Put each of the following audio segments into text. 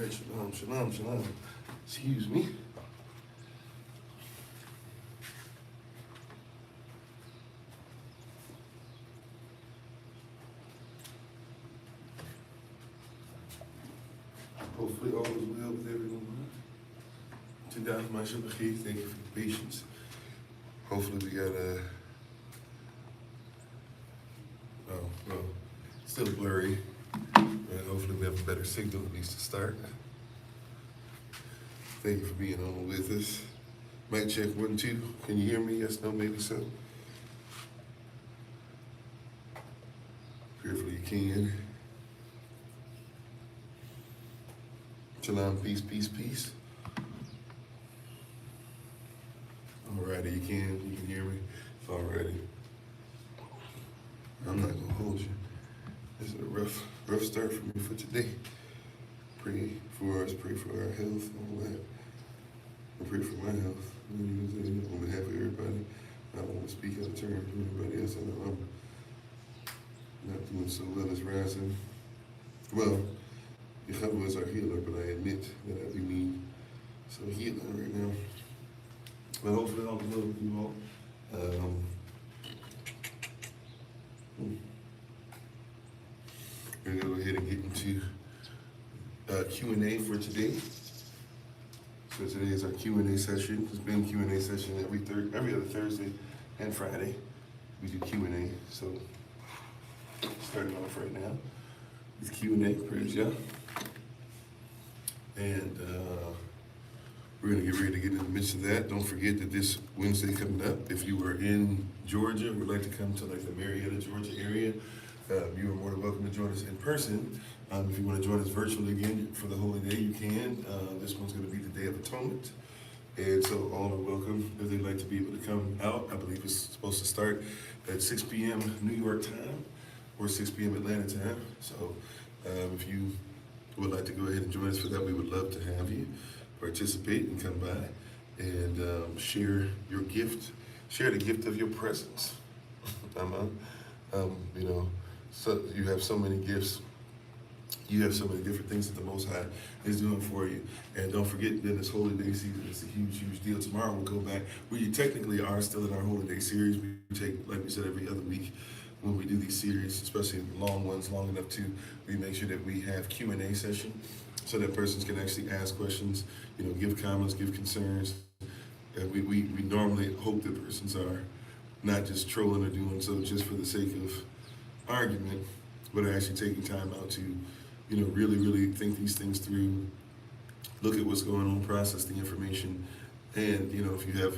right, shalom, shalom, shalom. Excuse me. Hopefully all is well with everyone. To God, my Shabbat, thank you for the patience. Hopefully we got still blurry. And hopefully we have a better signal at least to start. Thank you for being on with us. Mic check 1, 2. Can you hear me? Yes, no, maybe so. Prayerfully you can. Shalom, peace, peace, peace. Alrighty, you can hear me? Alrighty. I'm not gonna hold you. This is a rough start for me for today. Pray for us, pray for our health, all that. And pray for my health. On behalf of everybody, I don't want to speak out of turn for anybody else. I know I'm not doing so well as rising. Well, Yehovah is our healer, but I admit that we need some healing right now. But hopefully all is well with you all. We're going to go ahead and get into Q&A for today. So today is our Q&A session. It's been Q&A session every other Thursday and Friday. We do Q&A. So starting off right now with Q&A, praise Yah. And we're going to get ready to get in the midst of that. Don't forget that this Wednesday coming up, if you are in Georgia, would like to come to like the Marietta, Georgia area, you are more than welcome to join us in person. If you want to join us virtually again for the Holy Day, you can. This one's going to be the Day of Atonement. And so all are welcome if they'd like to be able to come out. I believe it's supposed to start at 6 p.m. New York time or 6 p.m. Atlanta time. So if you would like to go ahead and join us for that, we would love to have you participate and come by and share your gift, share the gift of your presence. So you have so many gifts. You have so many different things that the Most High is doing for you. And don't forget that this Holy Day season is a huge, huge deal. Tomorrow we'll go back. We technically are still in our Holy Day series. We take, like we said, every other week when we do these series, especially long ones, long enough to, we make sure that we have Q&A session so that persons can actually ask questions, give comments, give concerns. And we normally hope that persons are not just trolling or doing so just for the sake of argument, but are actually taking time out to, really, really think these things through, look at what's going on, process the information. And, if you have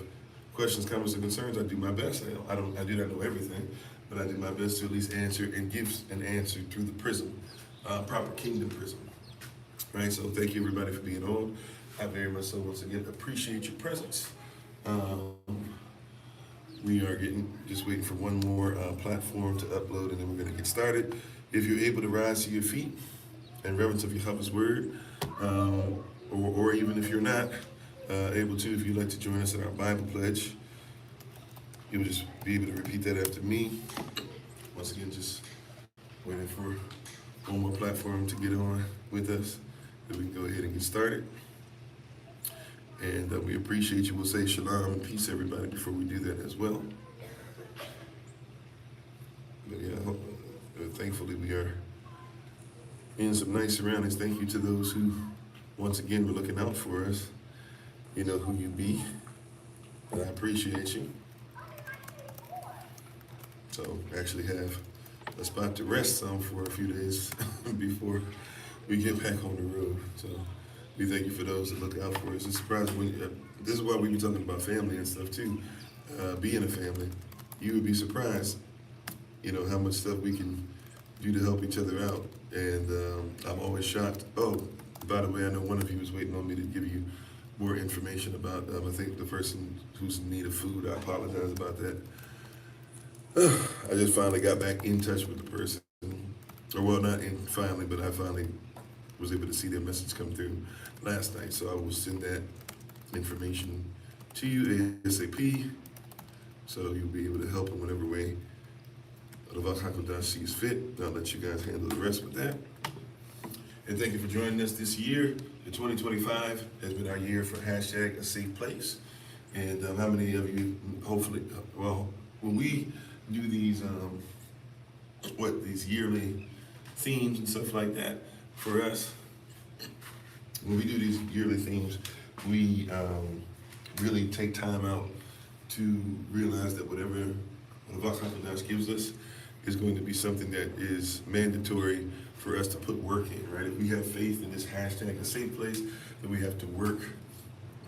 questions, comments, or concerns, I do my best. I do not know everything, but I do my best to at least answer and give an answer through the prism, proper kingdom prism. Right, so thank you everybody for being on. I very much so once again appreciate your presence. We are just waiting for one more platform to upload, and then we're going to get started. If you're able to rise to your feet in reverence of Yehovah's word, or even if you're not able to, if you'd like to join us in our Bible pledge, you'll just be able to repeat that after me. Once again, just waiting for one more platform to get on with us. Then we can go ahead and get started. And we appreciate you. We'll say shalom and peace, everybody, before we do that as well. But yeah, thankfully we are in some nice surroundings. Thank you to those who, once again, were looking out for us. You know who you be. And I appreciate you. So actually have a spot to rest some for a few days before we get back on the road. So we thank you for those that look out for us. It's surprising this is why we be talking about family and stuff too. Being a family, you would be surprised, how much stuff we can do to help each other out. And I'm always shocked. Oh, by the way, I know one of you was waiting on me to give you more information about, I think the person who's in need of food. I apologize about that. I just finally got back in touch with the person. Or well, not finally, but I finally was able to see their message come through last night. So I will send that information to you ASAP. So you'll be able to help in whatever way Hakodah sees fit. I'll let you guys handle the rest with that. And thank you for joining us this year. the 2025 has been our year for hashtag a safe place. And how many of you, hopefully, well, when we do these, these yearly themes and stuff like that, for us, when we do these yearly themes, we really take time out to realize that whatever Vachakadas gives us is going to be something that is mandatory for us to put work in, right? If we have faith in this hashtag a safe place, then we have to work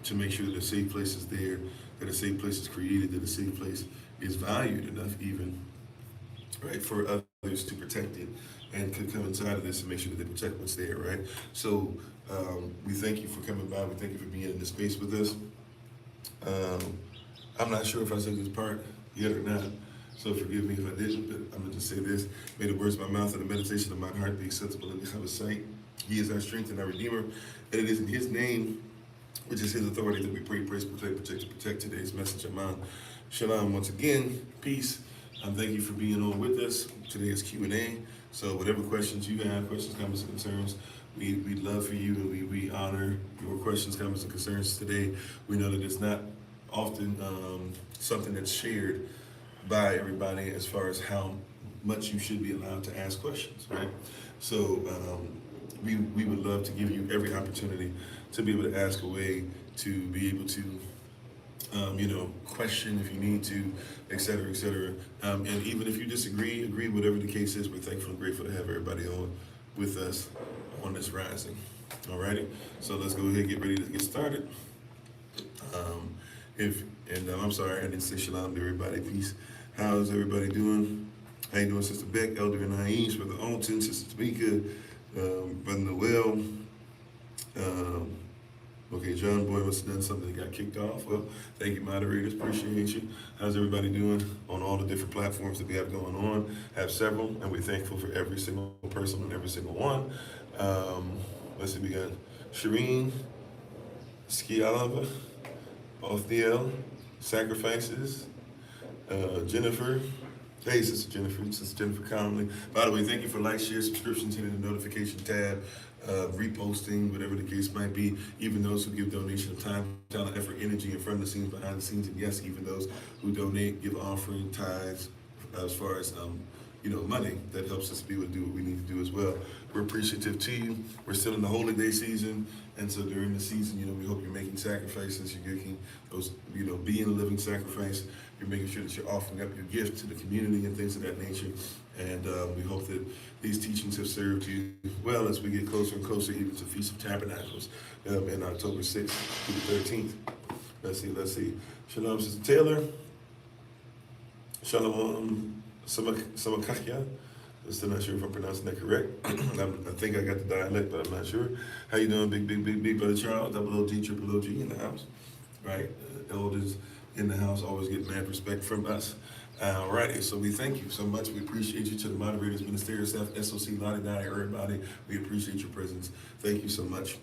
to make sure that a safe place is there, that a safe place is created, that a safe place is valued enough even, right, for others to protect it and could come inside of this and make sure that they protect what's there, right? So we thank you for coming by. We thank you for being in this space with us. I'm not sure if I said this part yet or not, so forgive me if I didn't, but I'm going to just say this. May the words of my mouth and the meditation of my heart be acceptable in Yahweh's sight. He is our strength and our Redeemer, and it is in His name, which is His authority, that we pray, praise, protect today's message. Amen. Shalom once again. Peace. Thank you for being on with us. Today is Q&A, so whatever questions you have, questions, comments, and concerns, we'd love for you, and we honor your questions, comments, and concerns today. We know that it's not often something that's shared by everybody as far as how much you should be allowed to ask questions, right? So we would love to give you every opportunity to be able to ask away, to be able to question if you need to, et cetera, et cetera. And even if you disagree, agree, whatever the case is, we're thankful and grateful to have everybody on with us on this rising. Alrighty, so let's go ahead and get ready to get started. I'm sorry, I didn't say shalom to everybody. Peace. How's everybody doing? How you doing, Sister Beck, Elder and Naeem, Brother Alton, Sister Tamika, Brother Noel. Okay, John Boy must have done something that got kicked off. Well, thank you, moderators. Appreciate you. How's everybody doing on all the different platforms that we have going on? Have several, and we're thankful for every single person on every single one. Let's see, we got Shireen, Ski Oliver, Othniel, Sacrifices, Jennifer. Hey, Sister Jennifer Conley. By the way, thank you for like, share, subscriptions, hitting the notification tab, reposting, whatever the case might be. Even those who give donation of time, talent, effort, energy in front of the scenes, behind the scenes, and yes, even those who donate, give offering, tithes, as far as money that helps us be able to do what we need to do as well. We're appreciative to you. We're still in the holy day season, and so during the season, we hope you're making sacrifices. You're making those, being a living sacrifice. You're making sure that you're offering up your gift to the community and things of that nature. And we hope that these teachings have served you well as we get closer and closer even to Feast of Tabernacles in October 6th through the 13th. Let's see. Shalom, Sister Taylor. Shalom, Samakakya. I'm still not sure if I'm pronouncing that correct. I think I got the dialect, but I'm not sure. How you doing, big brother Charles? Double OG, triple OG in the house, right? Elders in the house always get mad respect from us. Alrighty, so we thank you so much. We appreciate you, to the moderators, ministerial staff, SOC, Lottie Dottie, everybody. We appreciate your presence. Thank you so much.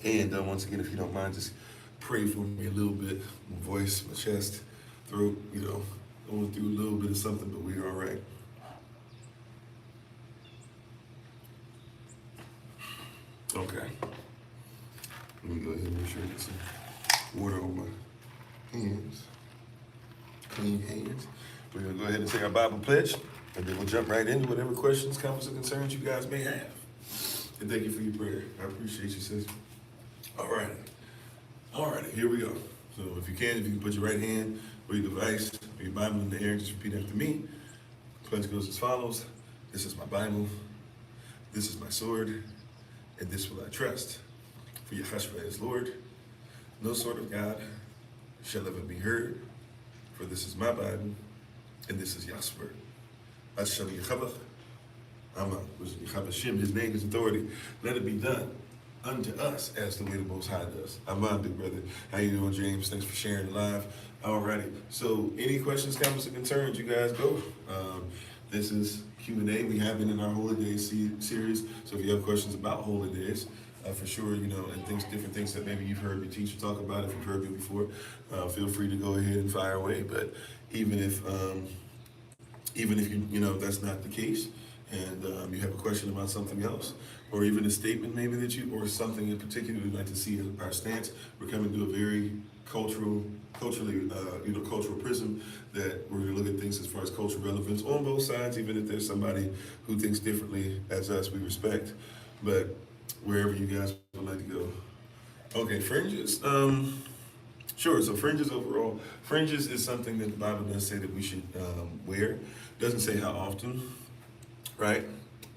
And once again, if you don't mind, just pray for me a little bit. My voice, my chest, throat, going through a little bit of something, but we're all right. Okay. Let me go ahead and make sure I get some water on my hands. Clean hands. We're going to go ahead and say our Bible pledge, and then we'll jump right into whatever questions, comments, or concerns you guys may have. And thank you for your prayer. I appreciate you, sis. All right, here we go. So if you can put your right hand or your device or your Bible in the air, just repeat after me. The pledge goes as follows. This is my Bible. This is my sword. And this will I trust. For Yahshua is Lord. No sword of God shall ever be heard. For this is my Bible, and this is Yah's word. Asham Yechavach, Amma, His name is authority. Let it be done unto us as the way the Most High does. Amen, big brother. How you doing, James? Thanks for sharing live. Alrighty. So, any questions, comments, or concerns? You guys go. This is Q&A. We have been in our Holy Days series. So, if you have questions about Holy Days, for sure, and different things that maybe you've heard your teacher talk about. If you've heard me before, feel free to go ahead and fire away. But even if you that's not the case, and you have a question about something else, or even a statement maybe that you, or something in particular we'd like to see our stance. We're coming to a very culturally, cultural prism that we're going to look at things as far as cultural relevance on both sides, even if there's somebody who thinks differently as us, we respect. But wherever you guys would like to go. Okay, fringes. Sure, so fringes overall. Fringes is something that the Bible does say that we should wear. Doesn't say how often, right?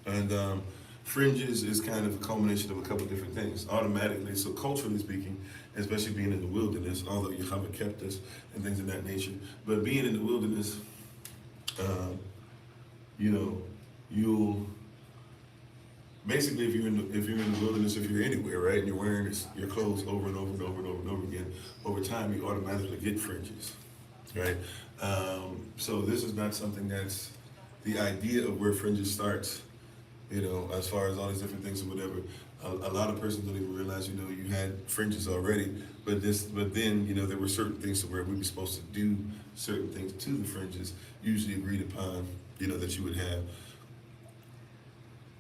And fringes is kind of a culmination of a couple different things. Automatically, so culturally speaking, especially being in the wilderness, although you haven't kept us and things of that nature, but being in the wilderness, you'll basically if you're in the wilderness, if you're anywhere, right, and you're wearing your clothes over and over and over and over and over again, over time you automatically get fringes, right? So this is not something that's the idea of where fringes starts. As far as all these different things or whatever, a lot of persons don't even realize, you had fringes already, but then, there were certain things to where we were supposed to do certain things to the fringes, usually agreed upon, that you would have.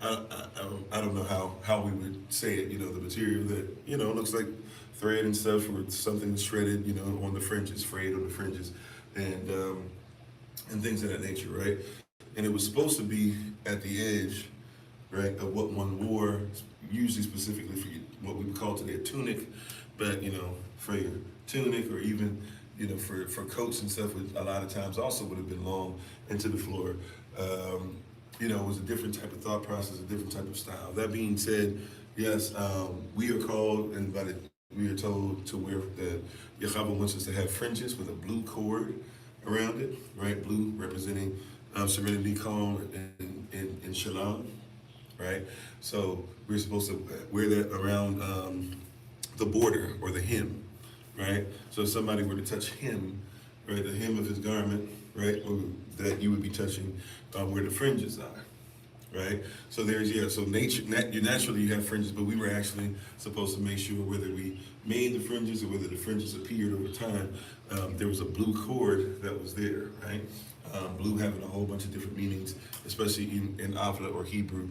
I don't know how we would say it, the material that, looks like thread and stuff, or something that's shredded, on the fringes, frayed on the fringes, and things of that nature, right? And it was supposed to be at the edge, right, of what one wore, usually specifically for what we would call today a tunic, but for your tunic, or even for coats and stuff, which a lot of times also would have been long into the floor. It was a different type of thought process, a different type of style. That being said, yes, we are called and we are told to wear that Yahweh wants us to have fringes with a blue cord around it, right? Blue representing serenity, calm, and shalom. Right? So we're supposed to wear that around the border or the hem, right? So if somebody were to touch him, right, the hem of his garment, right, or that you would be touching where the fringes are, right? So naturally you have fringes, but we were actually supposed to make sure whether we made the fringes or whether the fringes appeared over time, there was a blue cord that was there, right? Blue having a whole bunch of different meanings, especially in Avla or Hebrew.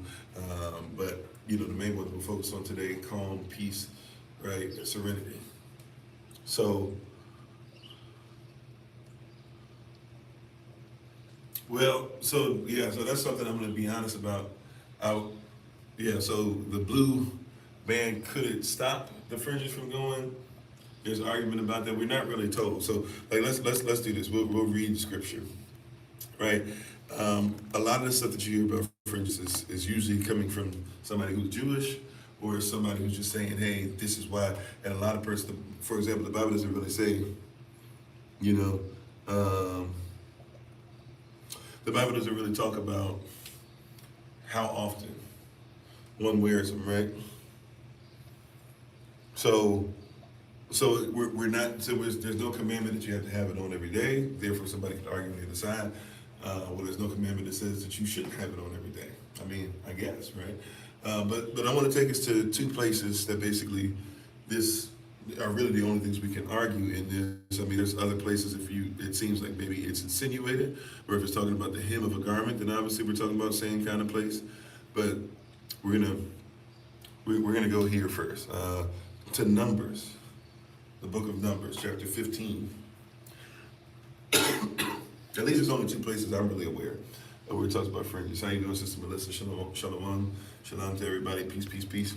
But the main one we'll focus on today: calm, peace, right, serenity. So, so that's something I'm going to be honest about. So the blue band, could it stop the fringes from going? There's an argument about that. We're not really told. So, let's do this. We'll read the scripture. Right, a lot of the stuff that you hear about fringes is usually coming from somebody who's Jewish, or somebody who's just saying, "Hey, this is why." And a lot of persons, for example, the Bible doesn't really say, the Bible doesn't really talk about how often one wears them, right? So we're not. So there's no commandment that you have to have it on every day. Therefore, somebody could argue on the other side. There's no commandment that says that you shouldn't have it on every day. I mean, I guess, right? But I want to take us to two places that basically this are really the only things we can argue in this. I mean, there's other places it seems like maybe it's insinuated, or if it's talking about the hem of a garment, then obviously we're talking about same kind of place. But we're gonna go here first to Numbers, the book of Numbers, chapter 15. At least there's only two places I'm really aware of where it talks about fringes. How you doing, Sister Melissa? Shalom, shalom, shalom to everybody. Peace, peace, peace.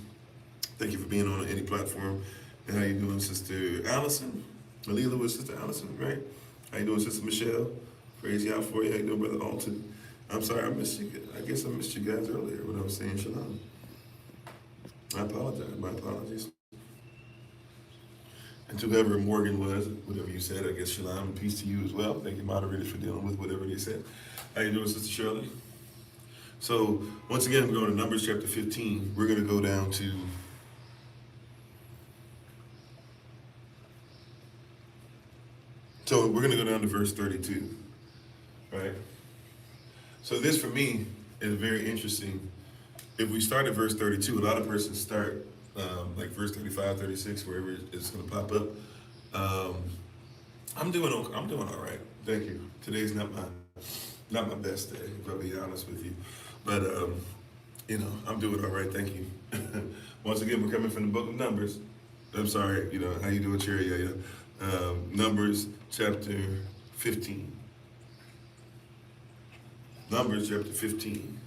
Thank you for being on any platform. And how you doing, Sister Allison? Malila with Sister Allison, right? How you doing, Sister Michelle? Praise y'all for you. How you doing, Brother Alton? I'm sorry, I missed you. I guess I missed you guys earlier when I was saying shalom. I apologize. My apologies. And to whoever Morgan was, whatever you said, I guess shalom and peace to you as well. Thank you, moderators, for dealing with whatever they said. How you doing, Sister Shirley? So, once again, we're going to Numbers chapter 15. We're going to go down to verse 32, right? So this, for me, is very interesting. If we start at verse 32, a lot of persons start like verse 35, 36, wherever it's going to pop up. I'm doing all right. Thank you. Today's not my best day, if I'll be honest with you. But I'm doing all right, thank you. Once again, we're coming from the book of Numbers. I'm sorry, how you doing, Cherry? Yeah. Numbers chapter 15. Numbers chapter 15.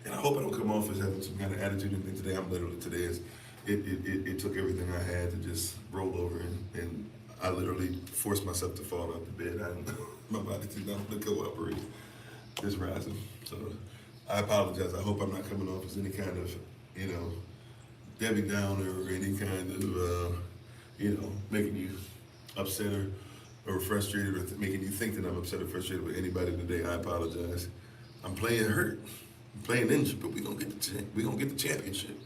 And I hope I don't come off as having some kind of attitude and today. Today it took everything I had to just roll over and I literally forced myself to fall out the bed. My body did not want to cooperate this rising. So I apologize. I hope I'm not coming off as any kind of, Debbie Downer or any kind of, making you upset or frustrated or making you think that I'm upset or frustrated with anybody today. I apologize. I'm playing hurt. I'm playing injured, but we're gonna get the championship.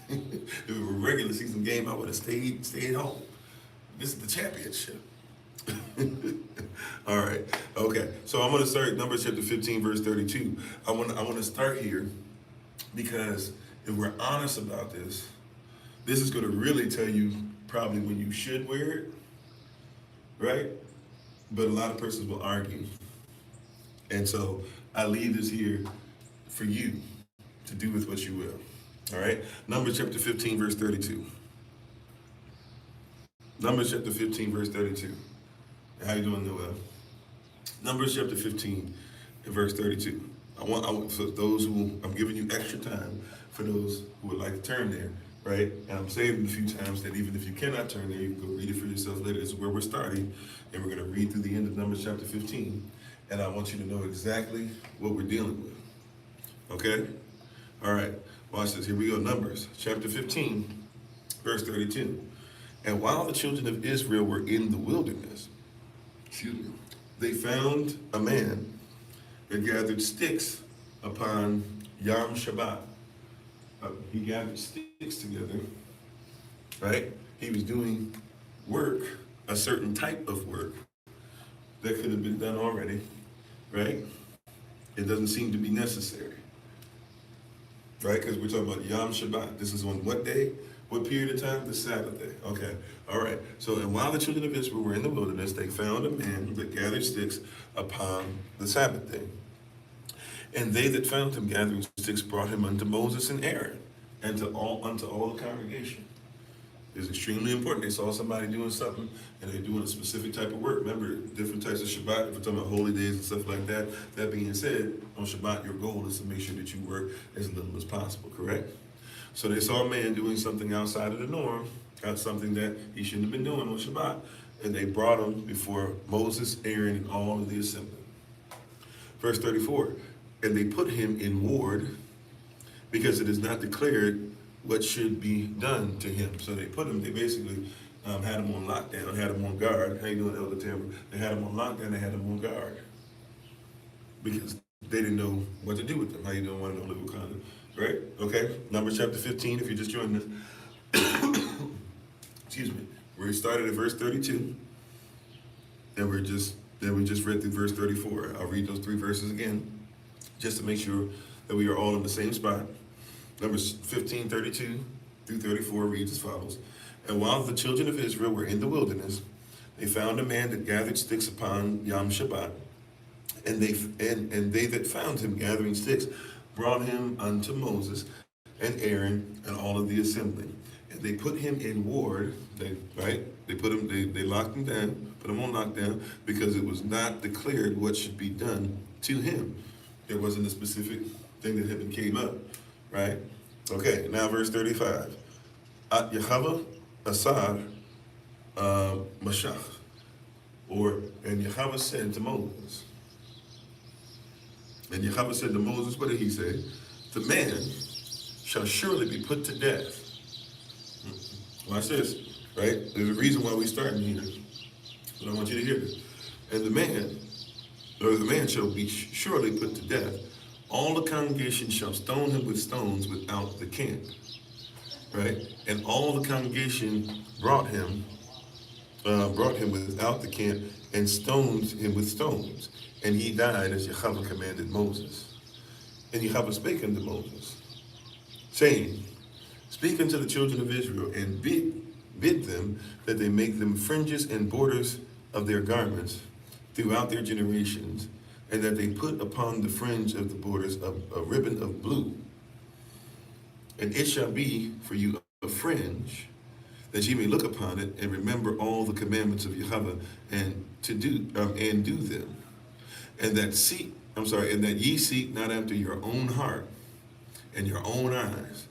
If it were a regular season game, I would have stayed home. This is the championship. All right. Okay. So I'm going to start Numbers chapter 15, verse 32. I want to start here because if we're honest about this is going to really tell you probably when you should wear it, right? But a lot of persons will argue. And so I leave this here for you to do with what you will. All right. Numbers chapter 15, verse 32. Numbers chapter 15, verse 32. How you doing, Noel? Numbers chapter 15 and verse 32. I want for those who, I'm giving you extra time for those who would like to turn there, right? And I'm saving a few times that even if you cannot turn there, you can go read it for yourself later. This is where we're starting, and we're going to read through the end of Numbers chapter 15. And I want you to know exactly what we're dealing with. Okay? All right. Watch this. Here we go. Numbers chapter 15, verse 32. And while the children of Israel were in the wilderness, they found a man that gathered sticks upon Yom Shabbat. He gathered sticks together, right? He was doing work, a certain type of work that could have been done already, right? It doesn't seem to be necessary, right? Because we're talking about Yom Shabbat. This is on what day? What period of time? The Sabbath day. Okay. All right. So, and while the children of Israel were in the wilderness, they found a man that gathered sticks upon the Sabbath day. And they that found him gathering sticks brought him unto Moses and Aaron, and unto all the congregation. It's extremely important. They saw somebody doing something, and they're doing a specific type of work. Remember, different types of Shabbat, if we're talking about holy days and stuff like that. That being said, on Shabbat, your goal is to make sure that you work as little as possible, correct? So they saw a man doing something outside of the norm, something that he shouldn't have been doing on Shabbat. And they brought him before Moses, Aaron, and all of the assembly. Verse 34, and they put him in ward because it is not declared what should be done to him. So they basically had him on lockdown, had him on guard. How you doing, Elder Timber? They had him on lockdown, they had him on guard. Because they didn't know what to do with them. How you doing, one of the little kind of, right? Okay, Numbers chapter 15, if you're just joining us. Excuse me. We started at verse 32, and we just read through verse 34. I'll read those three verses again, just to make sure that we are all in the same spot. Numbers 15, 32 through 34 reads as follows. And while the children of Israel were in the wilderness, they found a man that gathered sticks upon Yom Shabbat. And they that found him gathering sticks brought him unto Moses and Aaron and all of the assembly. And they put him in ward, they locked him down, put him on lockdown, because it was not declared what should be done to him. There wasn't a specific thing that came up, right? Okay, now verse 35. At Yahweh Asar Mashach, and Yahweh said to Moses, and Yahweh said to Moses, what did he say? The man shall surely be put to death. Watch this, right? There's a reason why we're starting here, but I want you to hear this. And the man shall be surely put to death. All the congregation shall stone him with stones without the camp, right? And all the congregation brought him without the camp and stoned him with stones. And he died as Yahweh commanded Moses. And Yahweh spake unto Moses, saying, speak unto the children of Israel, and bid them that they make them fringes and borders of their garments throughout their generations, and that they put upon the fringe of the borders a ribbon of blue. And it shall be for you a fringe, that ye may look upon it and remember all the commandments of Yahweh, and to do and do them. And that ye seek not after your own heart and your own eyes,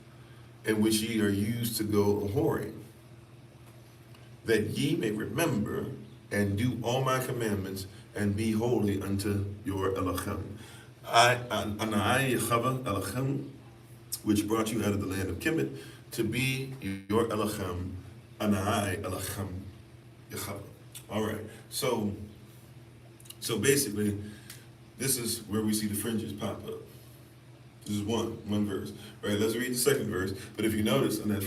in which ye are used to go a-whoring, that ye may remember and do all my commandments and be holy unto your Elohim. Anai Yahweh Elohim, which brought you out of the land of Kemet, to be your Elohim. Anai Elohim Yahweh. All right. So basically, this is where we see the fringes pop up. This is one verse, right? Let's read the second verse. But if you notice on that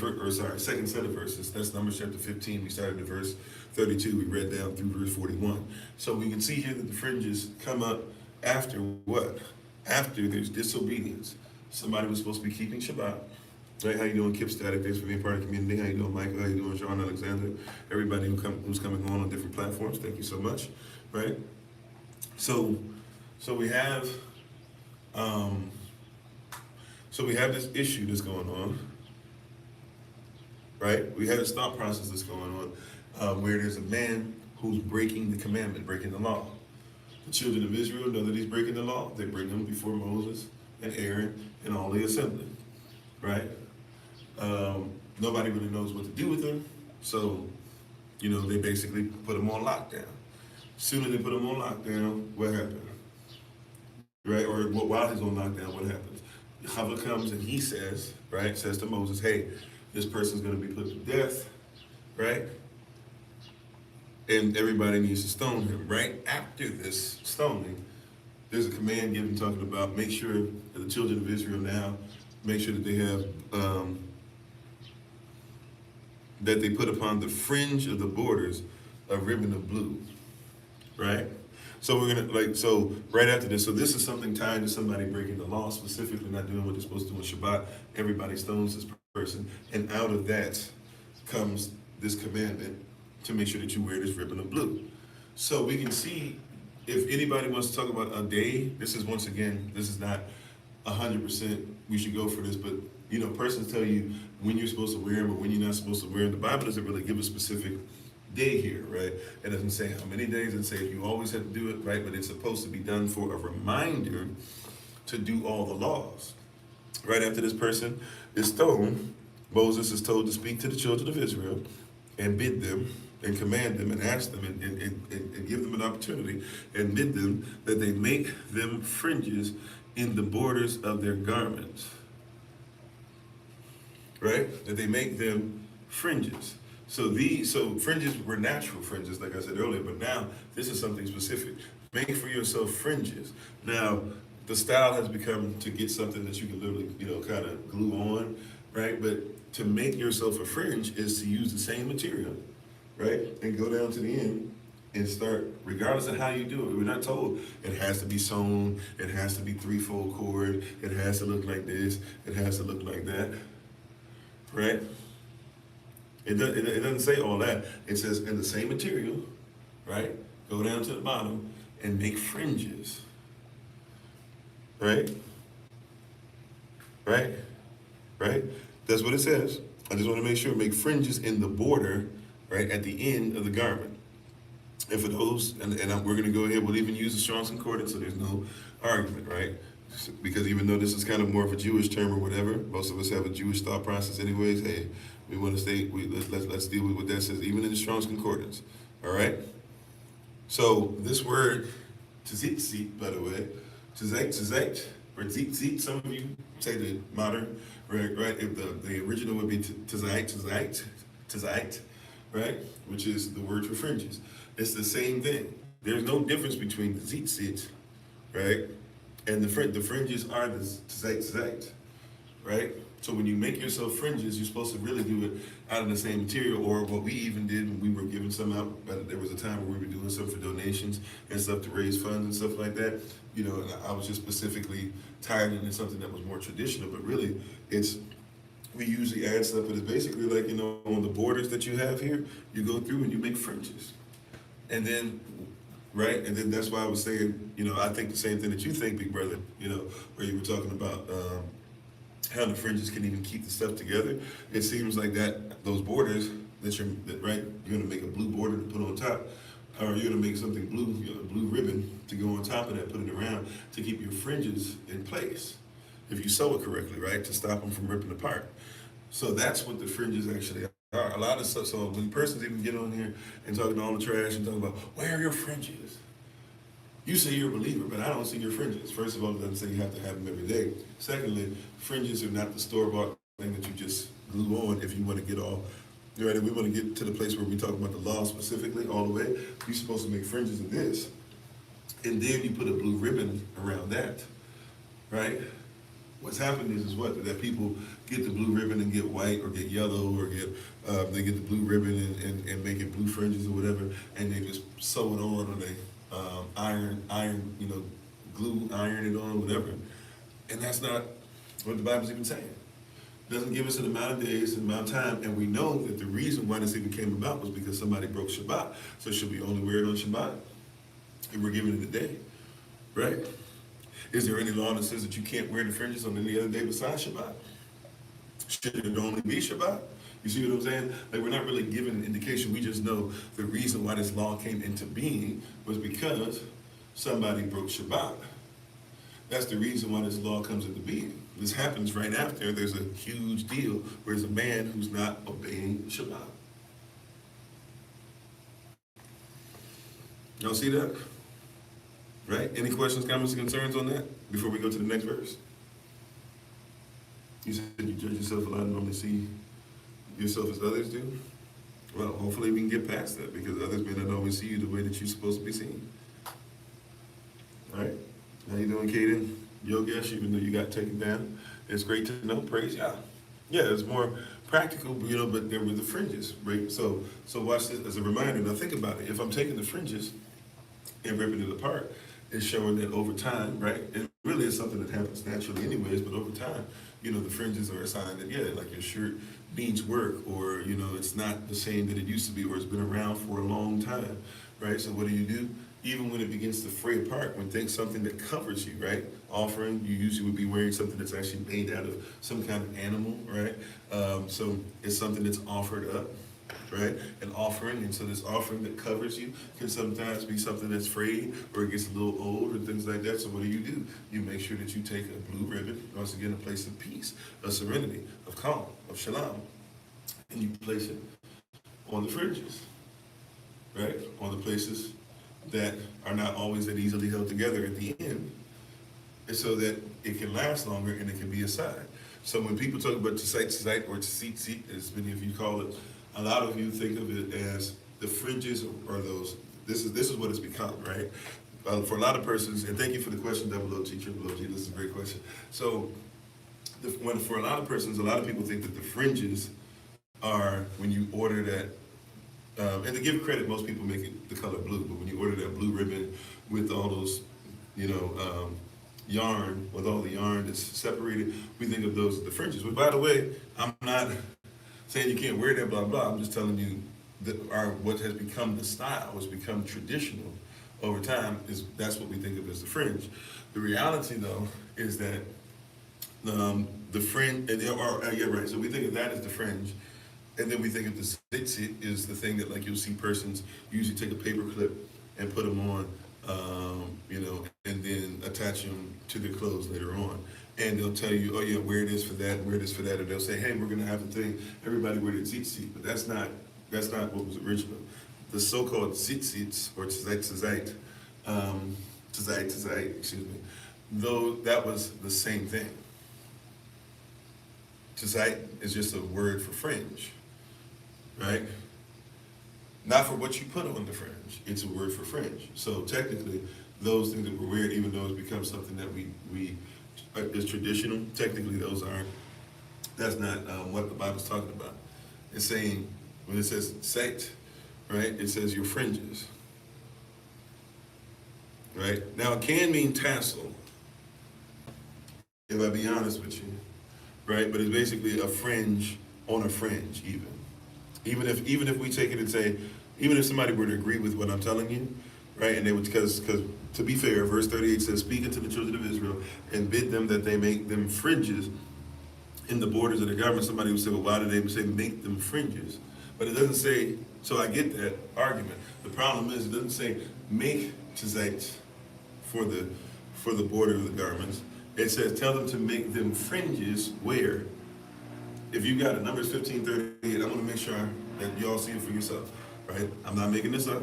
second set of verses, that's Numbers chapter 15. We started at verse 32. We read down through verse 41. So we can see here that the fringes come up after what? After there's disobedience. Somebody was supposed to be keeping Shabbat. Right? How you doing, Kip Static? Thanks for being part of the community. How you doing, Michael? How you doing, Sean Alexander? Everybody who's coming on different platforms. Thank you so much. Right? So we have this issue that's going on, right? We have this thought process that's going on where there's a man who's breaking the commandment, breaking the law. The children of Israel know that he's breaking the law. They bring him before Moses and Aaron and all the assembly, right? Nobody really knows what to do with him, so, they basically put him on lockdown. Soon as they put him on lockdown, what happened? Right? Or while he's on lockdown, what happens? Yahweh comes and he says to Moses, hey, this person's going to be put to death, right? And everybody needs to stone him. Right after this stoning, there's a command given talking about make sure that the children of Israel now, make sure that they have, that they put upon the fringe of the borders a ribbon of blue, right? So we're gonna right after this. So this is something tied to somebody breaking the law, specifically not doing what they're supposed to do on Shabbat. Everybody stones this person, and out of that comes this commandment to make sure that you wear this ribbon of blue. So we can see if anybody wants to talk about a day. This is not 100%. We should go for this, but persons tell you when you're supposed to wear them or when you're not supposed to wear them. The Bible doesn't really give a specific day here, right? It doesn't say how many days, and say if you always have to do it, right? But it's supposed to be done for a reminder to do all the laws. Right after this person is stoned, Moses is told to speak to the children of Israel and bid them and command them and ask them and give them an opportunity and bid them that they make them fringes in the borders of their garments. Right? That they make them fringes. So fringes were natural fringes, like I said earlier, but now this is something specific. Make for yourself fringes. Now, the style has become to get something that you can literally, kind of glue on, right? But to make yourself a fringe is to use the same material, right? And go down to the end and start, regardless of how you do it. We're not told it has to be sewn, it has to be 3-fold cord, it has to look like this, it has to look like that, right? It doesn't say all that. It says in the same material, right? Go down to the bottom and make fringes, right? Right? That's what it says. I just want to make sure, make fringes in the border, right, at the end of the garment. And for those, we're going to go ahead, we'll even use the Strong's Concordance, so there's no argument, right? Because even though this is kind of more of a Jewish term or whatever, most of us have a Jewish thought process anyways. Hey, we want to stay, let's deal with what that says, even in the Strong's Concordance, all right? So this word, tzitzit, by the way, tzait, or tzitzit, some of you say the modern, right? If the original would be tzait, right? Which is the word for fringes. It's the same thing. There's no difference between the tzitzit, right? And the fringes are the tzait, right? So when you make yourself fringes, you're supposed to really do it out of the same material, or what we even did when we were giving some out. But there was a time where we were doing some for donations and stuff to raise funds and stuff like that. And I was just specifically tied into something that was more traditional. But really, we usually add stuff, but it's basically like, on the borders that you have here, you go through and you make fringes. And then right? And then that's why I was saying, I think the same thing that you think, big brother, where you were talking about how the fringes can even keep the stuff together. It seems like those borders right, you're gonna make a blue border to put on top, or you're gonna make something blue, blue ribbon to go on top of that, put it around to keep your fringes in place. If you sew it correctly, right, to stop them from ripping apart. So that's what the fringes actually are. A lot of stuff. So when persons even get on here and talking all the trash and talking about where are your fringes, you say you're a believer, but I don't see your fringes. First of all, it doesn't say you have to have them every day. Secondly, fringes are not the store-bought thing that you just glue on if you want to get all. Right? If we want to get to the place where we talk about the law specifically all the way, you're supposed to make fringes of this, and then you put a blue ribbon around that, right? What's happened is what? That people get the blue ribbon and get white or get yellow or they get the blue ribbon and make it blue fringes or whatever, and they just sew it on or they iron, glue, iron it on, whatever. And that's not what the Bible's even saying. It doesn't give us an amount of days, an amount of time, and we know that the reason why this even came about was because somebody broke Shabbat. So should we only wear it on Shabbat? And we're giving it a day, right? Is there any law that says that you can't wear the fringes on any other day besides Shabbat? Should it only be Shabbat? You see what I'm saying? Like, we're not really given an indication. We just know the reason why this law came into being was because somebody broke Shabbat. That's the reason why this law comes into being. This happens right after there's a huge deal where there's a man who's not obeying Shabbat. Y'all see that? Right? Any questions, comments, or concerns on that before we go to the next verse? You said you judge yourself a lot and only see yourself as others do? Well, hopefully we can get past that because others may not always see you the way that you're supposed to be seen. All right? How you doing, Kaden? Yogesh, even though you got taken down, it's great to know. Praise God. Yeah, it's more practical, but there were the fringes, right? So watch this as a reminder. Now think about it. If I'm taking the fringes and ripping it apart, it's showing that over time, right? It really is something that happens naturally anyways, but over time, the fringes are a sign that, like your shirt needs work or, it's not the same that it used to be or it's been around for a long time, right? So what do? Even when it begins to fray apart, when something that covers you, right? Offering, you usually would be wearing something that's actually made out of some kind of animal, right? So it's something that's offered up, right? An offering, and so this offering that covers you can sometimes be something that's frayed or it gets a little old or things like that. So what do? You make sure that you take a blue ribbon, once again, a place of peace, of serenity, of calm, of shalom, and you place it on the fringes, right? On the places that are not always that easily held together at the end, and so that it can last longer and it can be a sign. So when people talk about tzait or tzit, as many of you call it, a lot of you think of it as the fringes or those. This is what it's become, right? For a lot of persons, and thank you for the question, double OG, triple OG. This is a great question. So for a lot of persons, a lot of people think that the fringes are when you order that. And to give credit, most people make it the color blue, but when you order that blue ribbon with all those, yarn, with all the yarn that's separated, we think of those as the fringes. But by the way, I'm not saying you can't wear that, blah, blah. I'm just telling you that what has become the style, what's become traditional over time, that's what we think of as the fringe. The reality, though, is that the fringe, right, so we think of that as the fringe. And then we think of the tzitzit is the thing that, like, you'll see persons usually take a paper clip and put them on, and then attach them to their clothes later on. And they'll tell you, oh yeah, wear this for that, wear this for that, or they'll say, hey, we're gonna have a thing, everybody wear the tzitzit, but that's not what was original. The so-called tzitzits or tzait, excuse me, though that was the same thing. Tzait is just a word for fringe. Right? Not for what you put on the fringe. It's a word for fringe. So technically, those things that we're wearing, even though it's become something that we is traditional, technically that's not what the Bible's talking about. It's saying, when it says sate, right, it says your fringes. Right? Now it can mean tassel, if I be honest with you. Right? But it's basically a fringe on a fringe, even if we take it and say, even if somebody were to agree with what I'm telling you, right? And they would, because to be fair, verse 38 says, speak unto the children of Israel and bid them that they make them fringes in the borders of the garment. Somebody would say, well, why did they say make them fringes? But it doesn't say, so I get that argument. The problem is it doesn't say make tzitzit for the border of the garments. It says tell them to make them fringes where? If you got it, Numbers 15:38, I want to make sure that y'all see it for yourself, right? I'm not making this up.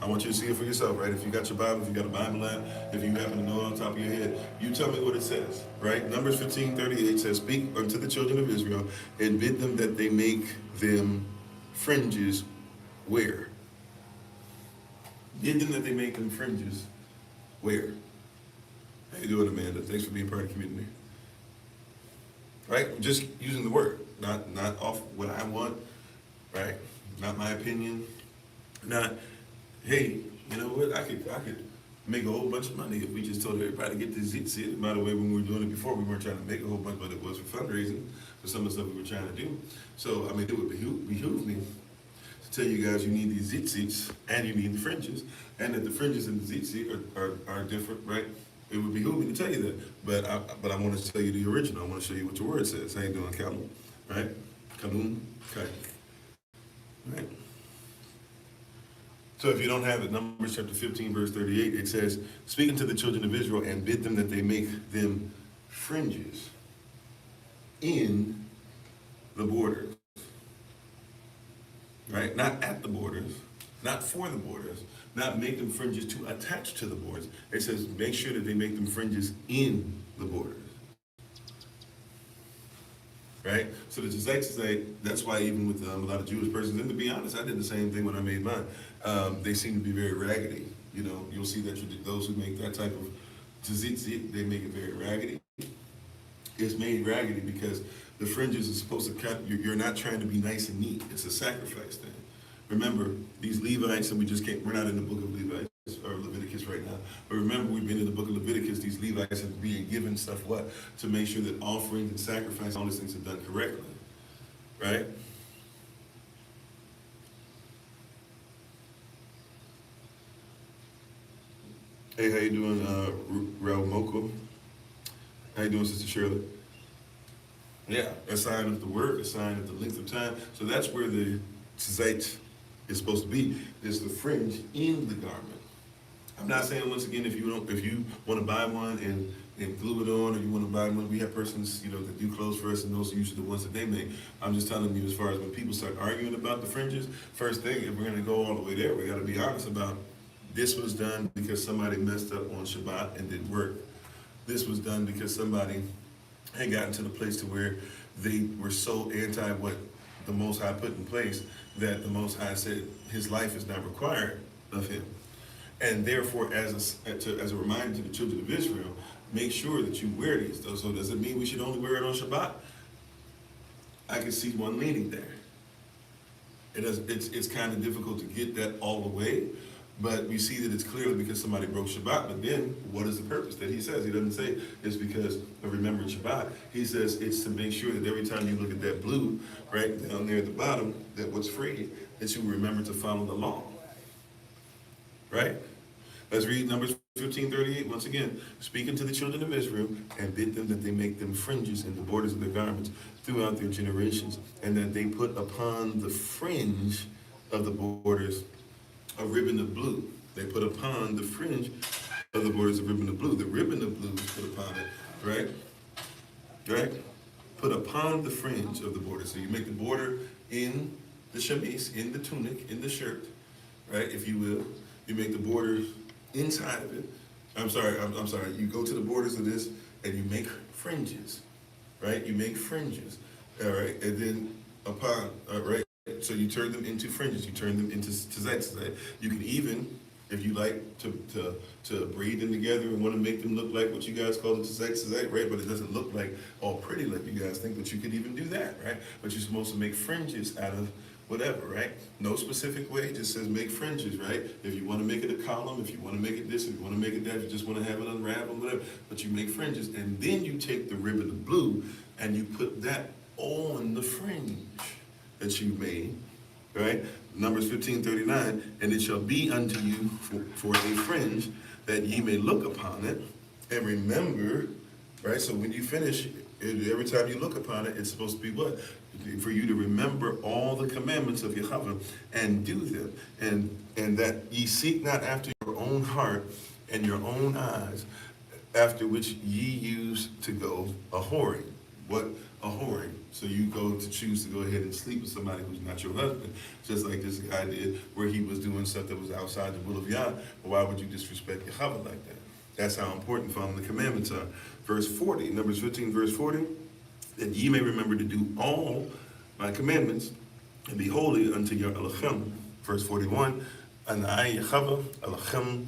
I want you to see it for yourself, right? If you got your Bible, if you got a Bible app, if you happen to know it on top of your head, you tell me what it says, right? Numbers 15:38 says, speak unto the children of Israel and bid them that they make them fringes where? Bid them that they make them fringes where? How you doing, Amanda? Thanks for being part of the community. Right? Just using the word, not off what I want, right? Not my opinion, not, hey, you know what? I could make a whole bunch of money if we just told everybody to get this zit. By the way, when we were doing it before, we weren't trying to make a whole bunch, but it was for fundraising for some of the stuff we were trying to do. So, I mean, it would behoove me to tell you guys you need these zits and you need the fringes, and that the fringes and the zit are different, right? It would behoove me to tell you that, but I want to tell you the original. I want to show you what your word says. How you doing, Calum? Right? Calum? Okay. Right? So if you don't have it, Numbers chapter 15, verse 38, it says, speaking to the children of Israel and bid them that they make them fringes in the borders. Right? Not at the borders, not for the borders, not make them fringes to attach to the borders. It says make sure that they make them fringes in the borders. Right? So the tzitzit, that's why even with a lot of Jewish persons, and to be honest, I did the same thing when I made mine. They seem to be very raggedy. You know, you'll see that those who make that type of tzitzit, they make it very raggedy. It's made raggedy because the fringes are supposed to cut, you're not trying to be nice and neat. It's a sacrifice thing. Remember, these Levites, and we're not in the book of Levites or Leviticus right now, but remember we've been in the book of Leviticus, these Levites are being given stuff what? To make sure that offerings and sacrifice, all these things are done correctly, right? Hey, how you doing, Raul Moko? How you doing, Sister Shirley? Yeah, a sign of the work, a sign of the length of time. So that's where the tzitzit is supposed to be. There's the fringe in the garment. I'm not saying, once again, if you want to buy one and glue it on, or you want to buy one, we have persons, that do clothes for us, and those are usually the ones that they make. I'm just telling you, as far as when people start arguing about the fringes, first thing, if we're going to go all the way there, we got to be honest about this was done because somebody messed up on Shabbat and didn't work. This was done because somebody had gotten to the place to where they were so anti what the Most High put in place that the Most High said his life is not required of him. And therefore, as a reminder to the children of Israel, make sure that you wear these. So does it mean we should only wear it on Shabbat? I can see one leaning there. It's kind of difficult to get that all the way, but we see that it's clearly because somebody broke Shabbat. But then, what is the purpose that he says? He doesn't say it's because of remembering Shabbat. He says it's to make sure that every time you look at that blue, right down there at the bottom, that what's free, that you remember to follow the law. Right? Let's read Numbers 15:38 once again. Speaking to the children of Israel and bid them that they make them fringes in the borders of their garments throughout their generations, and that they put upon the fringe of the borders a ribbon of blue. They put upon the fringe of the borders a ribbon of blue. The ribbon of blue is put upon it, right? Right? Put upon the fringe of the border. So you make the border in the chemise, in the tunic, in the shirt, right, if you will. You make the border inside of it. I'm sorry. You go to the borders of this and you make fringes, right? You make fringes, all right? And then right? So you turn them into fringes. You turn them into tzitzit. You can even, if you like to braid them together and want to make them look like what you guys call the tzitzit, right? But it doesn't look like all pretty like you guys think, but you could even do that, right? But you're supposed to make fringes out of whatever, right? No specific way, just says make fringes, right? If you want to make it a column, if you want to make it this, if you want to make it that, if you just want to have it unraveled, whatever, but you make fringes, and then you take the ribbon of blue and you put that on the fringe that you made, right? Numbers 15:39, and it shall be unto you for a fringe, that ye may look upon it and remember, right? So when you finish, every time you look upon it, it's supposed to be what? For you to remember all the commandments of Yahweh and do them, and that ye seek not after your own heart and your own eyes, after which ye use to go a-whoring. What a-whoring? So you go to choose to go ahead and sleep with somebody who's not your husband, just like this guy did, where he was doing stuff that was outside the will of Yah. But why would you disrespect Yahweh like that? That's how important following the commandments are. Verse 40, Numbers 15, verse 40, that ye may remember to do all my commandments and be holy unto your Elohim. Verse 41, and I, Yahweh, Elohim,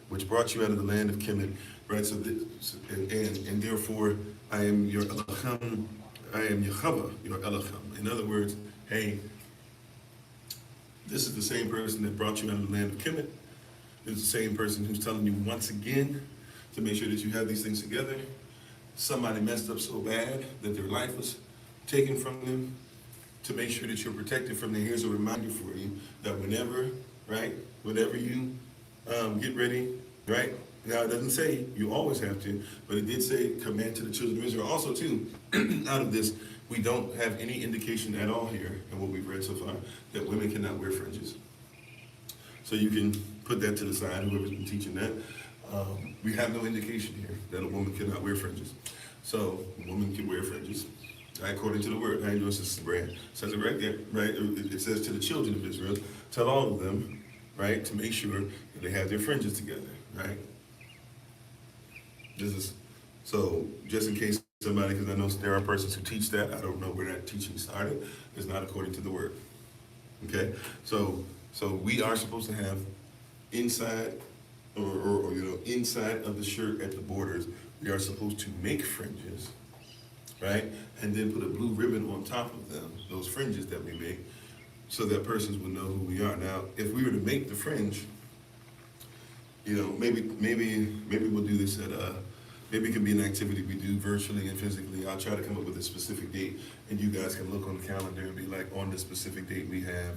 which brought you out of the land of Kemet. Right, so and therefore I am your Elohim, I am Yahweh, your Elohim. In other words, hey, this is the same person that brought you out of the land of Kemet. It's the same person who's telling you once again to make sure that you have these things together. Somebody messed up so bad that their life was taken from them. To make sure that you're protected from them, here's a reminder for you that whenever you get ready, right? Now, it doesn't say you always have to, but it did say command to the children of Israel. Also, too, out of this, we don't have any indication at all here, in what we've read so far, that women cannot wear fringes. So you can put that to the side, whoever's been teaching that. We have no indication here that a woman cannot wear fringes. So a woman can wear fringes, right, according to the word. How you doing, Sister Brand? Says it right there, right? It says to the children of Israel, tell all of them, right, to make sure that they have their fringes together, right? This is, so just in case somebody, because I know there are persons who teach that, I don't know where that teaching started, it's not according to the word. Okay, so we are supposed to have inside, or inside of the shirt at the borders, we are supposed to make fringes, right? And then put a blue ribbon on top of them, those fringes that we make, so that persons will know who we are. Now, if we were to make the fringe, maybe we'll do this at maybe it can be an activity we do virtually and physically. I'll try to come up with a specific date, and you guys can look on the calendar and be like, on this specific date we have,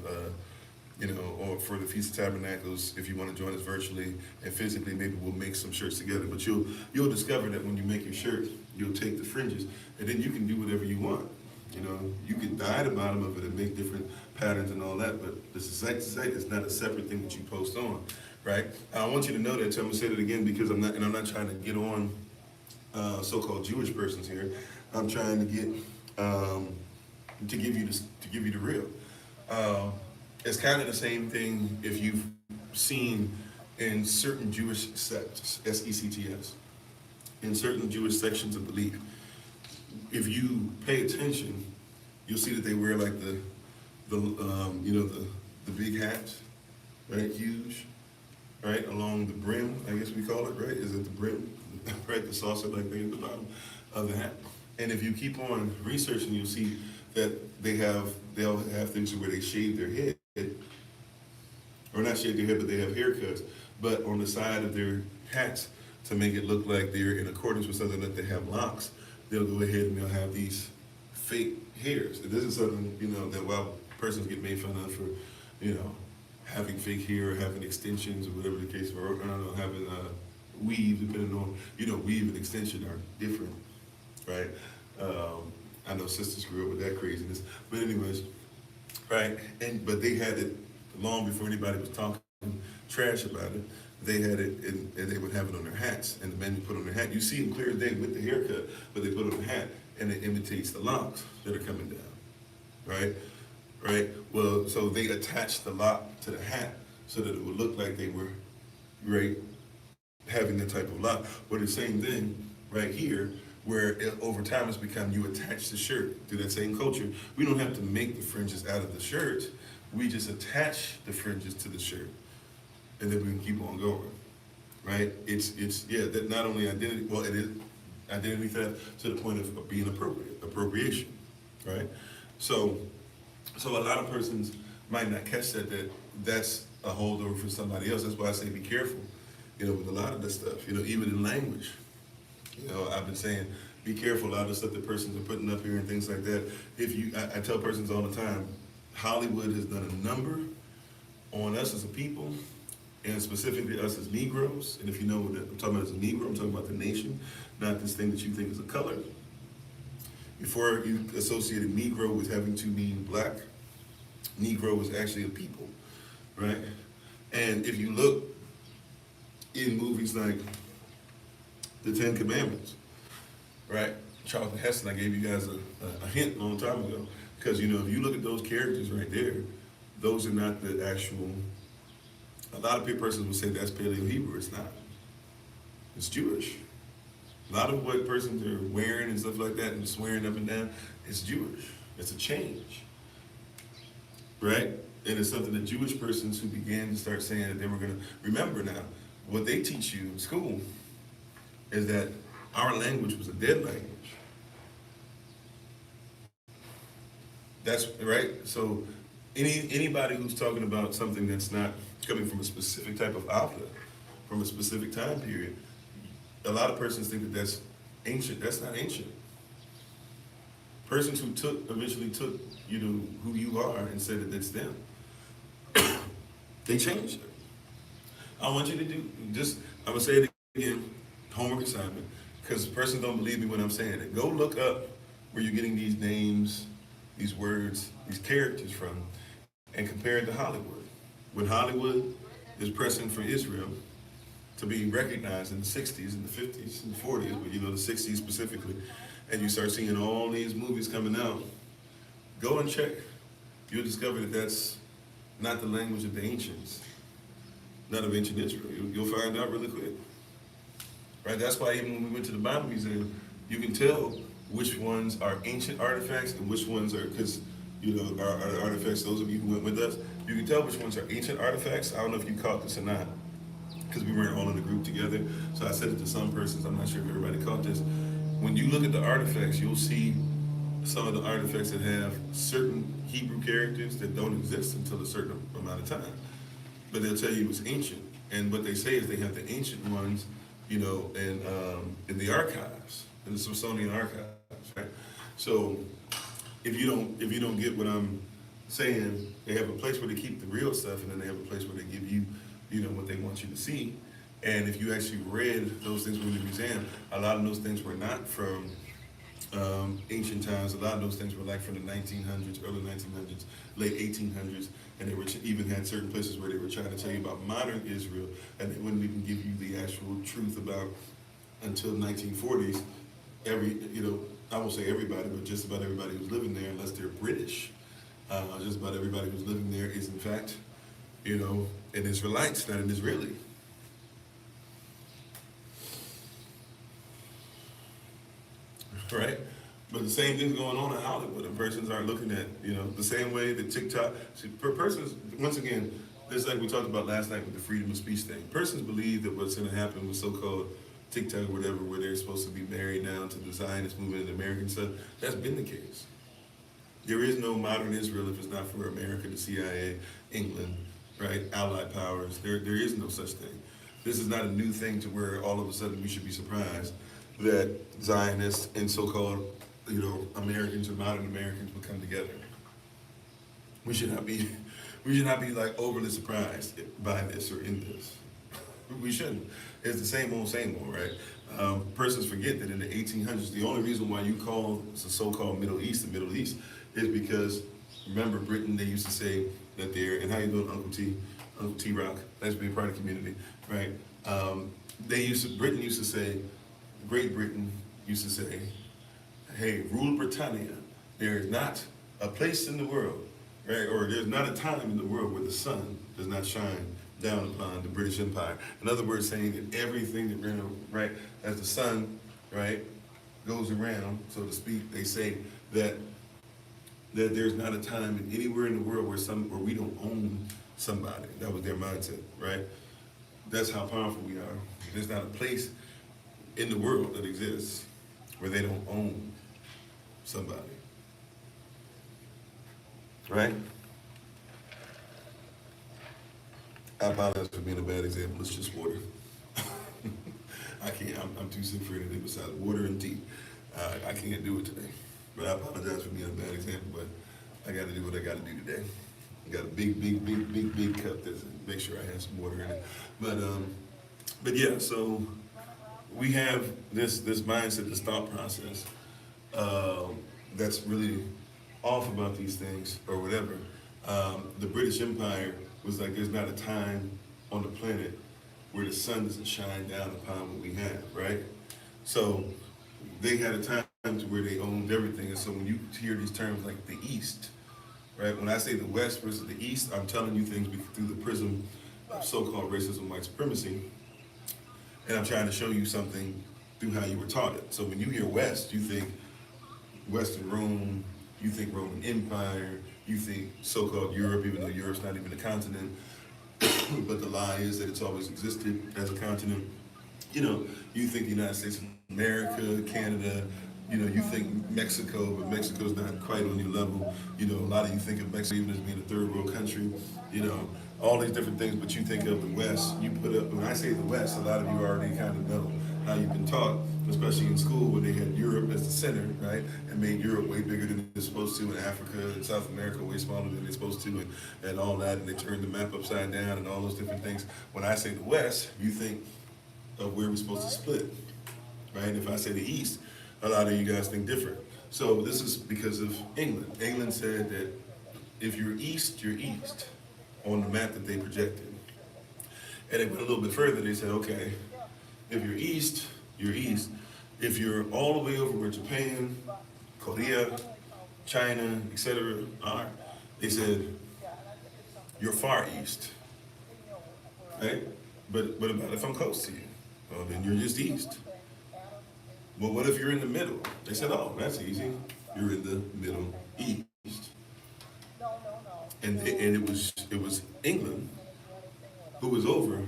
or for the Feast of Tabernacles, if you want to join us virtually and physically, maybe we'll make some shirts together. But you'll discover that when you make your shirt, you'll take the fringes, and then you can do whatever you want. You can dye the bottom of it and make different patterns and all that, but the site is not a separate thing that you post on, right? I want you to know that, so I'm gonna say that again, because I'm not trying to get on so-called Jewish persons here. I'm trying to get to give you the real. It's kind of the same thing if you've seen in certain Jewish sects, S-E-C-T-S, in certain Jewish sections of belief. If you pay attention, you'll see that they wear like the big hats, right? Huge, right? Along the brim, I guess we call it, right? Is it the brim? Right, the saucer-like thing at the bottom of the hat. And if you keep on researching, you'll see that they'll have things where they shave their head, or not shave their head, but they have haircuts, but on the side of their hats to make it look like they're in accordance with something, that they have locks, they'll go ahead and they'll have these fake hairs. This is something, that while persons get made fun of for, having fake hair or having extensions or whatever the case, or having weave, depending on, weave and extension are different, right? I know sisters grew up with that craziness, but anyways, right? But they had it long before anybody was talking trash about it. They had it, and they would have it on their hats, and the men would put on their hat. You see them clear as day with the haircut, but they put on the hat, and it imitates the locks that are coming down, right? Right? Well, so they attached the lock to the hat so that it would look like they were, right, having that type of lock. But the same thing right here, where over time it's become you attach the shirt through that same culture. We don't have to make the fringes out of the shirt. We just attach the fringes to the shirt, and then we can keep on going, right? It's that not only identity, well, it is identity theft to the point of being appropriation, right? So a lot of persons might not catch that's a holdover for somebody else. That's why I say be careful, with a lot of this stuff, even in language. I've been saying, be careful, a lot of the stuff that persons are putting up here and things like that. I tell persons all the time, Hollywood has done a number on us as a people, and specifically us as Negroes. And if you know what I'm talking about as a Negro, I'm talking about the nation, not this thing that you think is a color. Before you associated Negro with having to mean black, Negro was actually a people, right? And if you look in movies like The Ten Commandments, right? Charlton Heston, I gave you guys a hint a long time ago, because if you look at those characters right there, those are not the actual. A lot of persons will say that's Paleo Hebrew. It's not. It's Jewish. A lot of what persons are wearing and stuff like that and swearing up and down, it's Jewish. It's a change, right? And it's something that Jewish persons who began to start saying that they were going to remember now. What they teach you in school is that our language was a dead language. That's right. So anybody who's talking about something that's not coming from a specific type of outlet, from a specific time period, a lot of persons think that that's ancient. That's not ancient. Persons who eventually took, who you are and said that it's them. They changed it. I want you to do, I'm gonna say it again, homework assignment, because persons don't believe me when I'm saying it. Go look up where you're getting these names, these words, these characters from, and compare it to Hollywood. When Hollywood is pressing for Israel to be recognized in the 60s and the 50s and the 40s, but the 60s specifically, and you start seeing all these movies coming out, go and check. You'll discover that that's not the language of the ancients, not of ancient Israel. You'll find out really quick. Right? That's why even when we went to the Bible Museum, you can tell which ones are ancient artifacts and which ones are, because our artifacts, those of you who went with us, you can tell which ones are ancient artifacts. I don't know if you caught this or not, because we weren't all in the group together. So I said it to some persons. I'm not sure if everybody caught this. When you look at the artifacts, you'll see some of the artifacts that have certain Hebrew characters that don't exist until a certain amount of time. But they'll tell you it's ancient. And what they say is they have the ancient ones, in the archives, in the Smithsonian archives, right? So if you don't get what I'm saying, they have a place where they keep the real stuff, and then they have a place where they give you, what they want you to see. And if you actually read those things in the museum, a lot of those things were not from ancient times. A lot of those things were like from the 1900s, early 1900s, late 1800s, and they were even had certain places where they were trying to tell you about modern Israel, and they wouldn't even give you the actual truth about until 1940s. I won't say everybody, but just about everybody who's living there, unless they're British, just about everybody who's living there is in fact, an Israelite, not an Israeli. Right? But the same thing's going on in Hollywood, and persons are looking at, the same way that TikTok, persons, once again, it's like we talked about last night with the freedom of speech thing. Persons believe that what's going to happen with so-called TikTok or whatever, where they're supposed to be married now to the Zionist movement and American stuff, that's been the case. There is no modern Israel if it's not for America, the CIA, England, right, Allied powers. There is no such thing. This is not a new thing to where all of a sudden we should be surprised that Zionists and so-called, Americans or modern Americans would come together. We should not be like overly surprised by this or in this. We shouldn't. It's the same old, right? Persons forget that in the 1800s, the only reason why you call the so-called Middle East the Middle East is because, remember, Britain, they used to say that they're, and how you doing, Uncle T Rock, that's being part of the community, right? Britain used to say, Great Britain used to say, hey, rule Britannia. There is not a place in the world, right? Or there's not a time in the world where the sun does not shine down upon the British Empire. In other words, saying that everything that ran, right, as the sun, right, goes around, so to speak, they say that there's not a time anywhere in the world where we don't own somebody. That was their mindset, right? That's how powerful we are. There's not a place in the world that exists where they don't own somebody, right? I apologize for being a bad example. It's just water. I can't. I'm too sick for anything besides water and tea. I can't do it today. But I apologize for being a bad example. But I got to do what I got to do today. Got a big cup. Make sure I have some water in it. But yeah, so we have this mindset, this thought process that's really off about these things or whatever. The British Empire was like, there's not a time on the planet where the sun doesn't shine down upon what we have, right? So they had a time to where they owned everything. And so when you hear these terms like the East, right? When I say the West versus the East, I'm telling you things through the prism of so-called racism, white supremacy, and I'm trying to show you something through how you were taught it. So when you hear West, you think Western Rome, you think Roman Empire, you think so-called Europe, even though Europe's not even a continent. But the lie is that it's always existed as a continent. You know, you think the United States of America, Canada, you know, you think Mexico, but Mexico's not quite on your level. You know, a lot of you think of Mexico even as being a third world country, you know, all these different things, but you think of the West, you put up, when I say the West, a lot of you already kind of know how you've been taught, especially in school where they had Europe as the center, right? And made Europe way bigger than they're supposed to, and Africa and South America way smaller than they're supposed to, and all that, and they turned the map upside down and all those different things. When I say the West, you think of where we're supposed to split, right? If I say the East, a lot of you guys think different. So this is because of England. England said that if you're East, you're East on the map that they projected. And it went a little bit further. They said, okay, if you're East, you're East. If you're all the way over where Japan, Korea, China, etc. are, they said, you're far East, right? But what about if I'm close to you? Well, then you're just East. Well, what if you're in the middle? They said, oh, that's easy. You're in the Middle East. And it was England who was over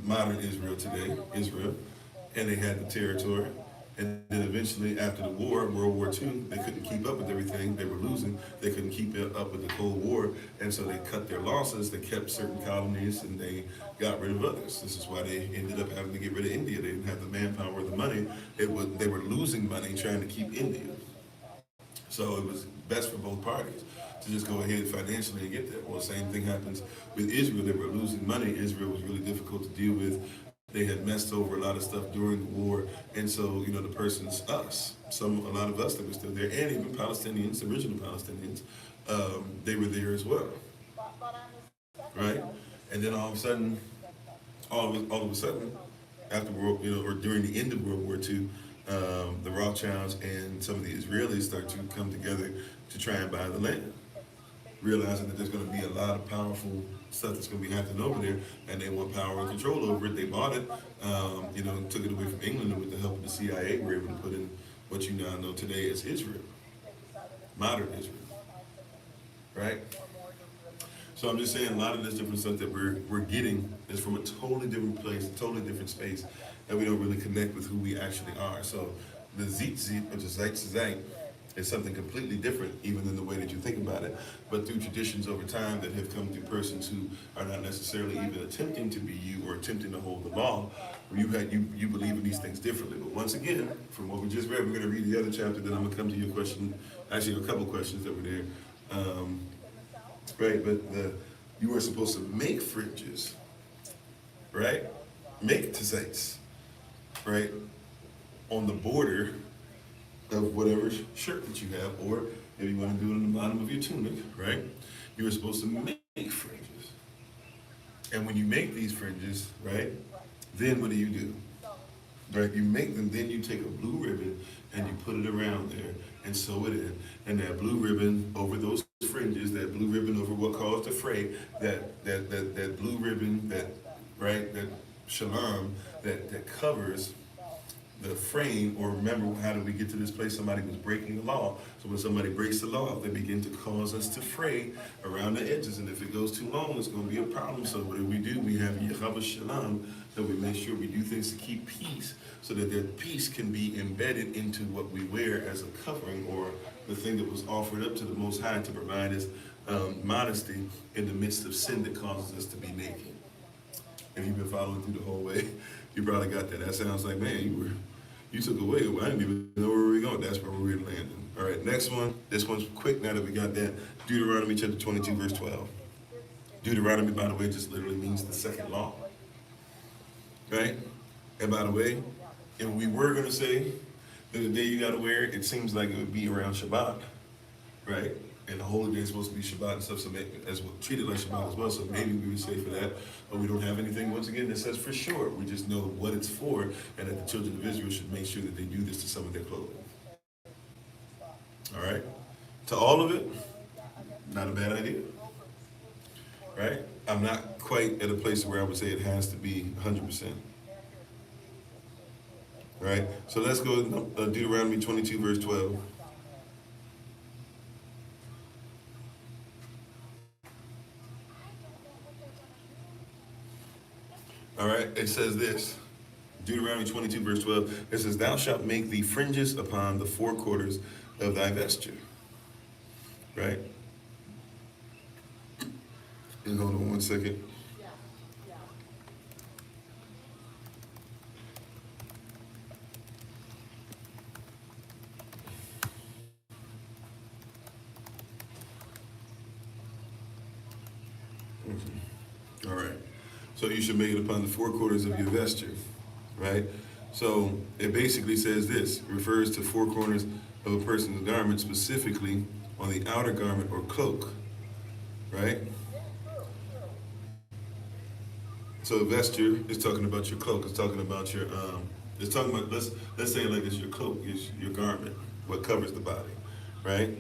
modern Israel today, Israel, and they had the territory. And then eventually, after the war, World War II, they couldn't keep up with everything. They were losing. They couldn't keep up with the Cold War, and so they cut their losses. They kept certain colonies, and they got rid of others. This is why they ended up having to get rid of India. They didn't have the manpower or the money. They were losing money trying to keep India. So it was best for both parties to just go ahead financially and get there. Well, the same thing happens with Israel. They were losing money. Israel was really difficult to deal with. They had messed over a lot of stuff during the war, and so, you know, the person's us. A lot of us that were still there, and even Palestinians, original Palestinians, they were there as well, right? And then all of a sudden, after or during the end of World War II, the Rothschilds and some of the Israelis start to come together to try and buy the land, realizing that there's going to be a lot of powerful stuff that's going to be happening over there, and they want power and control over it. They bought it, took it away from England, and with the help of the CIA, were able to put in what you now know today as Israel, modern Israel, right? So I'm just saying a lot of this different stuff that we're getting is from a totally different place, a totally different space, and we don't really connect with who we actually are. So the Zitzit, or the Zeitzeit, is something completely different, even than the way that you think about it, but through traditions over time that have come through persons who are not necessarily even attempting to be you or attempting to hold the law, you believe in these things differently. But once again, from what we just read, we're going to read the other chapter, then I'm going to come to your question, actually a couple questions that were there. Right, but you were supposed to make fringes, right? Make tzitzits, right? On the border of whatever shirt that you have, or if you want to do it on the bottom of your tunic, right? You were supposed to make fringes. And when you make these fringes, right, then what do? Right, you make them, then you take a blue ribbon and you put it around there and sew it in. And that blue ribbon over those fringes, that blue ribbon over what caused the fray, that blue ribbon, that shalom, that covers the frame, or remember, how did we get to this place? Somebody was breaking the law. So when somebody breaks the law, they begin to cause us to fray around the edges. And if it goes too long, it's going to be a problem. So what do? We have Yahweh Shalom, that we make sure we do things to keep peace, so that that peace can be embedded into what we wear as a covering, or the thing that was offered up to the Most High to provide us modesty in the midst of sin that causes us to be naked. If you've been following through the whole way, you probably got that. That sounds like, man, You took away. I didn't even know where we were going. That's where we were landing. All right, next one. This one's quick now that we got that. Deuteronomy chapter 22, verse 12. Deuteronomy, by the way, just literally means the second law. Right? And by the way, if we were going to say that the day you got to wear it, it seems like it would be around Shabbat. Right? And the holy day is supposed to be Shabbat and stuff, so as well, treated like Shabbat as well. So maybe we would say for that, but we don't have anything once again that says for sure. We just know what it's for, and that the children of Israel should make sure that they do this to some of their clothing. All right, to all of it, not a bad idea. Right? I'm not quite at a place where I would say it has to be 100%. Right? So let's go to Deuteronomy 22, verse 12. All right, it says this, Deuteronomy 22, verse 12, it says, thou shalt make the fringes upon the four quarters of thy vesture. Right? And hold on one second. All right. So you should make it upon the four quarters of your vesture, right? So it basically says this, it refers to four corners of a person's garment, specifically on the outer garment or cloak, right? So vesture is talking about your cloak. It's talking about your, it's talking about, let's say it like it's your cloak, it's your garment, what covers the body, right?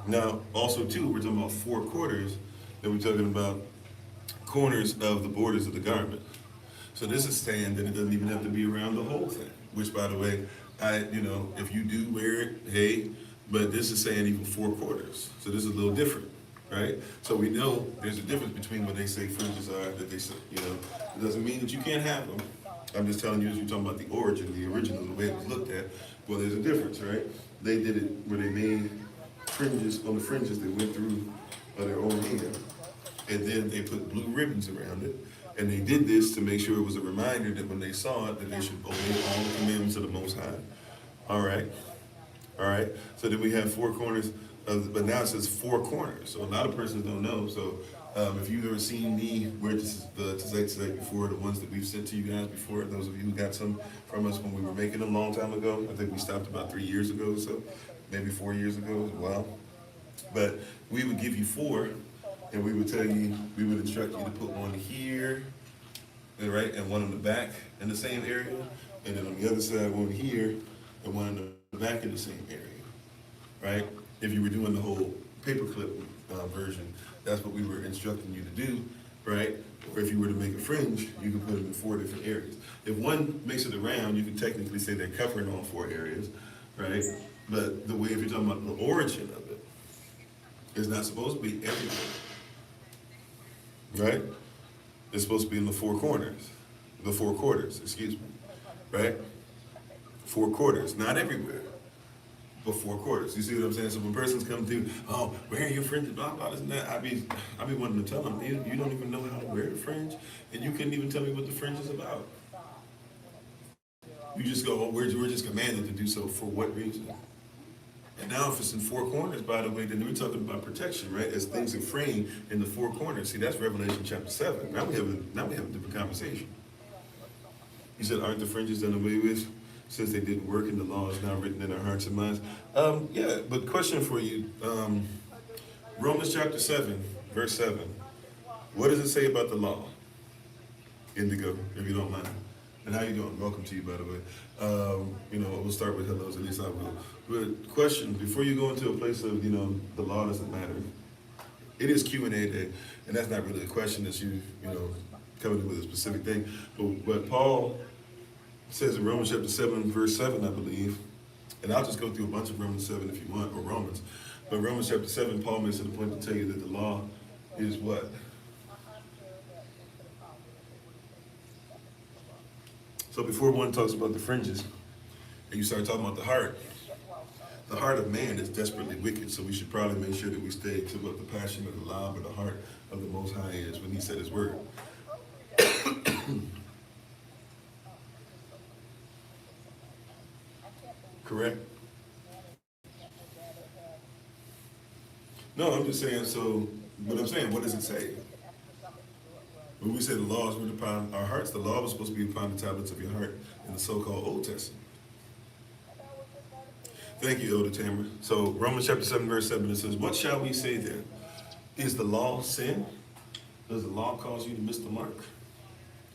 Now, also too, we're talking about four quarters, and we're talking about corners of the borders of the garment. So this is saying that it doesn't even have to be around the whole thing, which by the way, if you do wear it, hey, but this is saying even four quarters. So this is a little different, right? So we know there's a difference between when they say fringes are, that they say, it doesn't mean that you can't have them. I'm just telling you, as you're talking about the origin, the original, the way it was looked at, well, there's a difference, right? They did it where they made fringes on the fringes that went through their own hair. And then they put blue ribbons around it. And they did this to make sure it was a reminder that when they saw it, that they should obey all the commandments of the Most High. All right. So then we have four corners, but now it says four corners. So a lot of persons don't know. So if you've ever seen me wear the tzitzit before, the ones that we've sent to you guys before, those of you who got some from us when we were making them a long time ago, I think we stopped about 3 years ago, so maybe 4 years ago as well. But we would give you four. And we would tell you, we would instruct you to put one here, right, and one on the back in the same area, and then on the other side, one here, and one in the back in the same area, right? If you were doing the whole paperclip version, that's what we were instructing you to do, right? Or if you were to make a fringe, you can put them in four different areas. If one makes it around, you can technically say they're covering all four areas, right? But the way, if you're talking about the origin of it, it's not supposed to be everywhere. Right? It's supposed to be in the four quarters, right? Four quarters, not everywhere, but four quarters. You see what I'm saying? So when persons come through, oh, where are your fringes, blah, blah, this and that, I be wanting to tell them, you don't even know how to wear the fringe, and you couldn't even tell me what the fringe is about. You just go, oh, we're just commanded to do so. For what reason? And now if it's in four corners, by the way, then we're talking about protection, right? As things are framed in the four corners. See, that's Revelation chapter 7. Now we have a different conversation. He said, aren't the fringes done away with? Since they didn't work and the law is now written in our hearts and minds. Yeah, but question for you. Romans chapter 7, verse 7. What does it say about the law? Indigo, if you don't mind. And how you doing? Welcome to you, by the way. We'll start with hellos, at least I will. But question, before you go into a place of, the law doesn't matter. It is Q&A day, and that's not really a question that coming in with a specific thing. But what Paul says in Romans chapter 7, verse 7, I believe, and I'll just go through a bunch of Romans 7 if you want, or Romans. But Romans chapter 7, Paul makes it a point to tell you that the law is what? So before one talks about the fringes, and you start talking about the heart of man is desperately wicked, so we should probably make sure that we stay to what the passion of the law, but the heart of the Most High is when he said his word. Correct? No, I'm just saying, so, but I'm saying, what does it say? When we say the law is written upon our hearts, the law was supposed to be upon the tablets of your heart in the so-called Old Testament. Thank you, Elder Tamer. So Romans chapter 7, verse 7, it says, what shall we say then? Is the law sin? Does the law cause you to miss the mark?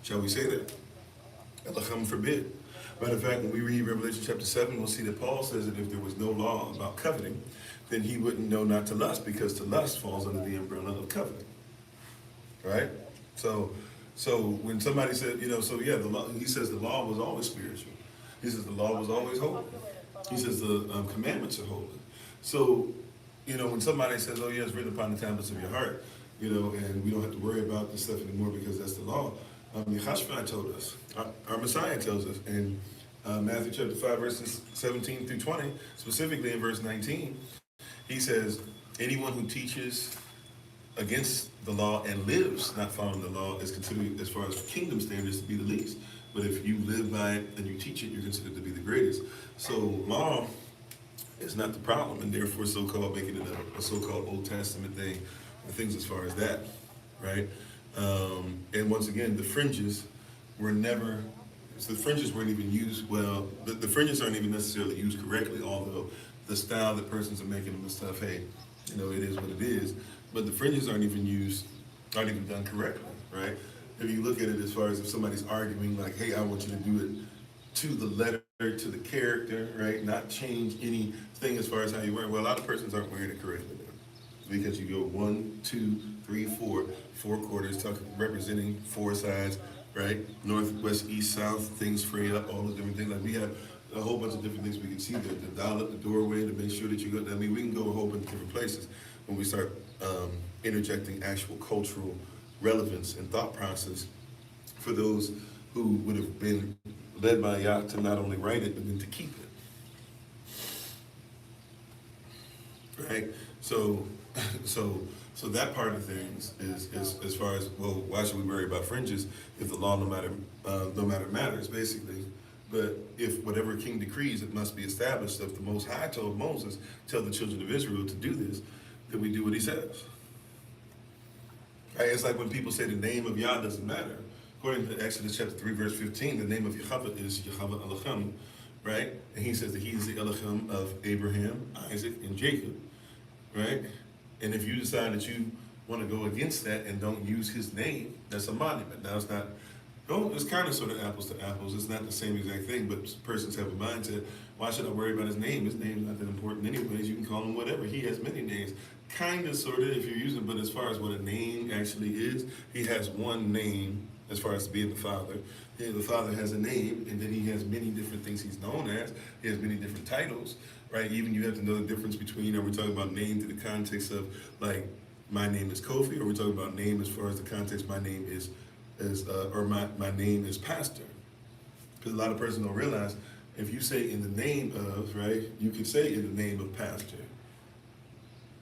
Shall we say that? Elohim forbid. Matter of fact, when we read Revelation chapter 7, we'll see that Paul says that if there was no law about coveting, then he wouldn't know not to lust, because to lust falls under the umbrella of coveting. Right? So when somebody said, so yeah, the law, he says the law was always spiritual. He says the law was always holy. He says the commandments are holy. So, when somebody says, oh yeah, it's written upon the tablets of your heart, and we don't have to worry about this stuff anymore because that's the law. Yeshua told us, our Messiah tells us in Matthew chapter 5, verses 17 through 20, specifically in verse 19, he says, anyone who teaches against the law and lives not following the law is considered, as far as kingdom standards, to be the least. But if you live by it and you teach it, you're considered to be the greatest. So law is not the problem, and therefore so-called making it a so-called Old Testament thing, or things as far as that, right? And once again, the fringes were never, so the fringes weren't even used, well, the fringes aren't even necessarily used correctly, although the style that persons are making them and stuff, hey, it is what it is. But the fringes aren't even done correctly, right? If you look at it as far as if somebody's arguing like, hey, I want you to do it to the letter, to the character, right? Not change anything as far as how you wear it. Well, a lot of persons aren't wearing it correctly now, because you go 1, 2, 3, 4 quarters, representing 4 sides, right? North, west, east, south, things frayed up, all the different things. Like we have a whole bunch of different things we can see there. The dial up the doorway to make sure that you go. I mean, we can go a whole bunch of different places when we start interjecting actual cultural relevance and thought process for those who would have been led by Yah to not only write it, but then to keep it. Right? So that part of things is as far as, well, why should we worry about fringes if the law no matter matters, basically. But if whatever king decrees, it must be established. If the Most High told Moses, tell the children of Israel to do this, then we do what he says. Right? It's like when people say the name of Yah doesn't matter. According to Exodus chapter 3, verse 15, the name of Yahweh is Yahweh Elohim, right? And he says that he is the Elohim of Abraham, Isaac, and Jacob, right? And if you decide that you want to go against that and don't use his name, that's a monument. Now it's not, it's kind of sort of apples to apples. It's not the same exact thing, but persons have a mindset, why should I worry about his name? His name's not that important anyways. You can call him whatever. He has many names. Kind of, sort of, if you're using, but as far as what a name actually is, he has one name as far as being the Father. The Father has a name, and then he has many different things he's known as. He has many different titles, right? Even you have to know the difference between, are we talking about name to the context of, like, my name is Kofi, or are we talking about name as far as the context, my name is my name is pastor? Because a lot of persons don't realize, if you say in the name of, right, you can say in the name of pastor.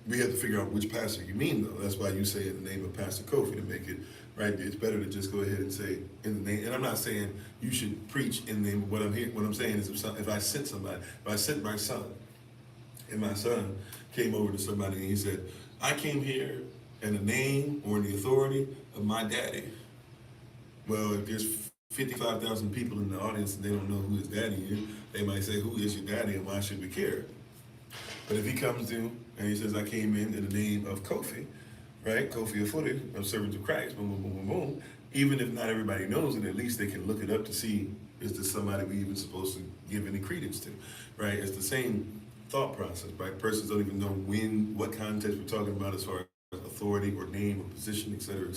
We have to figure out which pastor you mean, though. That's why you say in the name of Pastor Kofi, to make it right. It's better to just go ahead and say in the name. And I'm not saying you should preach in the name of what I'm here. What I'm saying is, if I sent somebody, if I sent my son, and my son came over to somebody and he said, I came here in the name or in the authority of my daddy. Well, if there's 55,000 people in the audience and they don't know who his daddy is, they might say, who is your daddy and why should we care? But if he comes to and he says, I came in the name of Kofi, right? Kofi Ofori, of Servants of Christ, boom, boom, boom, boom, boom. Even if not everybody knows it, at least they can look it up to see, is this somebody we even supposed to give any credence to, right? It's the same thought process, right? Persons don't even know what context we're talking about as far as authority or name or position, et cetera,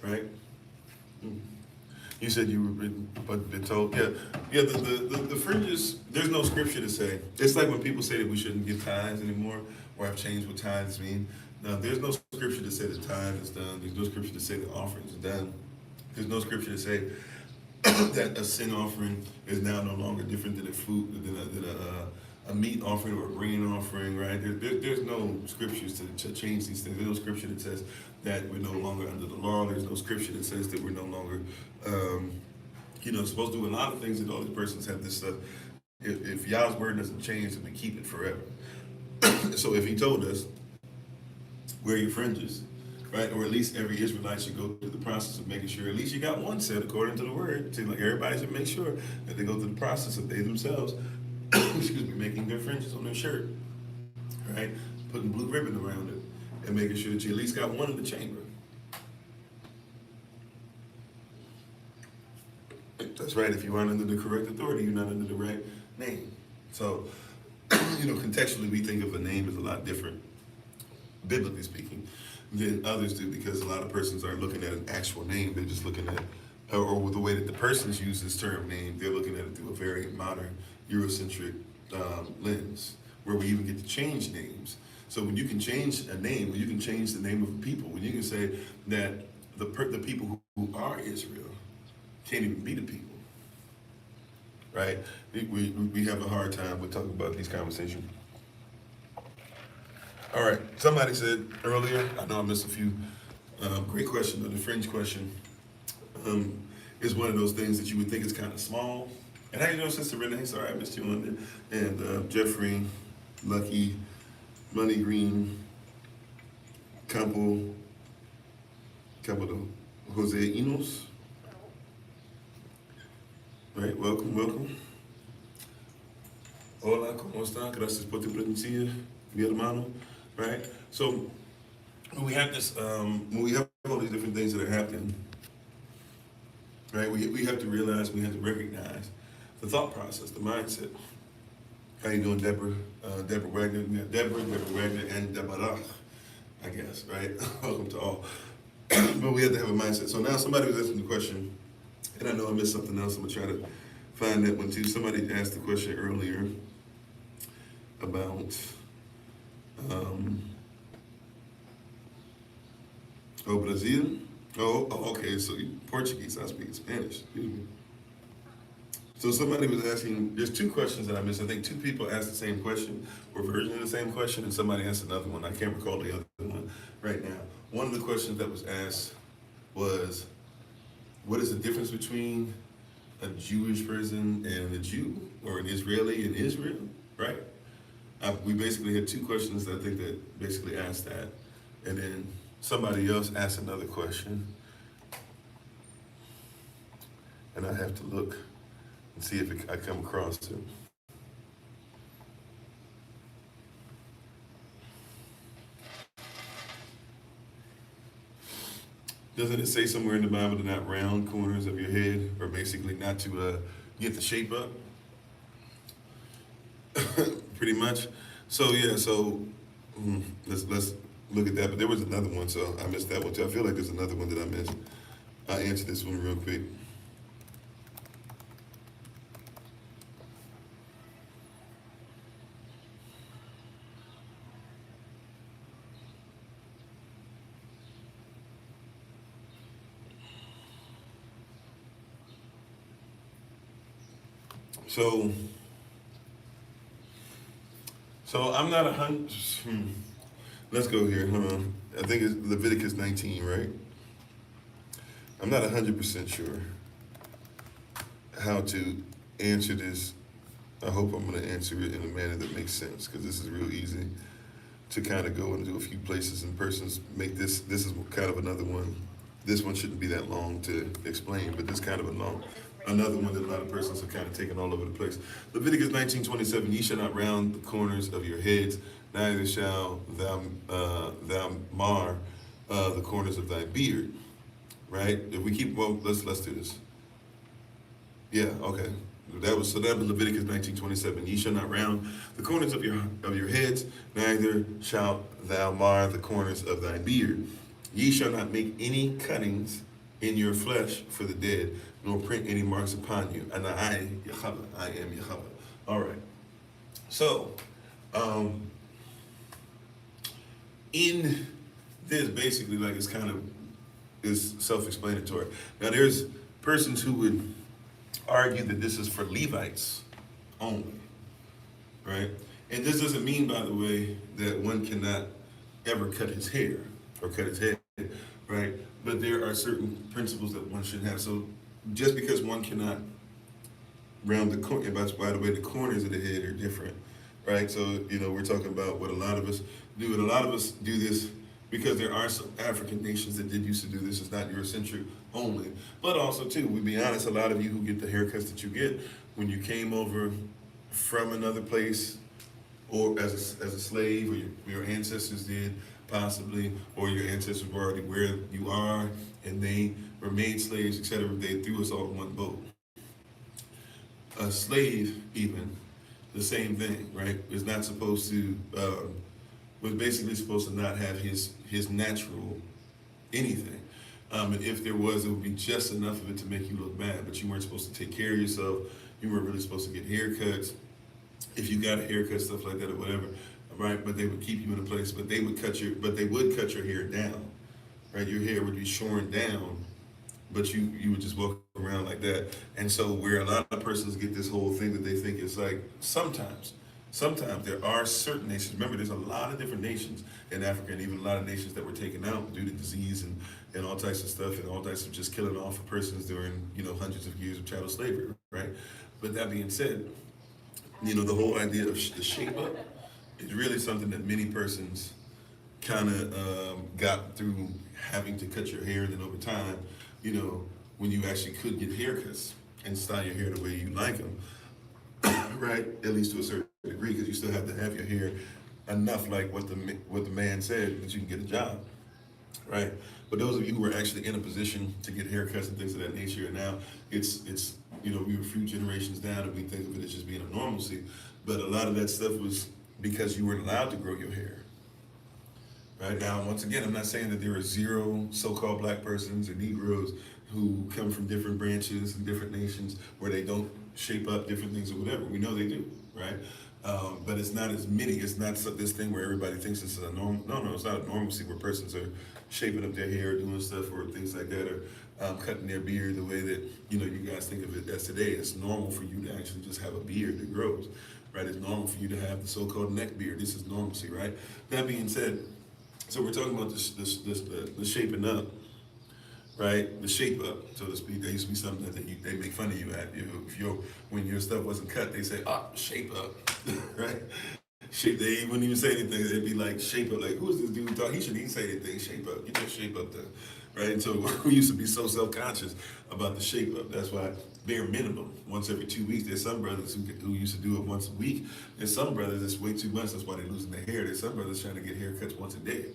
right? You said you were been told, the fringes, there's no scripture to say. It's like when people say that we shouldn't give tithes anymore, or have changed what tithes mean. Now, there's no scripture to say the tithe is done. There's no scripture to say the offering is done. There's no scripture to say that a sin offering is now no longer different than a meat offering or a grain offering, right? There's no scriptures to change these things. There's no scripture that says that we're no longer under the law. There's no scripture that says that we're no longer, supposed to do a lot of things that all these persons have this If Yah's word doesn't change, then we keep it forever. So if he told us, wear your fringes, right? Or at least every Israelite should go through the process of making sure at least you got one set according to the word. So like everybody should make sure that they go through the process of they themselves, excuse me, making their fringes on their shirt, right? Putting blue ribbon around it and making sure that you at least got one in the chamber. That's right. If you aren't under the correct authority, you're not under the right name. So, contextually, we think of a name as a lot different, biblically speaking, than others do, because a lot of persons aren't looking at an actual name. They're just looking at, or with the way that the persons use this term name, they're looking at it through a very modern, Eurocentric lens, where we even get to change names. So when you can change a name, when you can change the name of a people, when you can say that the people who are Israel can't even be the people, right? We have a hard time with talking about these conversations. All right, somebody said earlier, I know I missed a few, great question, but the fringe question is one of those things that you would think is kind of small. And how you doing, Sister Renee? Sorry, I missed you on there. And Jeffrey, Lucky, Money Green, Campo, Jose Inos. Right, welcome. Hola, ¿cómo está? Gracias por tu presencia, mi hermano. Right? So, when we have this, when we have all these different things that are happening, right, we have to realize, we have to recognize the thought process, the mindset. How you doing, Deborah? Deborah Wagner. We got Deborah Wagner, and Deborah, I guess, right? Welcome to all. But we have to have a mindset. So now somebody was asking the question, and I know I missed something else. I'm going to try to find that one too. Somebody asked the question earlier about, Brazil. Oh, okay, so Portuguese, I speak Spanish. Excuse me. So somebody was asking, there's two questions that I missed. I think two people asked the same question, or version of the same question, and somebody asked another one. I can't recall the other one right now. One of the questions that was asked was, what is the difference between a Jewish person and a Jew, or an Israeli and Israel, right? We basically had two questions that I think that basically asked that. And then somebody else asked another question. And I have to look and see if I come across it. Doesn't it say somewhere in the Bible to not round corners of your head, or basically not to get the shape up? Pretty much. So yeah, let's look at that. But there was another one, so I missed that one too. I feel like there's another one that I missed. I'll answer this one real quick. So I'm not 100. Let's go here. Hold on. I think it's Leviticus 19, right? I'm not 100% sure how to answer this. I hope I'm going to answer it in a manner that makes sense, because this is real easy to kind of go into a few places and persons make this. This is kind of another one. This one shouldn't be that long to explain, but this kind of another one that a lot of persons have kind of taken all over the place. Leviticus 19:27, ye shall not round the corners of your heads, neither shall thou mar the corners of thy beard. Right? If we keep, well, let's do this. Yeah, okay. That was Leviticus 19:27. Ye shall not round the corners of your heads, neither shalt thou mar the corners of thy beard. Ye shall not make any cuttings in your flesh for the dead, nor print any marks upon you. And I am Yahweh. All right. So, in this, basically, like, it's kind of is self-explanatory. Now, there's persons who would argue that this is for Levites only, right? And this doesn't mean, by the way, that one cannot ever cut his hair or cut his head, right? But there are certain principles that one should have. So just because one cannot around the corner. By the way, the corners of the head are different, right? So we're talking about what a lot of us do, and a lot of us do this because there are some African nations that did used to do this. It's not Eurocentric only, but also too, we be honest, a lot of you who get the haircuts that you get when you came over from another place, or as a slave, or your ancestors did possibly, or your ancestors were already where you are, and they were made slaves, etc. They threw us all in one boat. A slave, even the same thing, right? Is not supposed to, was basically supposed to not have his natural anything. And if there was, it would be just enough of it to make you look bad. But you weren't supposed to take care of yourself. You weren't really supposed to get haircuts. If you got a haircut, stuff like that, or whatever, right? But they would keep you in a place. But they would cut your hair down, right? Your hair would be shorn down, but you would just walk around like that. And so where a lot of persons get this whole thing that they think it's like sometimes there are certain nations. Remember, there's a lot of different nations in Africa, and even a lot of nations that were taken out due to disease and all types of stuff, and all types of just killing off of persons during hundreds of years of chattel slavery, right? But that being said, the whole idea of the shape up is really something that many persons kind of got through having to cut your hair, and then over time, when you actually could get haircuts and style your hair the way you like them, right? At least to a certain degree, because you still have to have your hair enough like what the man said that you can get a job, right? But those of you who are actually in a position to get haircuts and things of that nature, and now it's we were a few generations down, and we think of it as just being a normalcy. But a lot of that stuff was because you weren't allowed to grow your hair. Right now, once again, I'm not saying that there are zero so-called black persons or Negroes who come from different branches and different nations where they don't shape up different things or whatever. We know they do, right? But it's not as many. It's not this thing where everybody thinks this is a norm. No, it's not a normalcy where persons are shaping up their hair, doing stuff or things like that, or cutting their beard the way that you guys think of it as today. It's normal for you to actually just have a beard that grows, right? It's normal for you to have the so-called neck beard. This is normalcy, right? That being said, so we're talking about the shaping up, right? The shape up, so to speak. There used to be something that they make fun of you at. When your stuff wasn't cut, they say, shape up, right? Shape. They wouldn't even say anything. They'd be like, shape up. Like, who's this dude talking? He shouldn't even say anything. Shape up. Get your shape up there, right? And so we used to be so self-conscious about the shape up. That's why bare minimum, once every 2 weeks. There's some brothers who used to do it once a week. There's some brothers that's way too much. That's why they're losing their hair. There's some brothers trying to get haircuts once a day,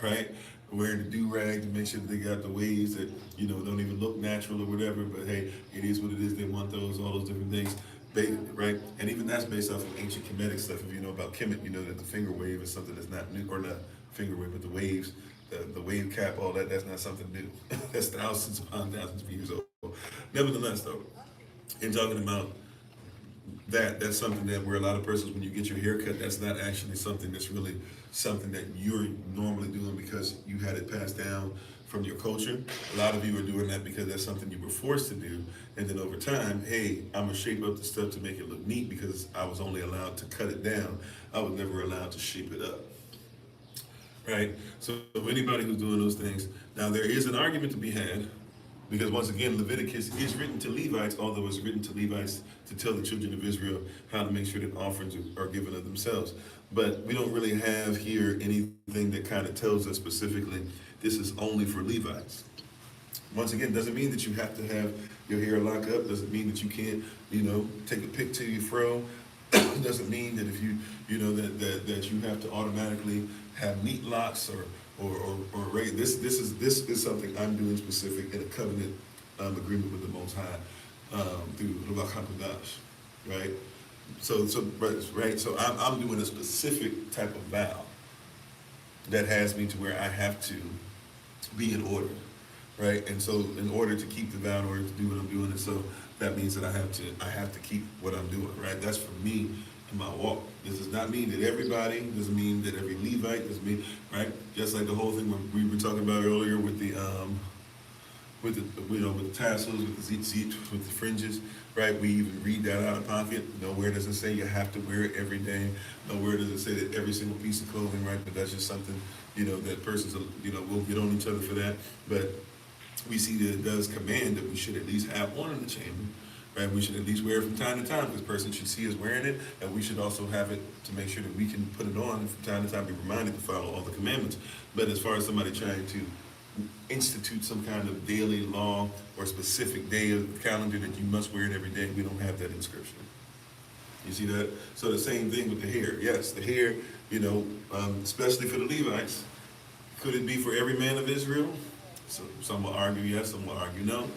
right? Wearing the do-rag to make sure that they got the waves that don't even look natural or whatever. But hey, it is what it is. They want all those different things, right? And even that's based off of ancient Kemetic stuff. If you know about Kemet, you know that the finger wave is something that's not new, or not finger wave, but the waves, the wave cap, all that. That's not something new. That's thousands upon thousands of years old. Nevertheless, though, in talking about that's something that where a lot of persons, when you get your hair cut, that's not actually something that's really something that you're normally doing because you had it passed down from your culture. A lot of you are doing that because that's something you were forced to do. And then over time, hey, I'm gonna shape up the stuff to make it look neat because I was only allowed to cut it down. I was never allowed to shape it up. Right? So anybody who's doing those things, now there is an argument to be had, because once again, Leviticus is written to Levites, although it's written to Levites to tell the children of Israel how to make sure that offerings are given of themselves. But we don't really have here anything that kind of tells us specifically this is only for Levites. Once again, doesn't mean that you have to have your hair locked up. Doesn't mean that you can't, take a pick to your fro. Doesn't mean that if you you have to automatically have neat locks or right. This is something I'm doing specific in a covenant agreement with the Most High through Ruach HaKodesh, right? So I'm doing a specific type of vow that has me to where I have to be in order, right? And so in order to keep the vow, in order to do what I'm doing, and so that means that I have to keep what I'm doing, right? That's for me in my walk. This does not mean that everybody, doesn't mean that every Levite, doesn't mean, right? Just like the whole thing we were talking about earlier with the tassels, with the tzitzit, with the fringes, right? We even read that out of pocket. Nowhere does it say you have to wear it every day. Nowhere does it say that every single piece of clothing, right? But that's just something, that persons, will get on each other for that. But we see that it does command that we should at least have one in the chamber, right? We should at least wear it from time to time because the person should see us wearing it, and we should also have it to make sure that we can put it on from time to time, be reminded to follow all the commandments. But as far as somebody trying to institute some kind of daily law or specific day of the calendar that you must wear it every day, we don't have that in Scripture. You see that? So the same thing with the hair. Yes, the hair, especially for the Levites. Could it be for every man of Israel? So some will argue yes, some will argue no,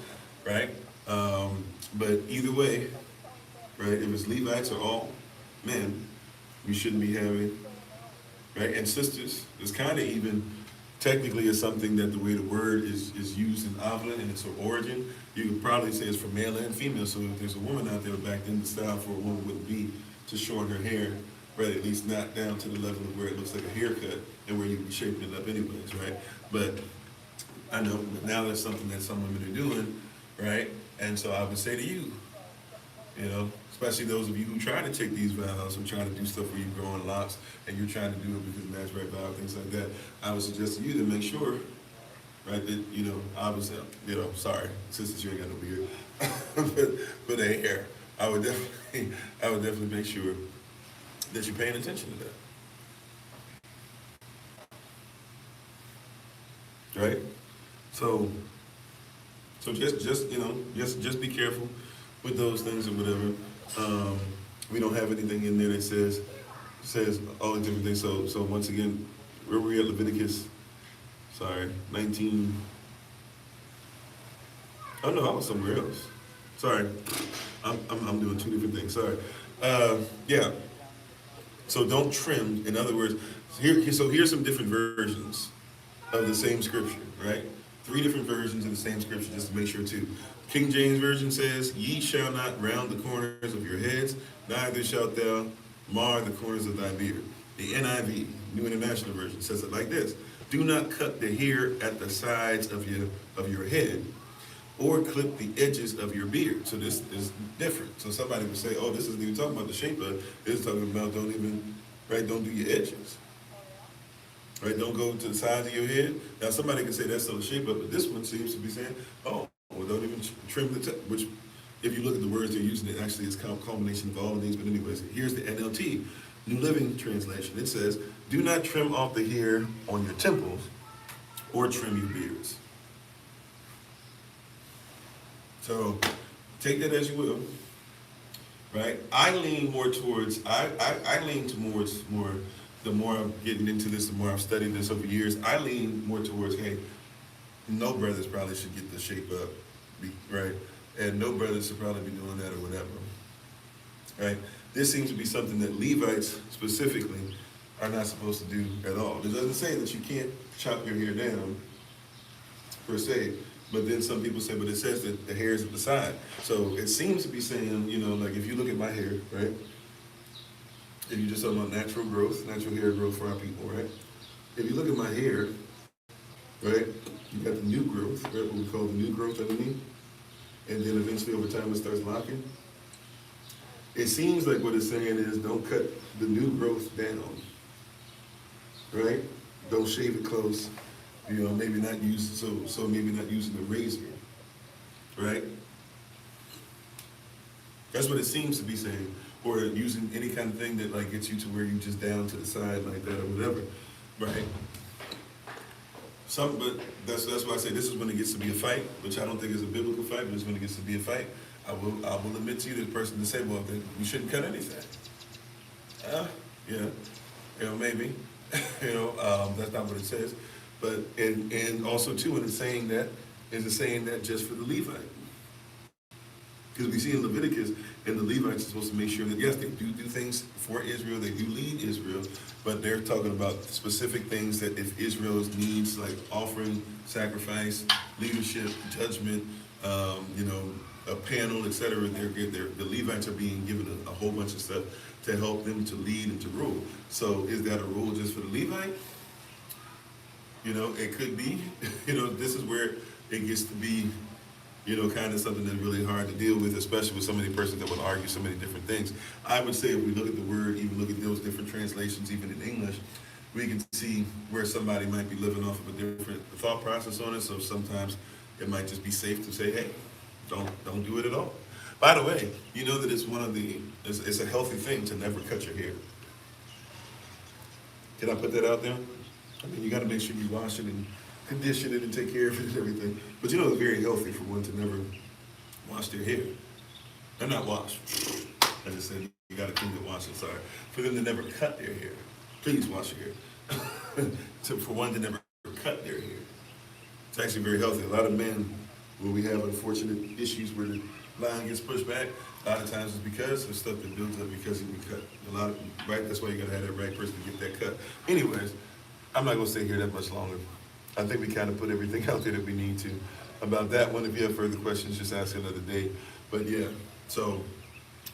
right? But either way, right, if it's Levites or all men, we shouldn't be having, right? And sisters, it's kind of even technically is something that the way the word is used in Avlin and its origin, you could probably say it's for male and female. So if there's a woman out there back then, the style for a woman wouldn't be to shorten her hair, right? At least not down to the level of where it looks like a haircut and where you'd be shaping it up anyways, right? But I know now that's something that some women are doing, right? And so I would say to you, especially those of you who try to take these vows, who try to do stuff where you're growing locks and you're trying to do it because of Nazarite vow, things like that, I would suggest to you to make sure, right, that, obviously, sorry, sisters, you ain't got no beard, but the hair, I would definitely make sure that you're paying attention to that. Right? So just be careful with those things or whatever. We don't have anything in there that says all the different things. So once again, where were we at? Leviticus, 19. Oh no, I was somewhere else. Sorry, I'm doing two different things. Sorry. Yeah. So don't trim. In other words, here's some different versions of the same scripture, right? 3 different versions of the same scripture, just to make sure too. King James Version says, "Ye shall not round the corners of your heads, neither shalt thou mar the corners of thy beard." The NIV, New International Version, says it like this: "Do not cut the hair at the sides of your head, or clip the edges of your beard." So this is different. So somebody would say, "Oh, this isn't even talking about the shape of it. It's talking about don't do your edges." Right, don't go to the sides of your head. Now somebody can say that's still the shape of it, but this one seems to be saying, oh, well, don't even trim the tip, which if you look at the words they're using, it actually is a culmination of all of these. But anyways, here's the NLT, New Living Translation. It says, "Do not trim off the hair on your temples or trim your beards." So take that as you will, right? I lean more towards, the more I'm getting into this, the more I've studied this over years, I lean more towards, hey, no brothers probably should get the shape up, right? And no brothers should probably be doing that or whatever, right? This seems to be something that Levites specifically are not supposed to do at all. It doesn't say that you can't chop your hair down, per se, but then some people say, but it says that the hair is at the side. So it seems to be saying, like if you look at my hair, right? If you're just talking about natural hair growth for our people, right? If you look at my hair, right, you got the new growth, right, what we call the new growth underneath, and then eventually over time it starts locking. It seems like what it's saying is don't cut the new growth down, right? Don't shave it close, maybe not use, maybe not using the razor, right? That's what it seems to be saying. Or using any kind of thing that like gets you to where you just down to the side like that or whatever, right? But that's why I say this is when it gets to be a fight, which I don't think is a biblical fight, but it's when it gets to be a fight. I will admit to you, this person to say, well, then you shouldn't cut anything. Maybe, that's not what it says. But and also too, when it's saying that, is it saying that just for the Levite? Because we see in Leviticus, and the Levites are supposed to make sure that, yes, they do things for Israel, they do lead Israel, but they're talking about specific things that if Israel needs, like offering, sacrifice, leadership, judgment, a panel, etc., the Levites are being given a whole bunch of stuff to help them to lead and to rule. So is that a rule just for the Levite? It could be. This is where it gets to be kind of something that's really hard to deal with, especially with so many persons that will argue so many different things. I would say if we look at the word, even look at those different translations, even in English, we can see where somebody might be living off of a different thought process on it. So sometimes it might just be safe to say, hey, don't do it at all. By the way, you know that it's a healthy thing to never cut your hair. Can I put that out there? I mean, you got to make sure you wash it and condition it and take care of it and everything. But you know, it's very healthy for one to never wash their hair. They're not wash. I just said you got to clean it, wash it. Sorry. For them to never cut their hair. Please wash your hair. For one to never cut their hair. It's actually very healthy. A lot of men, where we have unfortunate issues where the line gets pushed back, a lot of times it's because of stuff that builds up because he been cut. Right? That's why you gotta have that right person to get that cut. Anyways, I'm not gonna stay here that much longer. I think we kind of put everything out there that we need to about that one. If you have further questions, just ask another day. But yeah, so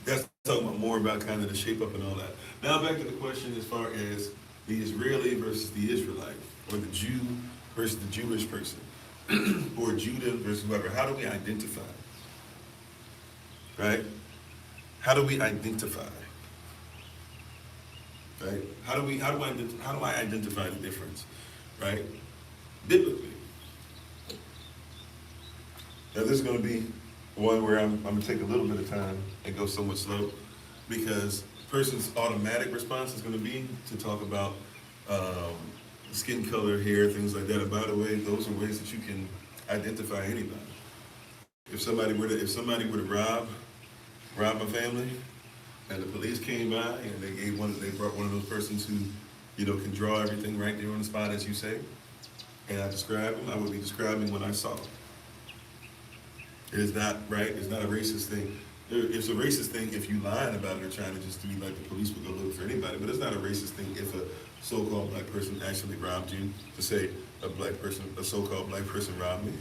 that's talking about more about kind of the shape up and all that. Now back to the question as far as the Israeli versus the Israelite, or the Jew versus the Jewish person, or Judah versus whoever. How do we identify? Right? How do we identify? Right? How do I identify the difference? Right? Biblically. Now this is going to be one where I'm going to take a little bit of time and go somewhat slow, because the person's automatic response is going to be to talk about skin color, hair, things like that. And by the way, those are ways that you can identify anybody. If somebody were to rob my family, and the police came by and they brought one of those persons who, can draw everything right there on the spot, as you say, and I describe him, I would be describing what I saw. It is not right. It's not a racist thing. It's a racist thing if you lying about it or trying to just be like the police would go look for anybody. But it's not a racist thing if a so-called black person actually robbed you, to say a so-called black person robbed me.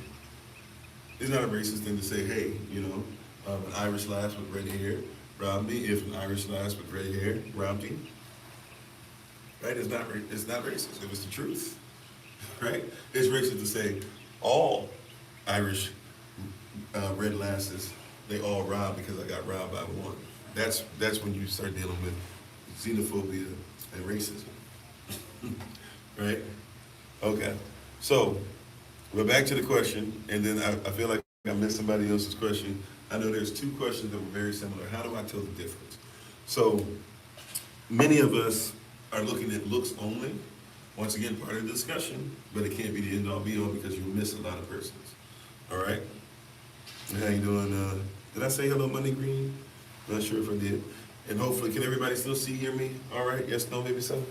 It's not a racist thing to say, hey, an Irish lass with red hair robbed me if an Irish lass with red hair robbed you. Right? It's not racist. It was the truth. Right? It's racist to say all Irish red lasses, they all robbed because I got robbed by one. That's when you start dealing with xenophobia and racism. Right? Okay. So, we're back to the question, and then I feel like I missed somebody else's question. I know there's two questions that were very similar. How do I tell the difference? So, many of us are looking at looks only. Once again, part of the discussion, but it can't be the end-all be-all because you miss a lot of persons. All right? How you doing? Did I say hello, Money Green? Not sure if I did. And hopefully, can everybody still see, hear me? All right? Yes, no, maybe so?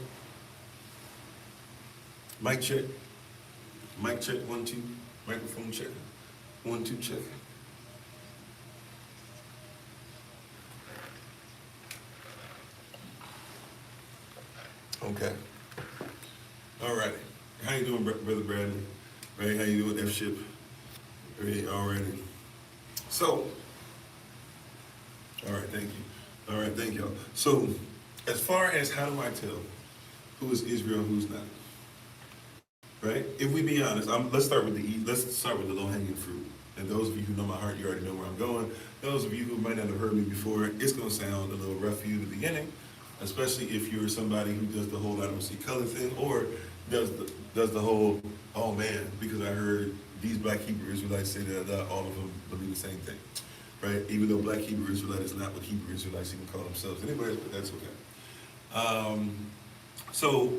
Mic check. Mic check, 1, 2. Microphone check. 1, 2, check. Okay. All right. How you doing, Brother Bradley? Right, how you doing, F-Ship? Ready already? So, all right, thank you. All right, thank y'all. So, as far as how do I tell who is Israel, who's not? Right? If we be honest, let's start with the low-hanging fruit. And those of you who know my heart, you already know where I'm going. Those of you who might not have heard me before, it's going to sound a little rough for you in the beginning, especially if you're somebody who does the whole I don't see color thing, or does the whole, oh man, because I heard these black Hebrew Israelites say that all of them believe the same thing, right? Even though black Hebrew Israelite is not what Hebrew Israelites even call themselves anyways, but that's okay. So,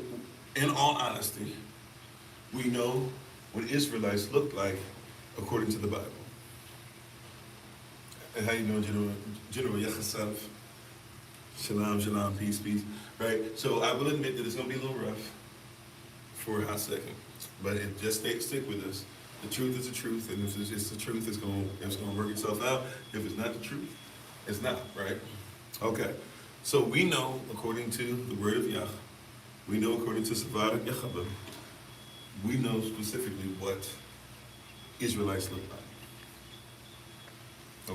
in all honesty, we know what Israelites look like according to the Bible. And how you doing, General Yachasav? Shalom, shalom, peace, peace. Right? So I will admit that it's going to be a little rough for a hot second, but just stick with us. The truth is the truth, and if it's the truth, it's going to work itself out. If it's not the truth, it's not, right? Okay. So we know, according to the word of Yah, we know according to Savada Yachabim, we know specifically what Israelites look like.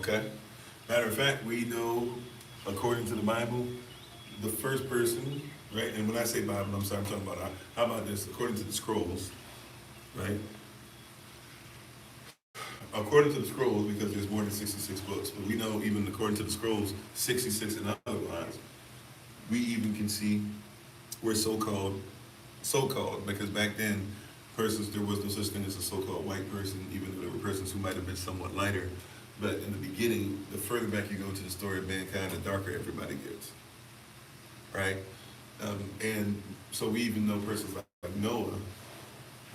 Okay? Matter of fact, we know, according to the Bible, the first person, right? And when I say Bible, I'm talking about, how about this? According to the scrolls, right? According to the scrolls, because there's more than 66 books, but we know even according to the scrolls, 66 and otherwise, we even can see we're so-called, because back then, there was no such thing as a so-called white person, even though there were persons who might have been somewhat lighter But in the beginning, the further back you go to the story of mankind, the darker everybody gets, right? And so we even know persons like Noah,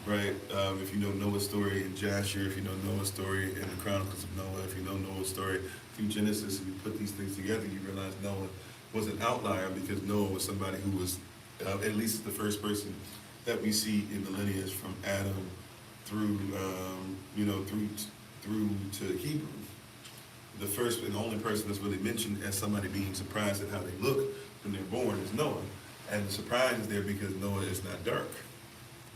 right? If you know Noah's story in Jasher, if you know Noah's story in the Chronicles of Noah, if you know Noah's story through Genesis, and you put these things together, you realize Noah was an outlier because Noah was somebody who was at least the first person that we see in the lineage from Adam through, through to Hebrew. The first and only person that's really mentioned as somebody being surprised at how they look when they're born is Noah. And the surprise is there because Noah is not dark.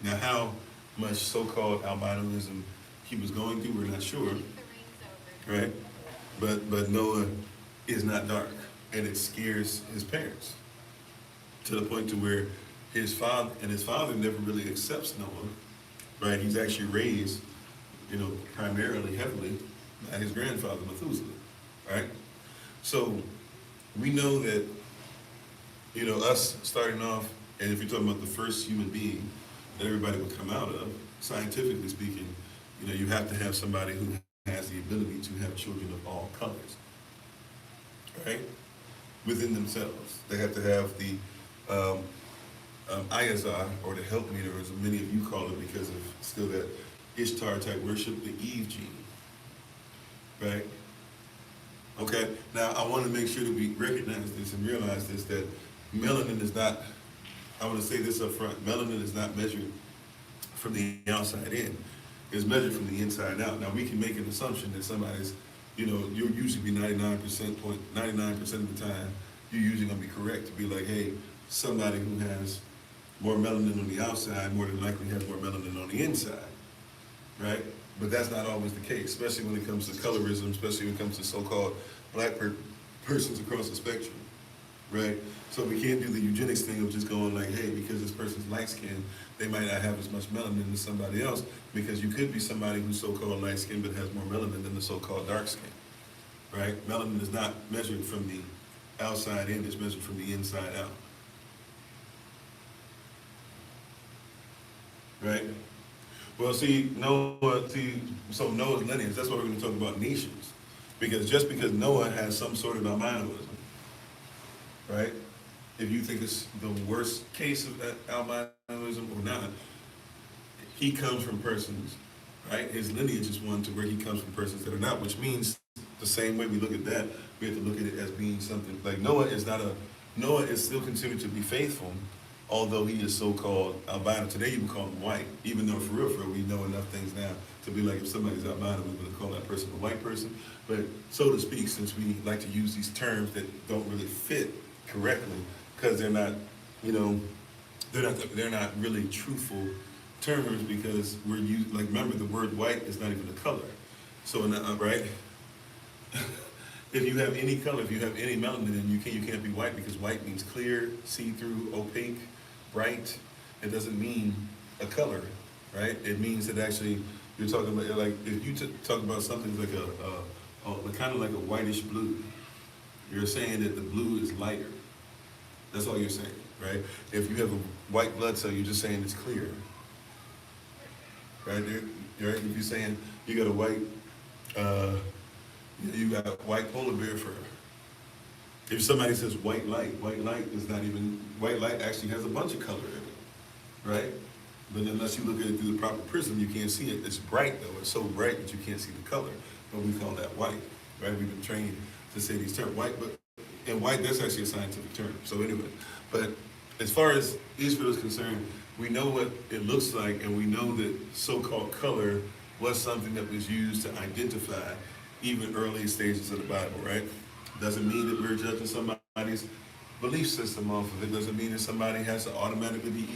Now, how much so-called albinoism he was going through, we're not sure, right? But Noah is not dark, and it scares his parents to the point to where his father never really accepts Noah, right? He's actually raised, primarily heavily by his grandfather Methuselah, right? So we know that, us starting off, and if you're talking about the first human being that everybody would come out of, scientifically speaking, you have to have somebody who has the ability to have children of all colors, right? Within themselves. They have to have the Ayazah, or the help meter, as many of you call it, because of still that Ishtar type worship, the Eve gene, right? Okay, now I want to make sure that we recognize this and realize this, that melanin is not, I want to say this up front, melanin is not measured from the outside in. It's measured from the inside out. Now we can make an assumption that somebody's, you'll usually be 99% of the time, you're usually going to be correct to be like, hey, somebody who has more melanin on the outside more than likely has more melanin on the inside, right? But that's not always the case, especially when it comes to colorism, especially when it comes to so-called black persons across the spectrum, right? So we can't do the eugenics thing of just going like, hey, because this person's light-skinned, they might not have as much melanin as somebody else, because you could be somebody who's so-called light-skinned but has more melanin than the so-called dark-skinned, right? Melanin is not measured from the outside in, it's measured from the inside out, right? Well, so Noah's lineage, that's what we're going to talk about nations. Because just because Noah has some sort of albinoism, right? If you think it's the worst case of albinoism or not, he comes from persons, right? His lineage is one to where he comes from persons that are not, which means the same way we look at that, we have to look at it as being something, like Noah is still considered to be faithful, although he is so-called albino. Today you would call him white, even though for real, we know enough things now to be like, if somebody's albino, we would call that person a white person. But so to speak, since we like to use these terms that don't really fit correctly, because they're not, they're not really truthful terms, because remember, the word white is not even a color. So, right? If you have any color, if you have any melanin, then you can't be white, because white means clear, see-through, opaque, bright. It doesn't mean a color, right? It means that actually you're talking about, like, if you talk about something like kind of like a whitish blue, you're saying that the blue is lighter. That's all you're saying, right? If you have a white blood cell, you're just saying it's clear, right? Right? If you're saying you got a white, you got white polar bear fur. If somebody says white light is not even, white light actually has a bunch of color in it, right? But unless you look at it through the proper prism, you can't see it. It's bright though, it's so bright that you can't see the color, but we call that white, right? We've been trained to say these terms, white, and white, that's actually a scientific term. So anyway, but as far as Israel is concerned, we know what it looks like, and we know that so-called color was something that was used to identify even early stages of the Bible, right? Doesn't mean that we're judging somebody's belief system off of it. Doesn't mean that somebody has to automatically be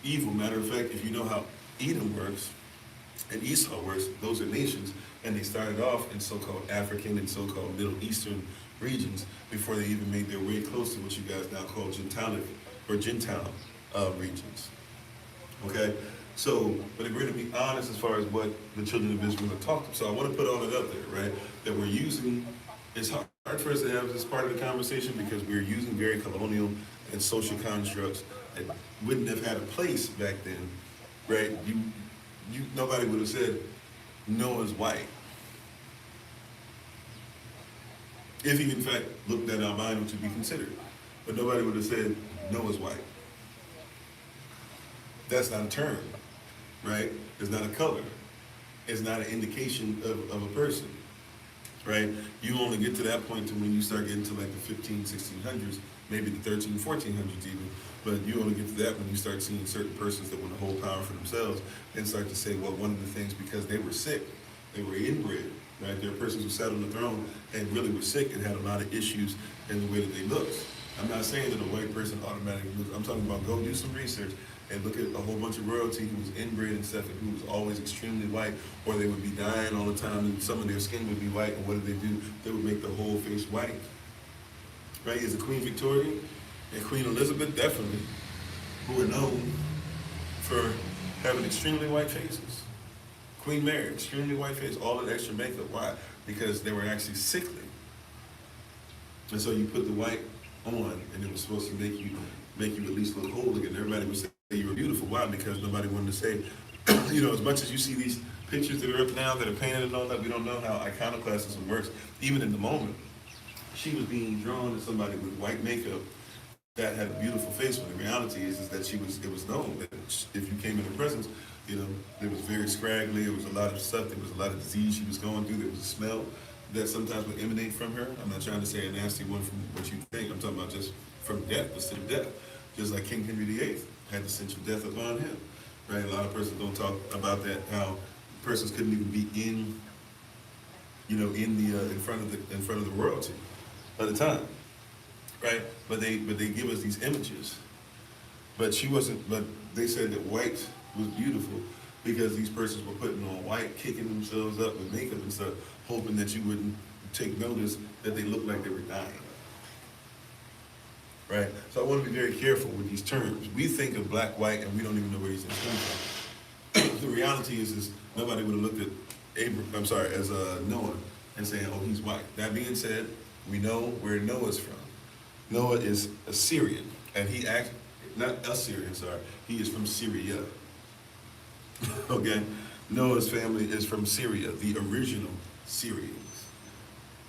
evil. Matter of fact, if you know how Edom works and Esau works, those are nations, and they started off in so-called African and so-called Middle Eastern regions before they even made their way close to what you guys now call Gentile regions. Okay? So, but if we're going to be honest as far as what the children of Israel are talking, so I want to put all that up there, right? That we're using, it's hard for us to have this part of the conversation because we're using very colonial and social constructs that wouldn't have had a place back then, right? Nobody would have said Noah's white, if he in fact looked at albino to be considered. But nobody would have said Noah's white. That's not a term, right? It's not a color. It's not an indication of a person, right? You only get to that point to when you start getting to like the 1600s, maybe the 1400s even, but you only get to that when you start seeing certain persons that want to hold power for themselves and start to say, well, one of the things, because they were sick, they were inbred, right? There are persons who sat on the throne and really were sick and had a lot of issues in the way that they looked. I'm not saying that a white person automatically looks, I'm talking about go do some research and look at a whole bunch of royalty who was inbred and stuff and who was always extremely white, or they would be dying all the time and some of their skin would be white, and what did they do? They would make the whole face white. Right? Is it Queen Victoria and Queen Elizabeth? Definitely. Who are known for having extremely white faces. Queen Mary, extremely white face, all that extra makeup. Why? Because they were actually sickly. And so you put the white on, and it was supposed to make you at least look whole again. Everybody would say you were beautiful. Why? Because nobody wanted to say, as much as you see these pictures that are up now that are painted and all that, we don't know how iconoclastism works. Even in the moment, she was being drawn as somebody with white makeup that had a beautiful face, when the reality is that it was known that if you came in her presence, it was very scraggly, there was a lot of stuff, there was a lot of disease she was going through, there was a smell that sometimes would emanate from her. I'm not trying to say a nasty one from what you think, I'm talking about just from death, the sin of death. Just like King Henry VIII had the stench of death upon him, right? A lot of persons don't talk about that, how persons couldn't even be in front of the royalty at the time, right? But they give us these images. But she wasn't. But they said that white was beautiful because these persons were putting on white, kicking themselves up with makeup and stuff, hoping that you wouldn't take notice that they looked like they were dying. Right? So I want to be very careful with these terms. We think of black, white, and we don't even know where these things come from. The reality is nobody would have looked at Noah and saying, oh, he's white. That being said, we know where Noah's from. Noah is Assyrian, and he is from Syria. Okay? Noah's family is from Syria, the original Syrians,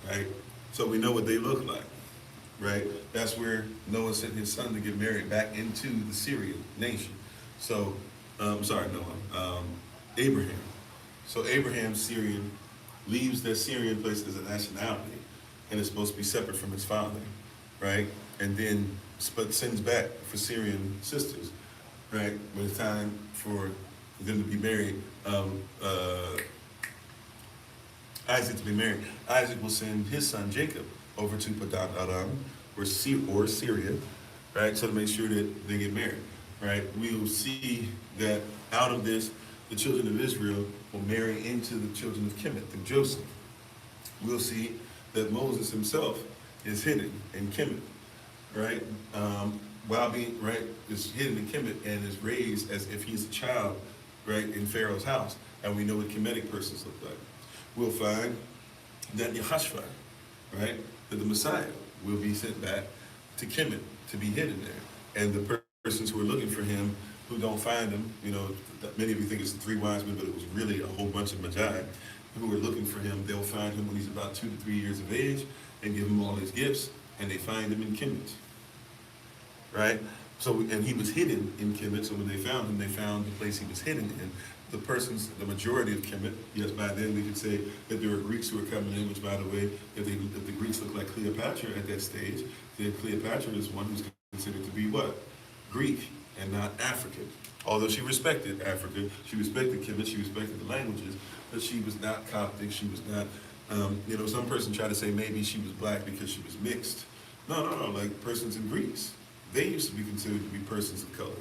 right? So we know what they look like, right? That's where Noah sent his son to get married back into the Syrian nation. So, Abraham. So Abraham's Syrian, leaves their Syrian place as a nationality, and is supposed to be separate from his father, right? And then sends back for Syrian sisters, right? When it's time for them to be married, Isaac to be married, Isaac will send his son Jacob over to Padan Aram, or Syria, right? So to make sure that they get married, right? We will see that out of this, the children of Israel will marry into the children of Kemet through Joseph. We'll see that Moses himself is hidden in Kemet, right? While being, right, is hidden in Kemet and is raised as if he's a child, right, in Pharaoh's house. And we know what Kemetic persons look like. We'll find that Yehoshua, right, that the Messiah will be sent back to Kemet to be hidden there. And the persons who are looking for him, who don't find him, many of you think it's the three wise men, but it was really a whole bunch of magi who are looking for him. They'll find him when he's about 2 to 3 years of age and give him all his gifts, and they find him in Kemet, right? So, and he was hidden in Kemet, so when they found him, they found the place he was hidden in. The majority of Kemet, yes, by then we could say that there were Greeks who were coming in, which, by the way, if the Greeks look like Cleopatra at that stage, then Cleopatra is one who's considered to be what? Greek and not African. Although she respected Africa, she respected Kemet, she respected the languages, but she was not Coptic, she was not, some person tried to say maybe she was black because she was mixed. No, like persons in Greece. They used to be considered to be persons of color.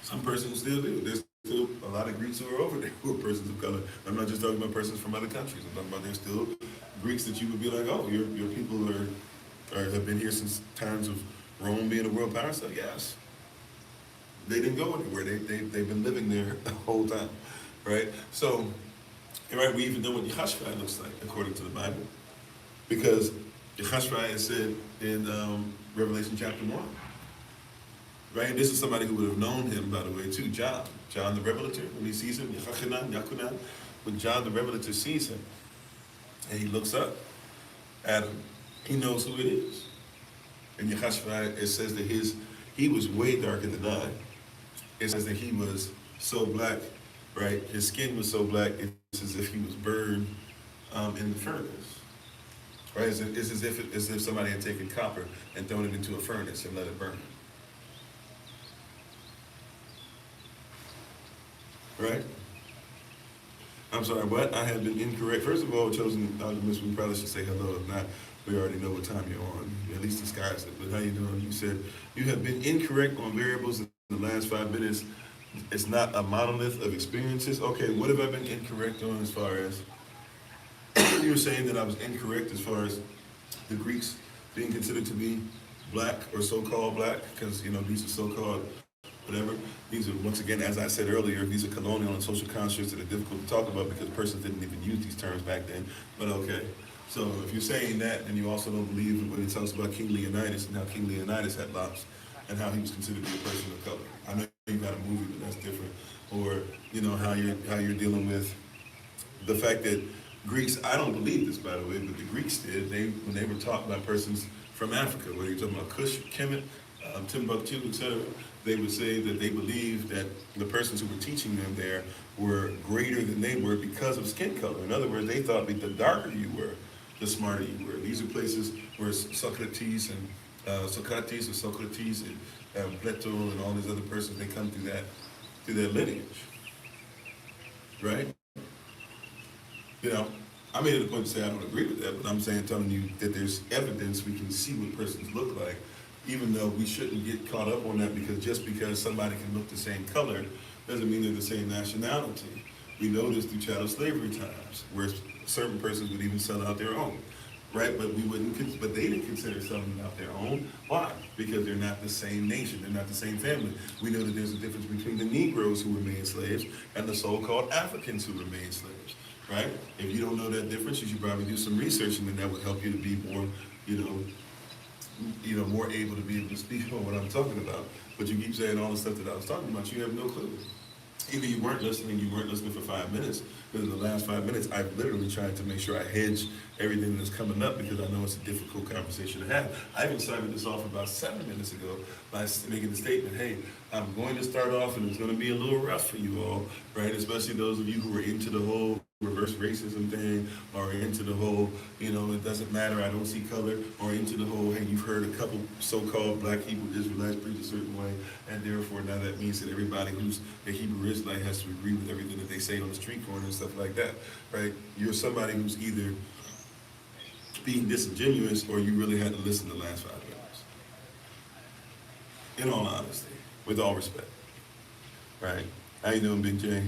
Some persons still do. There's still a lot of Greeks who are over there who are persons of color. I'm not just talking about persons from other countries. I'm talking about there's still Greeks that you would be like, oh, your people have been here since times of Rome being a world power. So yes, they didn't go anywhere. They've been living there the whole time, right? So, right, we even know what Yehoshua looks like according to the Bible, because Yehoshua is said in Revelation chapter 1. Right? This is somebody who would have known him, by the way, too. John the Revelator, when he sees him, Yachanan, when John the Revelator sees him, and he looks up, Adam. He knows who it is. In Yehashua, it says that he was way darker than I. It says that he was so black, right? His skin was so black, it's as if he was burned in the furnace, right? It's as if somebody had taken copper and thrown it into a furnace and let it burn. Right? I'm sorry, what? I have been incorrect. First of all, chosen alchemist, we probably should say hello. If not, we already know what time you're on. At least disguise it. But how you doing? You said you have been incorrect on variables in the last 5 minutes. It's not a monolith of experiences. Okay, what have I been incorrect on as far as you were saying that I was incorrect as far as the Greeks being considered to be black or so-called black, because these are so-called whatever. These are, once again, as I said earlier, these are colonial and social constructs that are difficult to talk about because persons didn't even use these terms back then. But okay, so if you're saying that, then you also don't believe when it talks about King Leonidas and how King Leonidas had locks and how he was considered to be a person of color. I know you got a movie, but that's different. Or how you're dealing with the fact that Greeks, I don't believe this, by the way, but the Greeks did. When they were taught by persons from Africa, whether you're talking about Kush, Kemet, Timbuktu, etc., they would say that they believed that the persons who were teaching them there were greater than they were because of skin color. In other words, they thought that the darker you were, the smarter you were. These are places where Socrates and Plato and all these other persons, they come through that lineage, right? I made it a point to say I don't agree with that, but I'm telling you that there's evidence we can see what persons look like, even though we shouldn't get caught up on that, because just because somebody can look the same color doesn't mean they're the same nationality. We know this through chattel slavery times, where certain persons would even sell out their own, right? But but they didn't consider selling out their own. Why? Because they're not the same nation, they're not the same family. We know that there's a difference between the Negroes who were made slaves and the so-called Africans who were made slaves, right? If you don't know that difference, you should probably do some research, and then that would help you to be more, more able to be able to speak on what I'm talking about. But you keep saying all the stuff that I was talking about, you have no clue. Either you weren't listening for 5 minutes, because in the last 5 minutes, I've literally tried to make sure I hedge everything that's coming up, because I know it's a difficult conversation to have. I even started this off about 7 minutes ago by making the statement, hey, I'm going to start off and it's going to be a little rough for you all, right? Especially those of you who are into the whole reverse racism thing, or into the whole, it doesn't matter, I don't see color, or into the whole, hey, you've heard a couple so-called black Hebrew Israelites preach a certain way, and therefore now that means that everybody who's a Hebrew Israelite has to agree with everything that they say on the street corner and stuff like that, right? You're somebody who's either being disingenuous, or you really had to listen the last 5 minutes. In all honesty, with all respect, right? How you doing, Big J?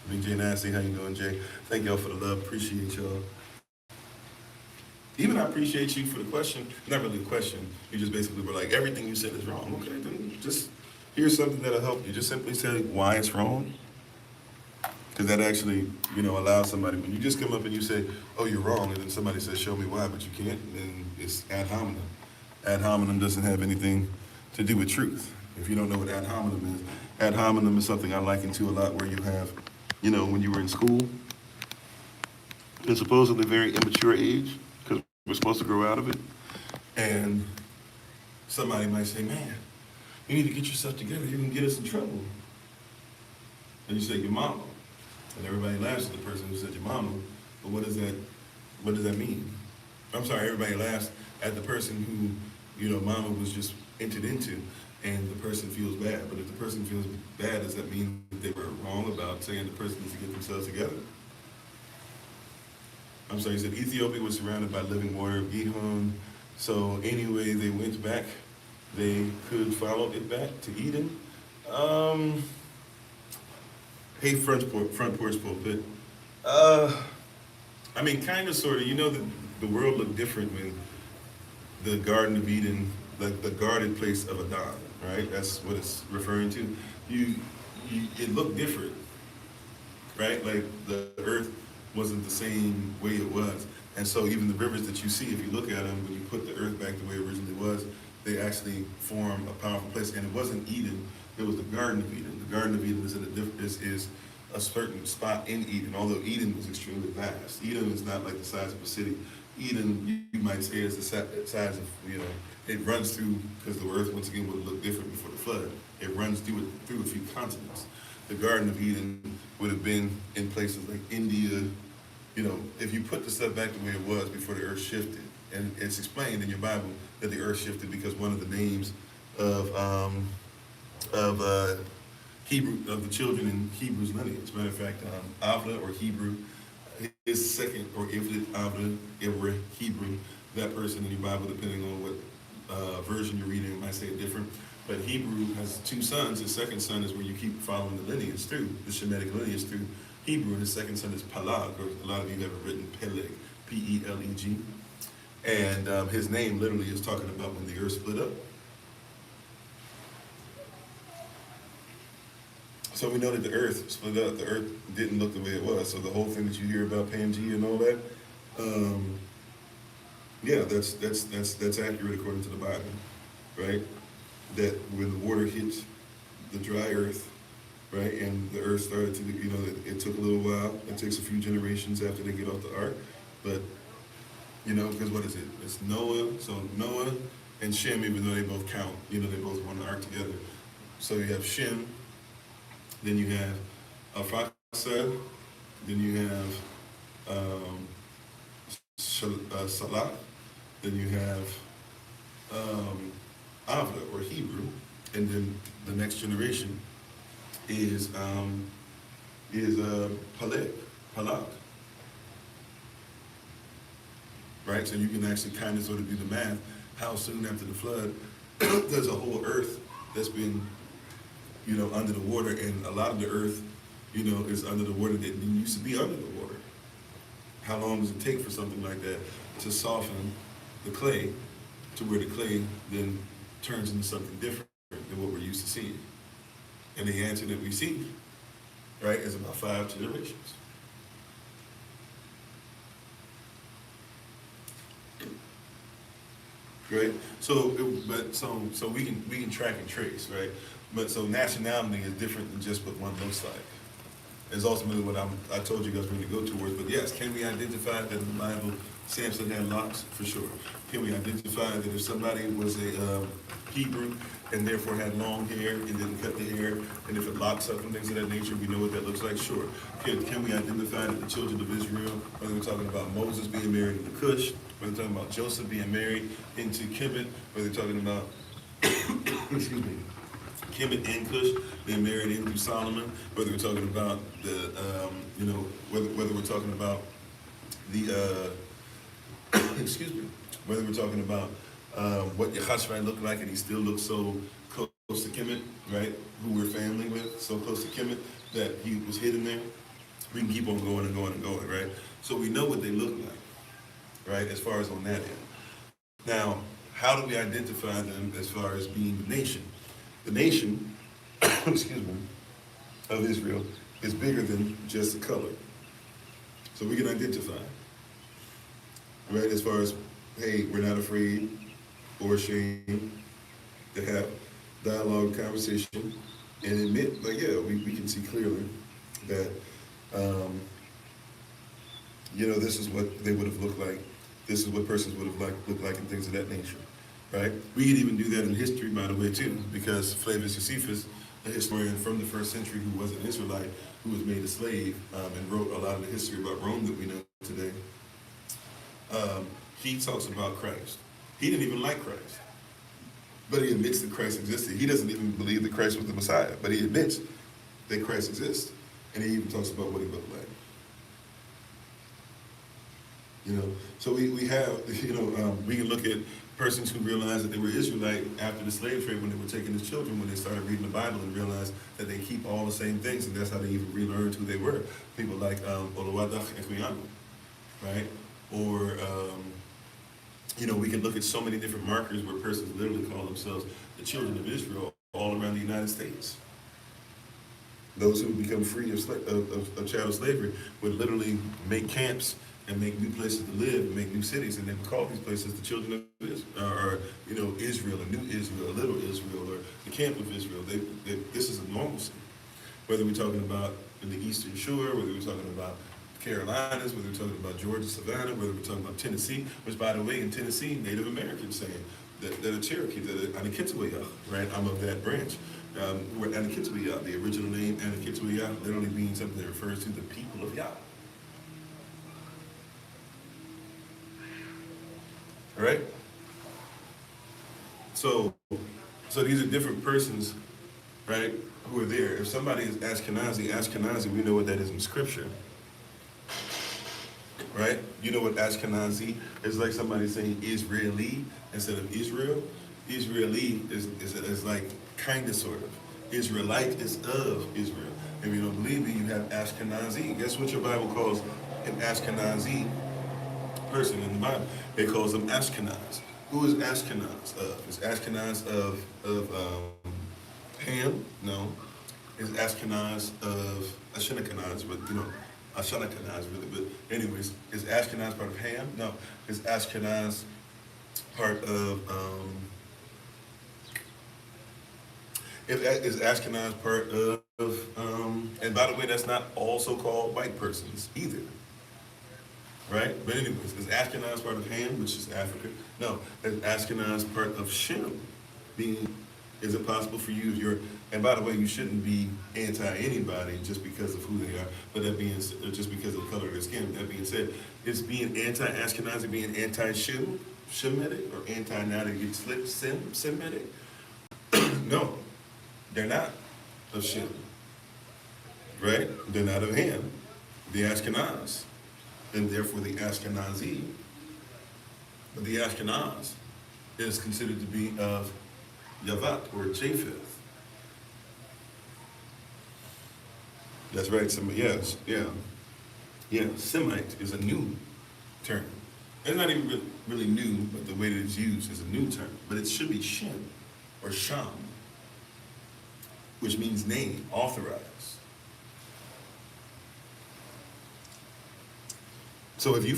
Big J Nasty, how you doing, Jay? Thank y'all for the love, appreciate y'all. Even I appreciate you for the question. Not really a question, you just basically were like, everything you said is wrong. Okay, then just here's something that'll help you. Just simply say why it's wrong. Because that actually, allows somebody, when you just come up and you say, oh, you're wrong, and then somebody says, show me why, but you can't, then it's ad hominem. Ad hominem doesn't have anything to do with truth. If you don't know what ad hominem is something I liken to a lot, where you have, when you were in school, at supposedly very immature age, because we're supposed to grow out of it, and somebody might say, man, you need to get yourself together, you're going to get us in trouble. And you say, your mama. And everybody laughs at the person who said your mama, but what does that mean? I'm sorry, everybody laughs at the person who, mama was just entered into, and the person feels bad. But if the person feels bad, does that mean that they were wrong about saying the person needs to get themselves together? I'm sorry, he said Ethiopia was surrounded by living water of Gihon, so anyway they went back, they could follow it back to Eden. Hey, front porch pulpit. Kind of, sort of. The world looked different when the Garden of Eden, like the guarded place of Adam, right? That's what it's referring to. It looked different, right? Like the earth wasn't the same way it was. And so even the rivers that you see, if you look at them, when you put the earth back the way it originally was, they actually form a powerful place. And it wasn't Eden, it was the Garden of Eden. The Garden of Eden is a certain spot in Eden, although Eden was extremely vast. Eden is not like the size of a city. Eden, you might say, is the size of, it runs through, because the earth, once again, would look different before the flood. It runs through a few continents. The Garden of Eden would have been in places like India. If you put the stuff back the way it was before the earth shifted, and it's explained in your Bible that the earth shifted because one of the names of the children in Hebrew's lineage. As a matter of fact, Avda, or Hebrew, is second, or Ivrit, Avda, Ivra, Hebrew. That person in your Bible, depending on what version you're reading, might say it different. But Hebrew has two sons. His second son is where you keep following the lineage through, the Shemitic lineage through Hebrew, and his second son is Peleg, or a lot of you have written Peleg, P-E-L-E-G. And his name literally is talking about when the earth split up. So we know that the earth split up. The earth didn't look the way it was. So the whole thing that you hear about Pangea and all that, that's accurate according to the Bible, right? That when the water hits the dry earth, right, and the earth started to, it took a little while. It takes a few generations after they get off the ark, but because what is it? It's Noah. So Noah and Shem, even though they both count, they both were on the ark together. So you have Shem, then you have Arphaxad, then you have Salah, then you have Avda, or Hebrew, and then the next generation is Peleg. Right? So you can actually kind of sort of do the math. How soon after the flood there's a whole earth that's been, under the water, and a lot of the earth, is under the water that didn't used to be under the water. How long does it take for something like that to soften the clay to where the clay then turns into something different than what we're used to seeing? And the answer that we see, right, is about 5 generations. Right? So we can track and trace, right? But so nationality is different than just what one looks like. Is ultimately what I told you guys we're going to go towards. But yes, can we identify that in the Bible Samson had locks? For sure. Can we identify that if somebody was a Hebrew and therefore had long hair and didn't cut the hair, and if it locks up and things of that nature, we know what that looks like? Sure. Can we identify that the children of Israel, whether we're talking about Moses being married into Cush, whether we're talking about Joseph being married into Kemet, whether we're talking about, excuse me, Kemet and Cush being married into Solomon, whether we're talking about the, whether we're talking about the, excuse me, whether we're talking about what Yehashua looked like, and he still looks so close to Kemet, right? Who we're family with, so close to Kemet that he was hidden there. We can keep on going and going and going, right? So we know what they look like, right? As far as on that end. Now, how do we identify them as far as being the nation? The nation, excuse me, of Israel is bigger than just the color. So we can identify, right? As far as, hey, we're not afraid or ashamed to have dialogue, conversation, and admit, like, yeah, we can see clearly that, this is what they would have looked like. This is what persons would have looked like, and things of that nature. Right? We can even do that in history, by the way, too, because Flavius Josephus, a historian from the 1st century who was an Israelite, who was made a slave, and wrote a lot of the history about Rome that we know today, he talks about Christ. He didn't even like Christ, but he admits that Christ existed. He doesn't even believe that Christ was the Messiah, but he admits that Christ exists, and he even talks about what he looked like. So we have, we can look at persons who realized that they were Israelite after the slave trade when they were taken as children, when they started reading the Bible and realized that they keep all the same things, and that's how they even relearned who they were. People like Oluwadach Ekuyanu, right? Or, we can look at so many different markers where persons literally call themselves the children of Israel all around the United States. Those who become free of chattel slavery would literally make camps and make new places to live, and make new cities, and they would call these places the children of Israel, or Israel, or New Israel, or Little Israel, or the camp of Israel. This is a normalcy. Whether we're talking about in the Eastern Shore, whether we're talking about Carolinas, whether we're talking about Georgia, Savannah, whether we're talking about Tennessee, which, by the way, in Tennessee, Native Americans saying that a Cherokee, that Anakitawaya, right? I'm of that branch. We're Anakitawaya, the original name Anakitawaya, literally means something that refers to the people of Yah. All right? So these are different persons, right, who are there. If somebody is Ashkenazi, we know what that is in Scripture. Right? You know what Ashkenazi is like somebody saying Israeli instead of Israel. Israeli is like kind of sort of. Israelite is of Israel. If you don't believe me, you have Ashkenazi. Guess what your Bible calls an Ashkenazi person in the Bible? It calls them Ashkenaz. Who is Ashkenaz of? Is Ashkenaz of Ham? No. Is Ashkenaz of Ashkenaz, but you know, Ashkenaz really, but anyways, is Ashkenaz part of Ham? No. Is Ashkenaz part of, is Ashkenaz part of, and by the way, that's not also called white persons either. Right? But anyways, is Ashkenaz part of Ham, which is Africa? No. Is Ashkenaz part of Shem? Is it possible for you, if you're, and by the way, you shouldn't be anti-anybody just because of who they are, but that being, just because of the color of their skin. That being said, is being anti-Ashkenazi being anti-Shemitic or anti-Semitic? No, they're not of Shem, right? They're not of Ham, the Ashkenaz, and therefore the Ashkenazi. But the Ashkenaz is considered to be of Yavat or Japheth. That's right. Yes, yeah. Semite is a new term. It's not even really new, but the way that it's used is a new term. But it should be Shem or Sham, which means name, authorized. So if you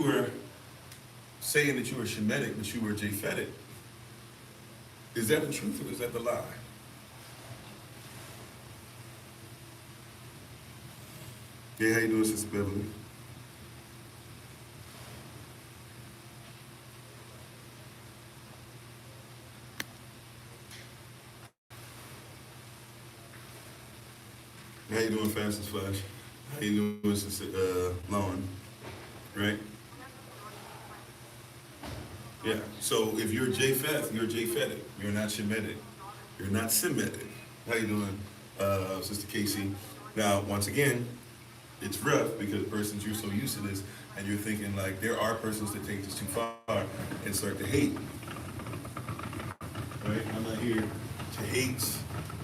were saying that you were Shemitic, but you were Japhetic, is that the truth or is that the lie? Yeah, how you doing, Sister Beverly? How you doing, Fastest Flash? How you doing, Sister Lauren? Right? Yeah, so if you're Japheth, you're Japhetic. You're not Shemitic. You're not Semitic. How you doing, Sister Casey? Now, once again, it's rough because persons, you're so used to this, and you're thinking like, there are persons that take this too far and start to hate. Right? I'm not here to hate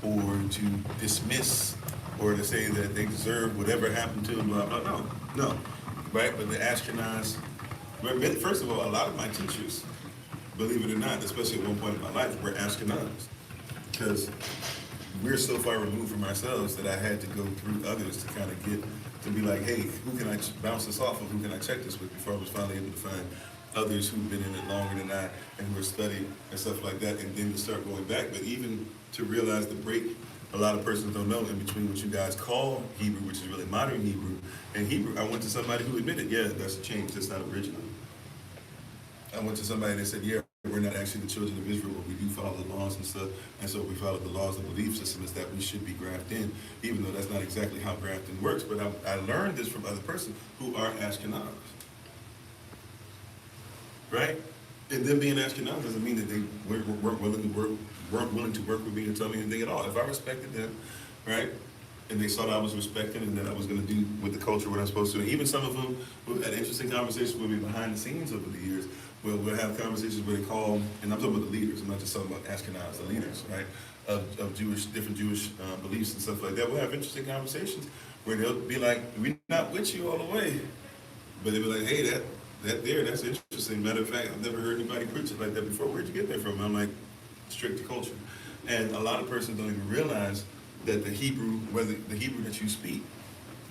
or to dismiss or to say that they deserve whatever happened to them, blah, blah, no. Right? But the Ashkenaz, first of all, a lot of my teachers, believe it or not, especially at one point in my life, were Ashkenaz. Because we're so far removed from ourselves that I had to go through others to kind of get, to be like, hey, who can I bounce this off of? Who can I check this with? Before I was finally able to find others who've been in it longer than I and who are studying and stuff like that, and then to start going back. But even to realize the break, a lot of persons don't know in between what you guys call Hebrew, which is really modern Hebrew, and Hebrew. I went to somebody who admitted, yeah, that's a change, that's not original. I went to somebody that said, yeah, we're not actually the children of Israel, but we do follow the laws and stuff, and so we follow the laws of the belief system is that we should be grafted in, even though that's not exactly how grafting works. But I learned this from other persons who are Ashkenaz, right? And them being Ashkenaz doesn't mean that they weren't willing to work with me and tell me anything at all. If I respected them, right, and they saw that I was respecting and that I was going to do with the culture what I'm supposed to, and even some of them who had interesting conversations with me behind the scenes over the years, we'll have conversations where they call, and I'm talking about the leaders, I'm not just talking about Ashkenaz, the leaders, right, of different Jewish beliefs and stuff like that. We'll have interesting conversations where they'll be like, we're not with you all the way, but they'll be like, hey, that's interesting. Matter of fact, I've never heard anybody preach it like that before. Where'd you get that from? I'm like, strict to culture. And a lot of persons don't even realize that the Hebrew that you speak,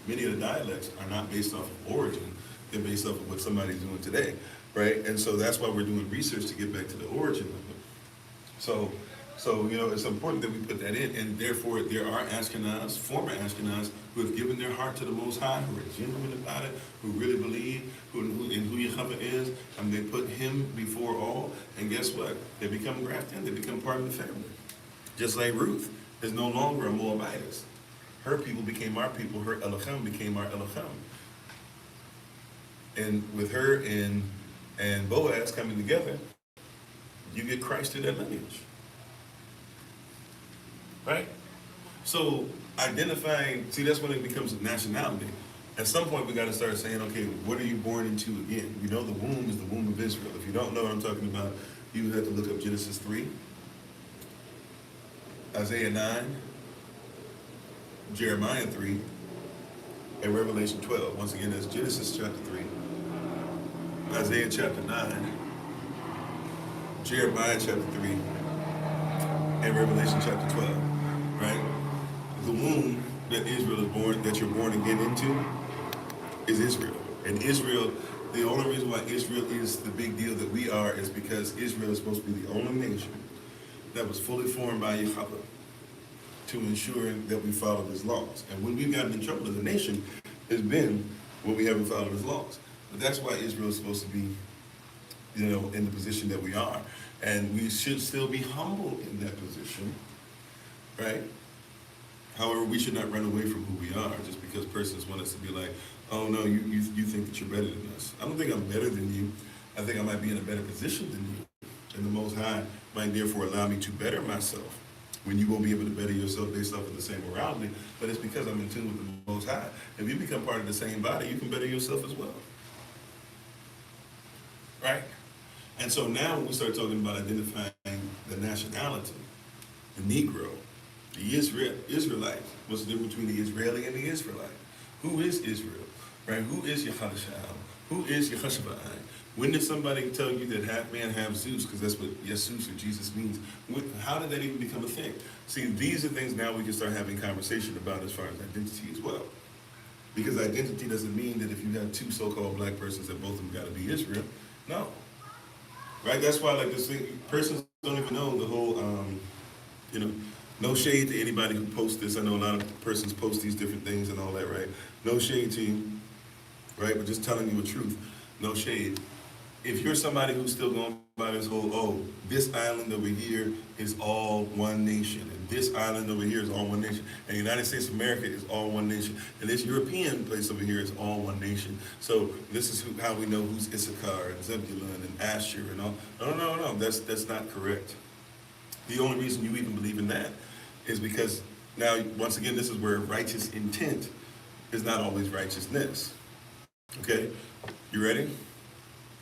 many of the dialects are not based off of origin. They're based off of what somebody's doing today, right? And so that's why we're doing research to get back to the origin of it. So So, it's important that we put that in, and therefore there are Ashkenaz, former Ashkenaz, who have given their heart to the Most High, who are genuine about it, who really believe in who Yahweh is, and they put Him before all, and guess what? They become grafted in, they become part of the family. Just like Ruth is no longer a Moabitess. Her people became our people, her Elohim became our Elohim. And with her and Boaz coming together, you get Christ in that lineage. Right? So identifying, see, that's when it becomes a nationality. At some point, we got to start saying, okay, what are you born into again? We know the womb is the womb of Israel. If you don't know what I'm talking about, you would have to look up Genesis 3, Isaiah 9, Jeremiah 3, and Revelation 12. Once again, that's Genesis chapter 3, Isaiah chapter 9, Jeremiah chapter 3, and Revelation chapter 12, right? The womb that Israel is born, that you're born again into, is Israel. And Israel, the only reason why Israel is the big deal that we are is because Israel is supposed to be the only nation that was fully formed by Yahweh to ensure that we follow His laws. And when we've gotten in trouble as a nation, it's been when we haven't followed His laws. But that's why Israel is supposed to be, in the position that we are. And we should still be humble in that position, right? However, we should not run away from who we are just because persons want us to be like, oh no, you think that you're better than us. I don't think I'm better than you. I think I might be in a better position than you. And the Most High might therefore allow me to better myself when you won't be able to better yourself based off of the same morality, but it's because I'm in tune with the Most High. If you become part of the same body, you can better yourself as well. Right? And so now when we start talking about identifying the nationality, the Negro, the Israelite, what's the difference between the Israeli and the Israelite? Who is Israel? Right? Who is Yehadashah? Who is Yehashua? When did somebody tell you that half man, half Zeus, because that's what Jesus or Jesus means? How did that even become a thing? See, these are things now we can start having conversation about as far as identity as well. Because identity doesn't mean that if you have two so-called black persons that both of them got to be Israel. No. Right? That's why, like, this thing, persons don't even know the whole, no shade to anybody who posts this. I know a lot of persons post these different things and all that, right? No shade to you, right? But just telling you the truth. No shade. If you're somebody who's still going by this whole, this island over here is all one nation, and this island over here is all one nation, and the United States of America is all one nation, and this European place over here is all one nation. So this is how we know who's Issachar and Zebulun and Asher and all. No, that's not correct. The only reason you even believe in that is because now, once again, this is where righteous intent is not always righteousness. Okay? You ready?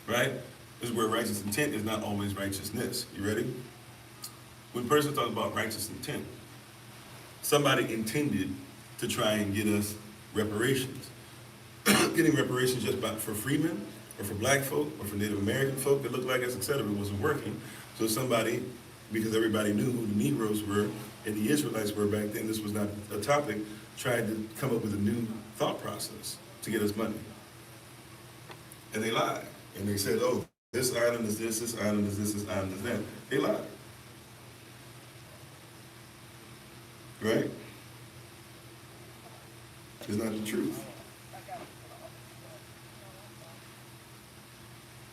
Right? This is where righteous intent is not always righteousness. You ready? When person talks about righteous intent, somebody intended to try and get us reparations. Getting reparations just for freemen, or for black folk, or for Native American folk that look like us, etc., wasn't working. So somebody, because everybody knew who the Negroes were and the Israelites were back then, this was not a topic, tried to come up with a new thought process to get us money. And they lied. And they said, oh, this island is this island is this island is that. They lied. Right? It's not the truth.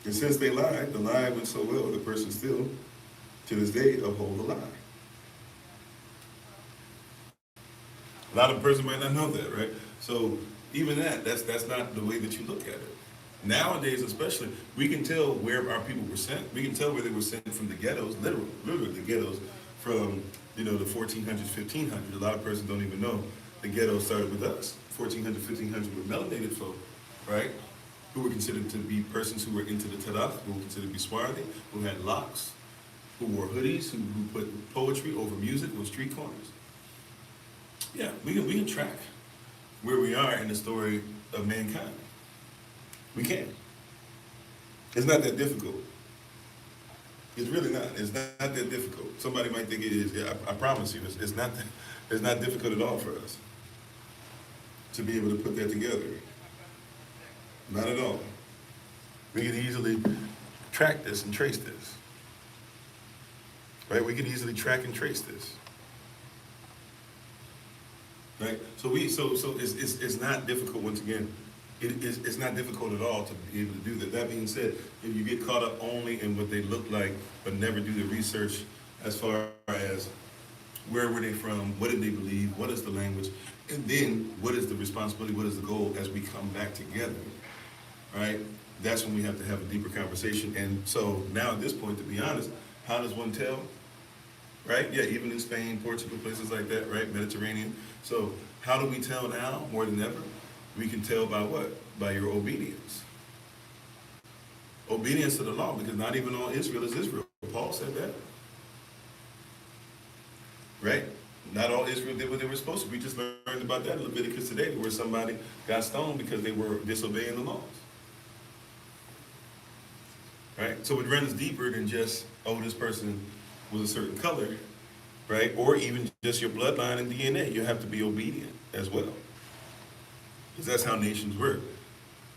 And since they lied, the lie went so well, the person still, to this day, uphold the lie. A lot of person might not know that, right? So even that's not the way that you look at it. Nowadays, especially, we can tell where our people were sent. We can tell where they were sent from the ghettos, literally the ghettos from, the 1400s, 1500s. A lot of persons don't even know the ghetto started with us. 1400, 1500 were melanated folk, right? Who were considered to be persons who were into the Tanakh, who were considered to be swarthy, who had locks, who wore hoodies, who put poetry over music on street corners. Yeah, we can track where we are in the story of mankind. We can. It's not that difficult. It's really not. It's not that difficult. Somebody might think it is. Yeah, I promise you, it's not difficult at all for us to be able to put that together. Not at all. We can easily track this and trace this. right? We can easily track and trace this, right? So it's not difficult. Once again, it's not difficult at all to be able to do that. That being said, if you get caught up only in what they look like, but never do the research as far as where were they from, what did they believe, what is the language, and then what is the responsibility, what is the goal as we come back together, right? That's when we have to have a deeper conversation. And so now at this point, to be honest, how does one tell? Right? Yeah, even in Spain, Portugal, places like that, right? Mediterranean. So how do we tell now more than ever? We can tell by what? By your obedience. Obedience to the law, because not even all Israel is Israel. Paul said that. Right? Not all Israel did what they were supposed to. We just learned about that in Leviticus today, where somebody got stoned because they were disobeying the laws. Right? So it runs deeper than just, oh, this person was a certain color, right? Or even just your bloodline and DNA. You have to be obedient as well. Because that's how nations work.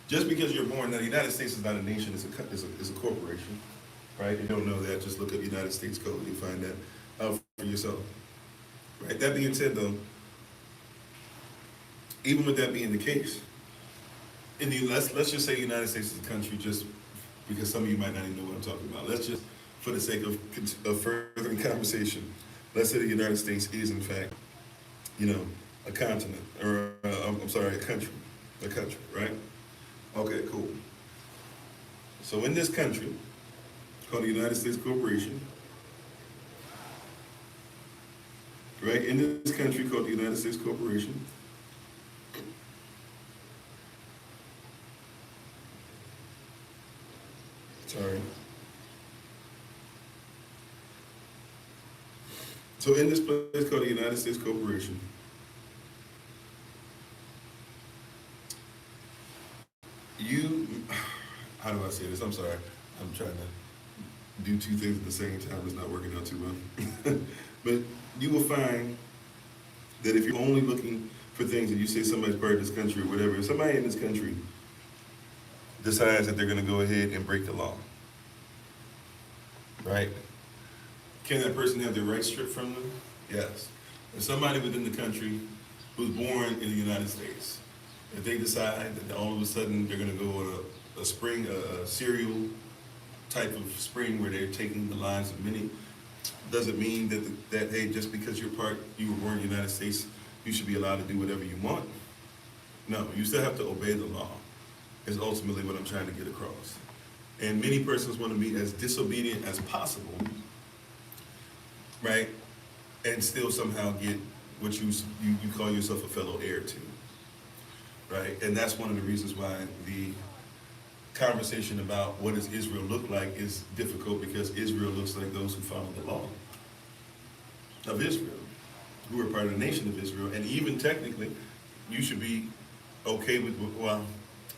Just because you're born, now the United States is not a nation, it's a corporation, right? If you don't know that, just look up United States Code, you'll find that out for yourself. Right? That being said though, even with that being the case, let's just say the United States is a country, just because some of you might not even know what I'm talking about. Let's just, for the sake of further conversation, let's say the United States is in fact, a continent, or a country, right? Okay, cool. So in this country, called the United States Corporation, right? In this country called the United States Corporation, sorry. So in this place called the United States Corporation, how do I say this? I'm sorry. I'm trying to do two things at the same time. It's not working out too well. But you will find that if you're only looking for things and you say somebody's part of this country or whatever, if somebody in this country decides that they're going to go ahead and break the law, right? Can that person have their rights stripped from them? Yes. If somebody within the country who's born in the United States, if they decide that all of a sudden they're going to go on a serial type of spring where they're taking the lives of many, doesn't mean that hey, just because you were born in the United States, you should be allowed to do whatever you want. No, you still have to obey the law, is ultimately what I'm trying to get across. And many persons want to be as disobedient as possible, right? And still somehow get what you call yourself a fellow heir to, right? And that's one of the reasons why the conversation about what does Israel look like is difficult, because Israel looks like those who follow the law of Israel, who are part of the nation of Israel. And even technically, you should be okay with, well,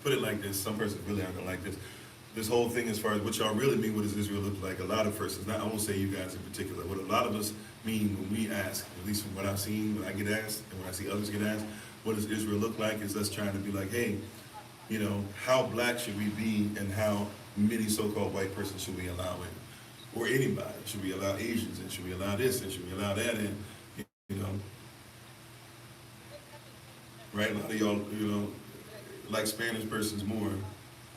put it like this, some persons really aren't gonna like this whole thing as far as what y'all really mean, what does Israel look like? A lot of persons, I won't say you guys in particular, what a lot of us mean when we ask, at least from what I've seen, when I get asked, and when I see others get asked, what does Israel look like, is us trying to be like, hey, how black should we be, and how many so-called white persons should we allow in? Or anybody, should we allow Asians in? Should we allow this in? Should we allow that in? Right, a lot of y'all, like Spanish persons more,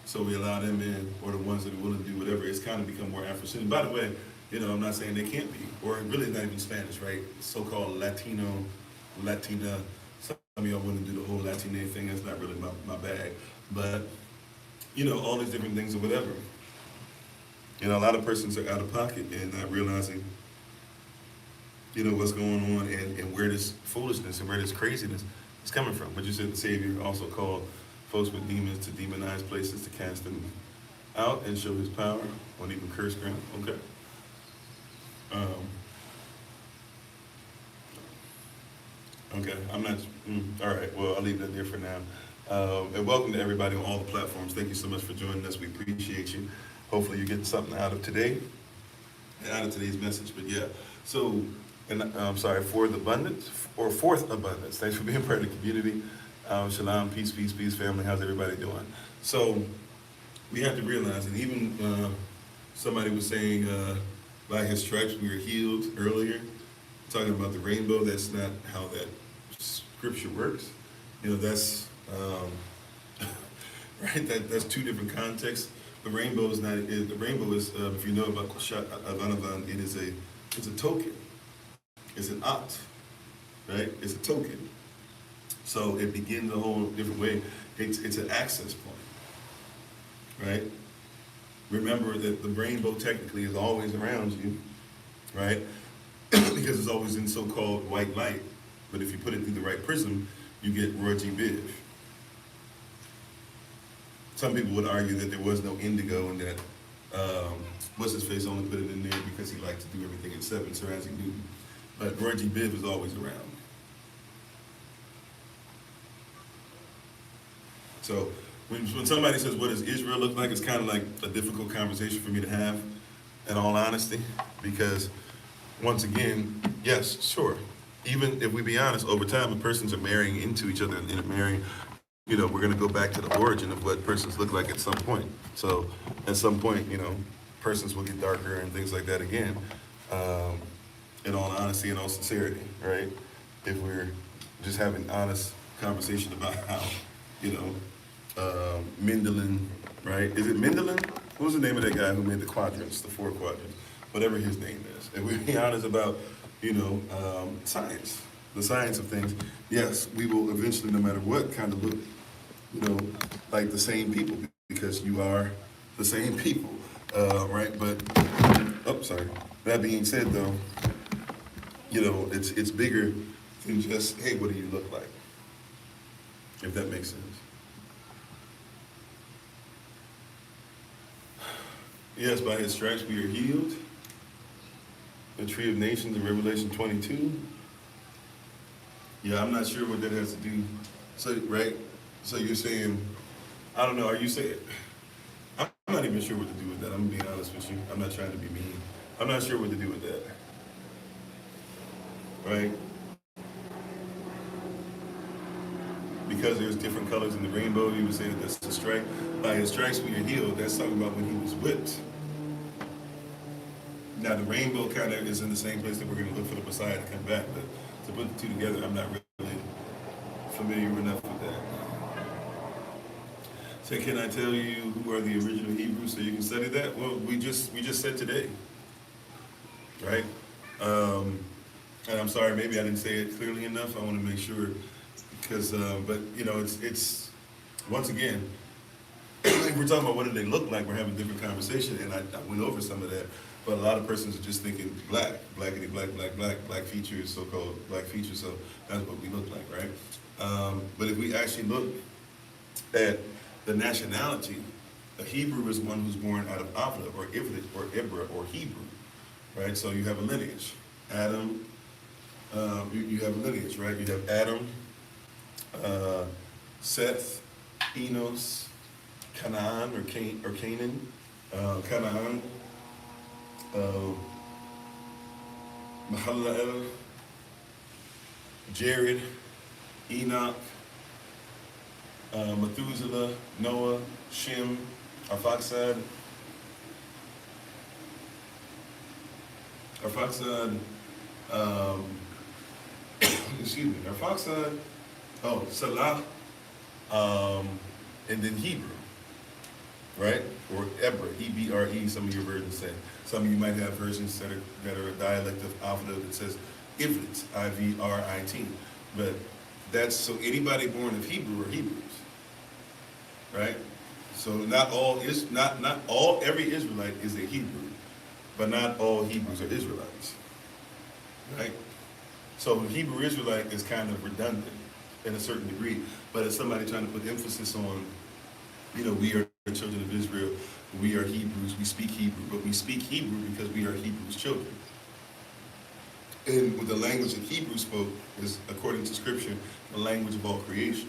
so we allow them in, or the ones that are willing to do whatever. It's kind of become more Afro-Centric. By the way, I'm not saying they can't be, or really not even Spanish, right? So-called Latino, Latina. Some of y'all want to do the whole Latina thing. That's not really my bag. But, all these different things or whatever. A lot of persons are out of pocket and not realizing, what's going on, and where this foolishness and where this craziness is coming from. But you said the Savior also called folks with demons to demonize places, to cast them out and show his power on even cursed ground. Okay. Okay, I'm not, all right, well, I'll leave that there for now. And welcome to everybody on all the platforms. Thank you so much for joining us. We appreciate you. Hopefully you're getting something out of today, and out of today's message. But yeah, so, and I'm sorry, fourth abundance. Thanks for being part of the community. Shalom, peace, family. How's everybody doing? So we have to realize, and even somebody was saying, By his stripes we are healed earlier. Talking about the rainbow, that's not how that scripture works. That's right. That's two different contexts. The rainbow is not. The rainbow is, if you know about Avanavan, it's a token. It's an act, right? It's a token. So it begins a whole different way. It's an access point, right? Remember that the rainbow technically is always around you, right? Because it's always in so-called white light. But if you put it through the right prism, you get Roy G. Biv. Some people would argue that there was no indigo and that what's-his-face only put it in there because he liked to do everything in seven, Sir Isaac Newton. But Roy G. Biv is always around. So when somebody says, what does Israel look like, it's kind of like a difficult conversation for me to have, in all honesty, because once again, yes, sure. Even if we be honest, over time, when persons are marrying into each other and marrying, we're going to go back to the origin of what persons look like at some point. So at some point, persons will get darker and things like that again, in all honesty and all sincerity, right? If we're just having honest conversation about how, Mendelin, right? Is it Mendelin? What was the name of that guy who made the quadrants, the 4 quadrants? Whatever his name is. If we're being honest about, science, the science of things, yes, we will eventually, no matter what, kind of look, like the same people, because you are the same people, right? But, sorry. That being said, though, it's bigger than just, hey, what do you look like? If that makes sense. Yes, by his stripes we are healed. The tree of nations in Revelation 22. Yeah, I'm not sure what that has to do. So, right? So you're saying, I don't know, are you saying, I'm not even sure what to do with that. I'm gonna be honest with you. I'm not trying to be mean. I'm not sure what to do with that. Right? Because there's different colors in the rainbow, you would say that that's the stripe. By his stripes we are healed. That's talking about when he was whipped. Now the rainbow kind of is in the same place that we're going to look for the Messiah to come back. But to put the two together, I'm not really familiar enough with that. So can I tell you who are the original Hebrews so you can study that? Well, we just said today, right? And I'm sorry, maybe I didn't say it clearly enough. I want to make sure. Because, but it's once again, if we're talking about what do they look like, we're having a different conversation, and I went over some of that. But a lot of persons are just thinking blackity black features, so-called black features. So that's what we look like, right? But if we actually look at the nationality, a Hebrew is one who's born out of Avda or Ivrit or Ibra or Hebrew, right? So you have a lineage. Adam, you have a lineage, right? You have Adam. Seth, Enos, Canaan or Canaan, Canaan, Mahalalel, Jared, Enoch, Methuselah, Noah, Shem, Arphaxad, Arphaxad, Salah, and then Hebrew, right? Or Ebre, E-B-R-E, some of your versions say. Some of you might have versions that are a dialect of Alpha that says Ivrit, I-V-R-I-T. But that's, so anybody born of Hebrew are Hebrews, right? So not every Israelite is a Hebrew, but not all Hebrews are Israelites, right? So Hebrew Israelite is kind of redundant in a certain degree, but it's somebody trying to put emphasis on, we are the children of Israel, we are Hebrews, we speak Hebrew, but we speak Hebrew because we are Hebrews' children. And with the language that Hebrew spoke is, according to Scripture, the language of all creation.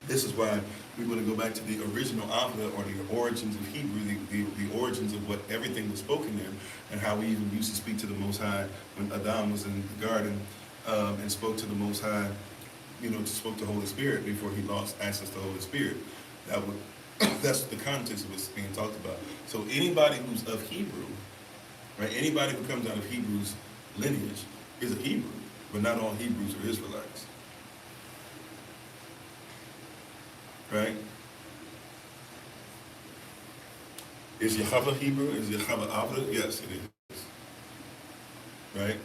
This is why we want to go back to the original Avda, or the origins of Hebrew, the origins of what everything was spoken in, and how we even used to speak to the Most High when Adam was in the garden and spoke to the Most High, spoke to Holy Spirit before he lost access to Holy Spirit. That's the context of what's being talked about. So anybody who's of Hebrew right? Anybody who comes out of Hebrews lineage is a Hebrew, but not all Hebrews are Israelites, right? Is Yahweh Hebrew? Is Yahweh Avra? Yes, it is, right?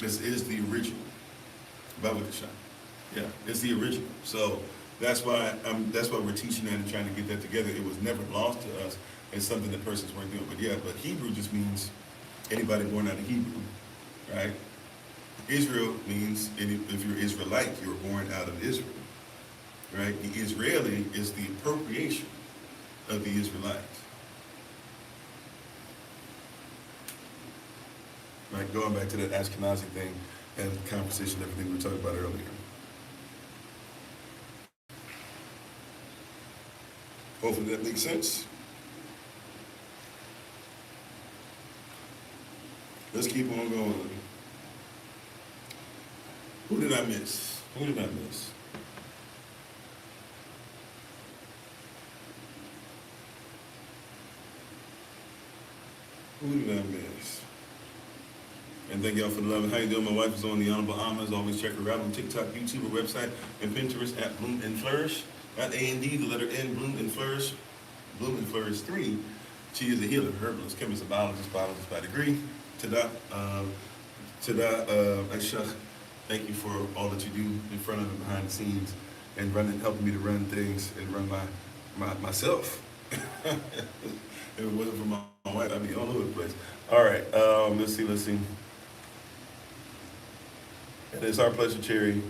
This is the original. Babakashan. Yeah, it's the original. So that's why we're teaching that and trying to get that together. It was never lost to us. It's something that persons weren't doing. But Hebrew just means anybody born out of Hebrew, right? Israel means if you're Israelite, you're born out of Israel, right? The Israeli is the appropriation of the Israelites. Right, going back to that Ashkenazi thing and the conversation, everything we were talking about earlier. Hopefully that makes sense. Let's keep on going. Who did I miss? Who did I miss? Who did I miss? And thank y'all for the love. How you doing? My wife is on the Honorable Almas. Always check her out on TikTok, YouTube, her website, and Pinterest at Bloom and Flourish. Not A-N-D, the letter N, Bloom and Flourish. Bloom and Flourish 3. She is a healer, herbalist, chemist, a biologist by degree. Tada, Aisha, thank you for all that you do in front of and behind the scenes and helping me to run things and run myself. If it wasn't for my wife, I'd be all over the place. All right, let's see. And it's our pleasure, Cherry,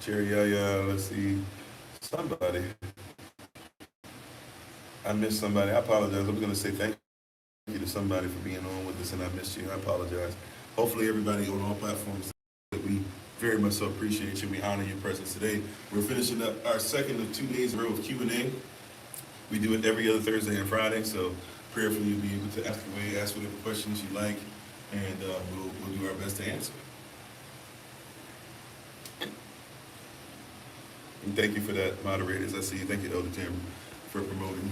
yeah, let's see. Somebody. I missed somebody. I apologize. I was going to say thank you to somebody for being on with us, and I missed you. I apologize. Hopefully everybody on all platforms, that we very much so appreciate you. We honor your presence today. We're finishing up our second of 2 days in a row of Q&A. We do it every other Thursday and Friday, so prayerfully you'll be able to ask away, ask whatever questions you like, and we'll do our best to answer. And thank you for that, moderators. I see you. Thank you, Elder Tim, for promoting.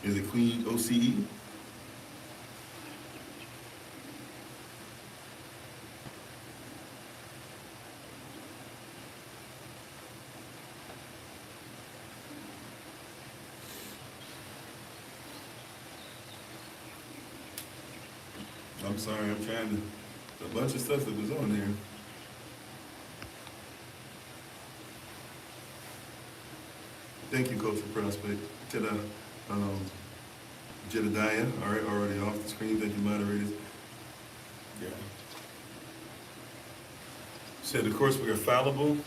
Is it Queen OCE? I'm sorry, I'm trying to, a bunch of stuff that was on there. Thank you, Coach, for Prospect. To the Jedediah, all right, already off the screen. Thank you, moderators. Yeah. Said, of course, we are fallible.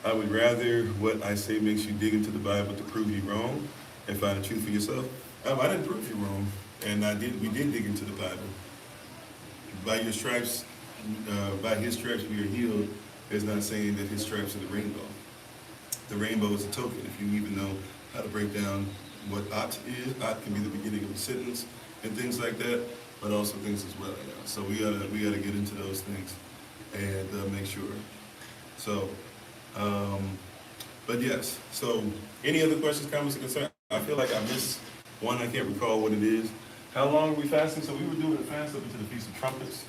I would rather what I say makes you dig into the Bible to prove you wrong and find the truth for yourself. I didn't prove you wrong, and we did dig into the Bible. By your stripes, by his stripes we are healed is not saying that his stripes are the rainbow. The rainbow is a token. If you even know how to break down what at is, at can be the beginning of a sentence and things like that, but also things as well. Yeah. So we gotta get into those things and make sure. So, but yes. So any other questions, comments, or concerns? I feel like I missed one. I can't recall what it is. How long are we fasting? So we were doing a fast up until the Feast of Trumpets.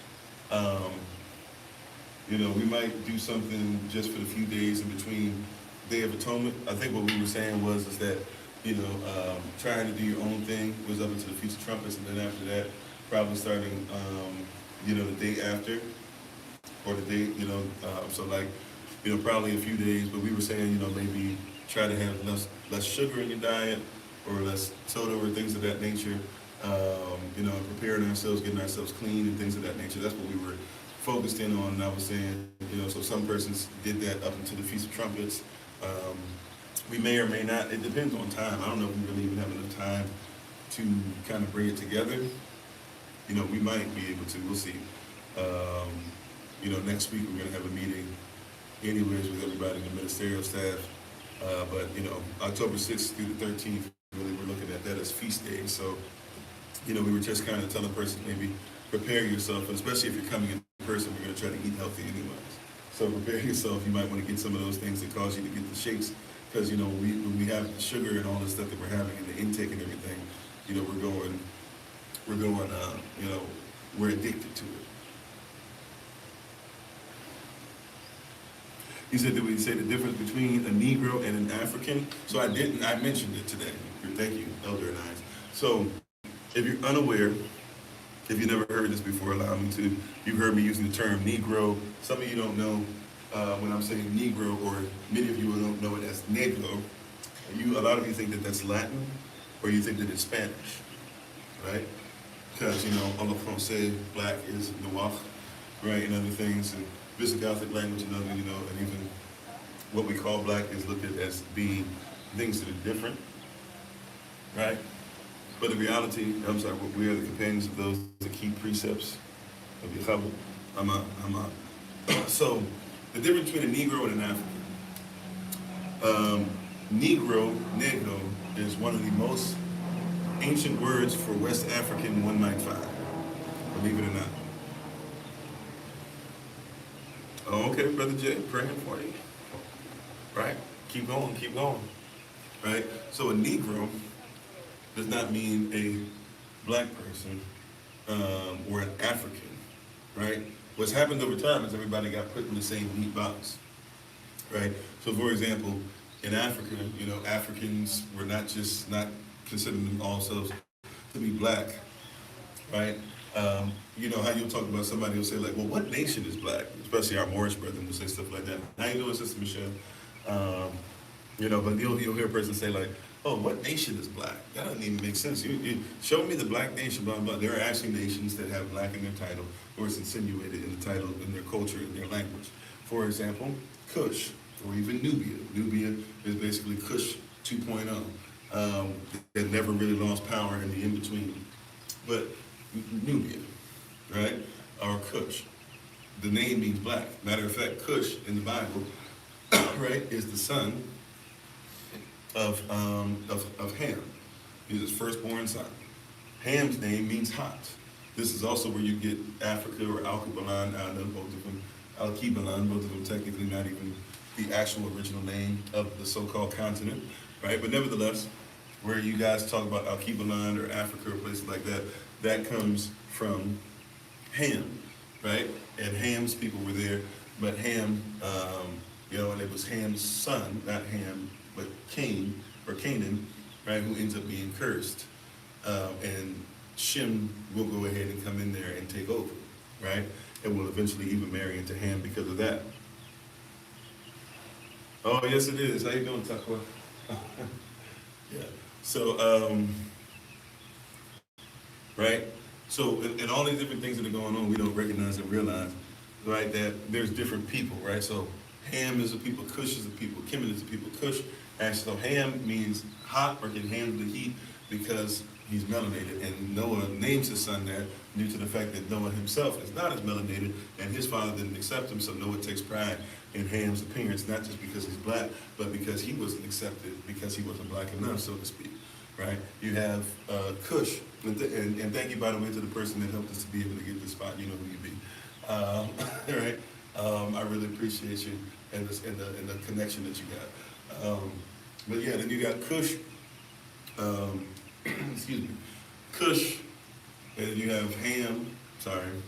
We might do something just for the few days in between Day of Atonement. I think what we were saying was that, trying to do your own thing was up until the Feast of Trumpets, and then after that, probably starting, the day after, or the day, probably a few days. But we were saying, maybe try to have less sugar in your diet, or less soda, or things of that nature. Preparing ourselves, getting ourselves clean, and things of that nature. That's what we were focused in on. And I was saying, so some persons did that up until the Feast of Trumpets. We may or may not. It depends on time. I don't know if we really even have enough time to kind of bring it together. We might be able to. We'll see. Next week we're going to have a meeting anyways with everybody in the ministerial staff. But October 6th through the 13th, really we're looking at that as feast days. So, we were just kind of telling the person, maybe prepare yourself, and especially if you're coming in person, we're going to try to eat healthy anyways. So prepare yourself. You might want to get some of those things that cause you to get the shakes, because, when we have the sugar and all the stuff that we're having and the intake and everything, we're going we're going, we're addicted to it. He said that we say the difference between a Negro and an African. So I mentioned it today. Thank you, Elder and I. So if you're unaware, if you never heard this before, allow me to. You've heard me using the term Negro. Some of you don't know when I'm saying Negro, or many of you don't know it as Negro. A lot of you think that that's Latin, or you think that it's Spanish, right? Because, on the Francais, black is noir, right, and other things, and Visigothic language and other, and even what we call black is looked at as being things that are different, right? But the reality, we are the companions of those that keep precepts of Yahweh. So, the difference between a Negro and an African. Negro, is one of the most ancient words for West African one might find, believe it or not. Oh, okay, Brother Jay, praying for you. Right? Keep going, right? So a Negro does not mean a black person or an African, right? What's happened over time is everybody got put in the same neat box, right? So for example, in Africa, Africans were not considering themselves to be black, right? You know how you'll talk about somebody who'll say like, well, what nation is black? Especially our Moorish brethren will say stuff like that. How you doing, Sister Michelle? But you'll hear a person say like, oh, what nation is black? That doesn't even make sense. You show me the black nation, blah, blah. There are actually nations that have black in their title, or it's insinuated in the title, in their culture, in their language. For example, Cush, or even Nubia. Nubia is basically Cush 2.0. That never really lost power in the in-between. But Nubia, right, or Cush. The name means black. Matter of fact, Cush in the Bible, right, is the son of Ham. He's his firstborn son. Ham's name means hot. This is also where you get Africa or Alkebalan. I know both of them. Alkebalan, both of them technically not even the actual original name of the so-called continent, right? But nevertheless, where you guys talk about Alkebalan or Africa or places like that, that comes from Ham, right? And Ham's people were there, but Ham, and it was Ham's son, not Ham, but Cain, or Canaan, right, who ends up being cursed. And Shem will go ahead and come in there and take over, right? And will eventually even marry into Ham because of that. Oh, yes it is. How you doing, Takwa? Yeah. So, right? So, in all these different things that are going on, we don't recognize and realize, right, that there's different people, right? So, Ham is a people, Cush is a people, Kemet is a people, Cush. And so Ham means hot or can handle the heat because he's melanated. And Noah names his son that due to the fact that Noah himself is not as melanated and his father didn't accept him. So Noah takes pride in Ham's appearance, not just because he's black, but because he wasn't accepted because he wasn't black enough, so to speak, right? You have Cush, and thank you, by the way, to the person that helped us to be able to get this spot. You know who you be, right? I really appreciate you and the connection that you got. But yeah, then you got Cush, excuse me, Cush, and you have Ham, sorry.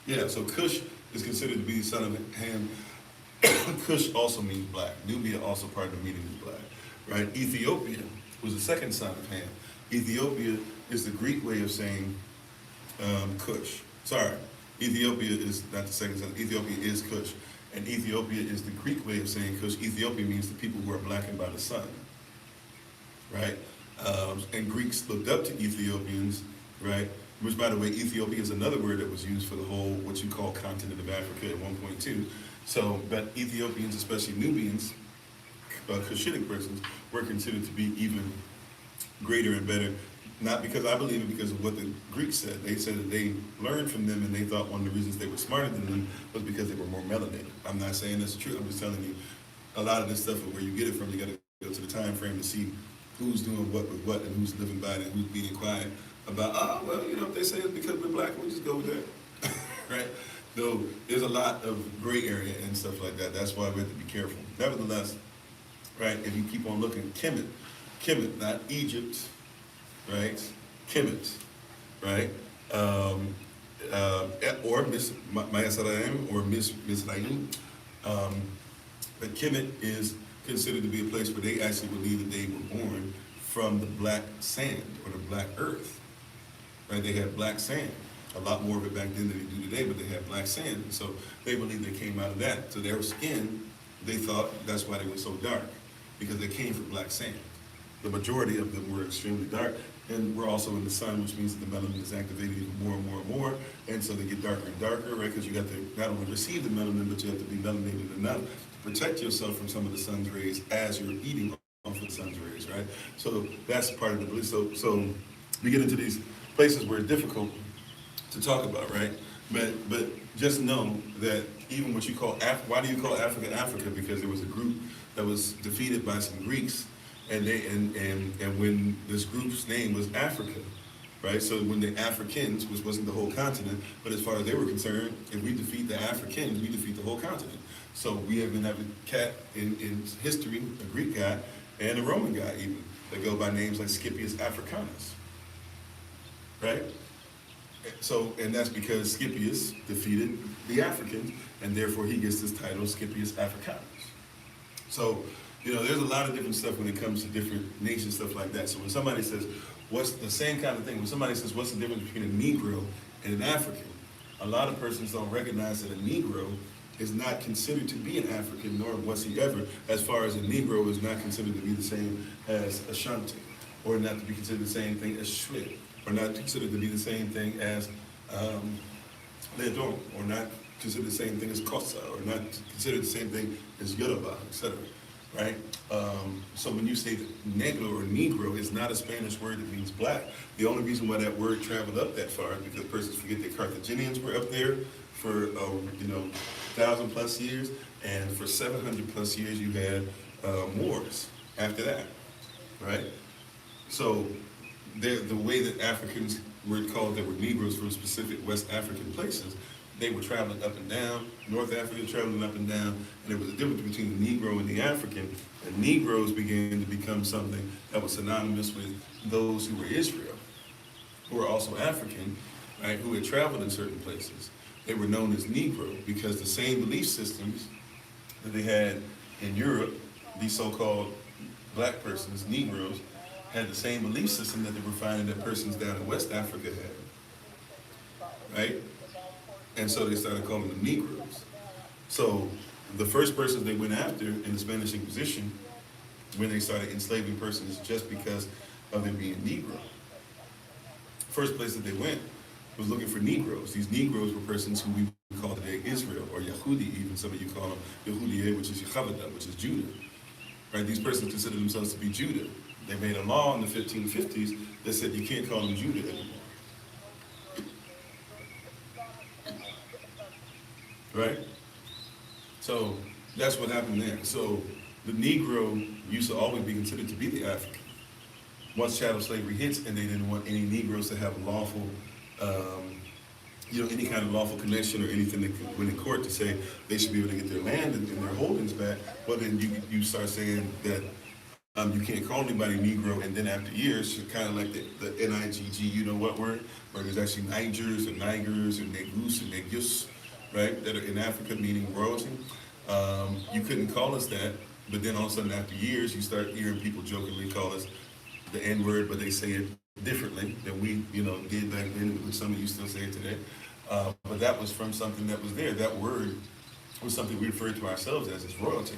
Yeah, so Cush is considered to be the son of Ham. Cush also means black. Nubia also part of the meaning is black, right? Ethiopia was the second son of Ham. Ethiopia is the Greek way of saying Cush. Sorry, Ethiopia is not the second son. Ethiopia is Cush. And Ethiopia is the Greek way of saying Cush. Ethiopia means the people who are blackened by the sun, right? And Greeks looked up to Ethiopians, right? Which, by the way, Ethiopia is another word that was used for the whole, what you call continent of Africa at one point too. So, but Ethiopians, especially Nubians, Cushitic persons, were considered to be even greater and better. Not because I believe it, because of what the Greeks said. They said that they learned from them and they thought one of the reasons they were smarter than them was because they were more melanated. I'm not saying that's true. I'm just telling you a lot of this stuff and where you get it from, you got to go to the time frame to see who's doing what with what and who's living by it and who's being quiet about, if they say it's because we're black, we'll just go with that, right? Though there's a lot of gray area and stuff like that. That's why we have to be careful. Nevertheless, right, if you keep on looking, Kemet, not Egypt, right? Kemet, right? Or Miss Maya Salayim or Miss Laim. But Kemet is considered to be a place where they actually believe that they were born from the black sand or the black earth, right? They had black sand, a lot more of it back then than they do today, but they had black sand. And so they believe they came out of that. So their skin, they thought that's why they were so dark, because they came from black sand. The majority of them were extremely dark, and we're also in the sun, which means that the melanin is activated even more and more and more, and so they get darker and darker, right? Because you got to not only receive the melanin, but you have to be melanated enough to protect yourself from some of the sun's rays as you're eating off of the sun's rays, right? So that's part of the belief. So we get into these places where it's difficult to talk about, right? But just know that even what you call why do you call Africa Africa? Because there was a group that was defeated by some Greeks, and when this group's name was Africa, right? So when the Africans, which wasn't the whole continent, but as far as they were concerned, if we defeat the Africans, we defeat the whole continent. So we have a cat in history, a Greek guy and a Roman guy even, that go by names like Scipius Africanus, right? So, and that's because Scipius defeated the Africans, and therefore he gets this title, Scipius Africanus. So, there's a lot of different stuff when it comes to different nations, stuff like that. So when somebody says, what's the same kind of thing, when somebody says, what's the difference between a Negro and an African? A lot of persons don't recognize that a Negro is not considered to be an African, nor was he ever, as far as a Negro is not considered to be the same as Ashanti, or not to be considered the same thing as Shwit, or not considered to be the same thing as Ledon, or not considered the same thing as Kosa, or not considered the same thing as Yoruba, etc. Right? So when you say negro or negro, it's not a Spanish word that means black. The only reason why that word traveled up that far is because persons forget that Carthaginians were up there for 1,000 plus years, and for 700 plus years you had Moors after that, right? So the way that Africans were called, that were Negroes from specific West African places, they were traveling up and down, North Africa traveling up and down, and there was a difference between the Negro and the African. And Negroes began to become something that was synonymous with those who were Israel, who were also African, right, who had traveled in certain places. They were known as Negro because the same belief systems that they had in Europe, these so-called black persons, Negroes, had the same belief system that they were finding that persons down in West Africa had, right? And so they started calling them Negroes. So the first persons they went after in the Spanish Inquisition, when they started enslaving persons just because of them being Negro, first place that they went was looking for Negroes. These Negroes were persons who we call today Israel, or Yehudi, even some of you call them Yehudiye, which is Yehavada, which is Judah. Right? These persons considered themselves to be Judah. They made a law in the 1550s that said you can't call them Judah anymore. Right? So that's what happened there. So the Negro used to always be considered to be the African. Once chattel slavery hits, and they didn't want any Negroes to have a lawful, any kind of lawful connection or anything that could win in court to say they should be able to get their land and their holdings back, well then you start saying that you can't call anybody Negro, and then after years, kind of like the N-I-G-G, you know what word, where there's actually Nigers and Nigers and Negus and Negus, right, that are in Africa meaning royalty. You couldn't call us that, but then all of a sudden after years, you start hearing people jokingly call us the N-word, but they say it differently than we, did back then, which some of you still say it today. But that was from something that was there. That word was something we referred to ourselves as royalty.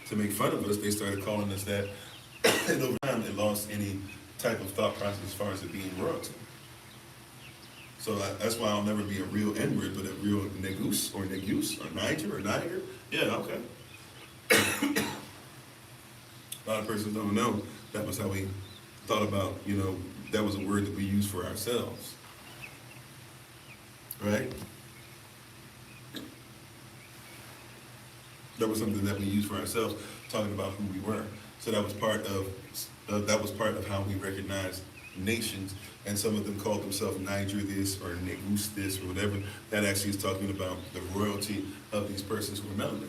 To make fun of us, they started calling us that, and over time, it lost any type of thought process as far as it being royalty. So that's why I'll never be a real N-word, but a real Negus or Negus or Niger or Niger. Yeah, okay. A lot of persons don't know that was how we thought about, that was a word that we used for ourselves. Right? That was something that we used for ourselves, talking about who we were. So that was part of how we recognized nations, and some of them called themselves Niger this or Negus this or whatever. That actually is talking about the royalty of these persons who are melanated.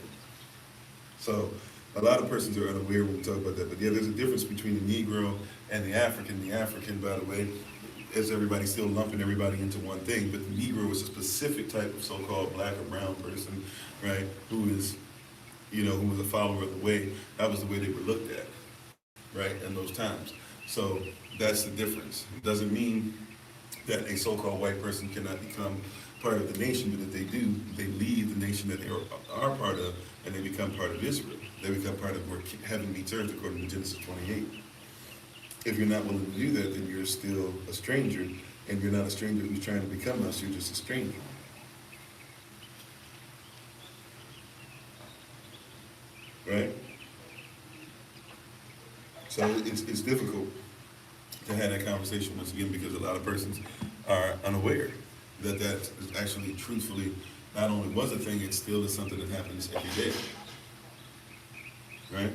So a lot of persons are unaware when we talk about that, but yeah, there's a difference between the Negro and the African. The African, by the way, as everybody still lumping everybody into one thing, but the Negro is a specific type of so-called black or brown person, right, who is, who was a follower of the way. That was the way they were looked at, right, in those times. So that's the difference. It doesn't mean that a so-called white person cannot become part of the nation, but if they do, they leave the nation that they are part of, and they become part of Israel. They become part of where heaven meets earth, according to Genesis 28. If you're not willing to do that, then you're still a stranger, and you're not a stranger who's trying to become us, you're just a stranger. Right? So it's difficult to have that conversation once again, because a lot of persons are unaware that that actually, truthfully, not only was a thing, it still is something that happens every day. Right?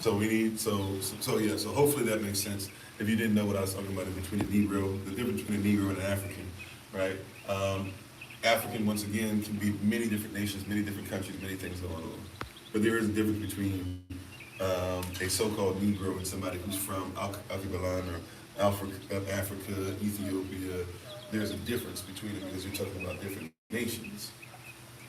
So we need, so hopefully that makes sense. If you didn't know what I was talking about between a Negro, the difference between a Negro and an African, right? African, once again, can be many different nations, many different countries, many things going on. But there is a difference between a so-called Negro and somebody who's from Alkebalan or Africa, Ethiopia. There's a difference between them because you're talking about different nations,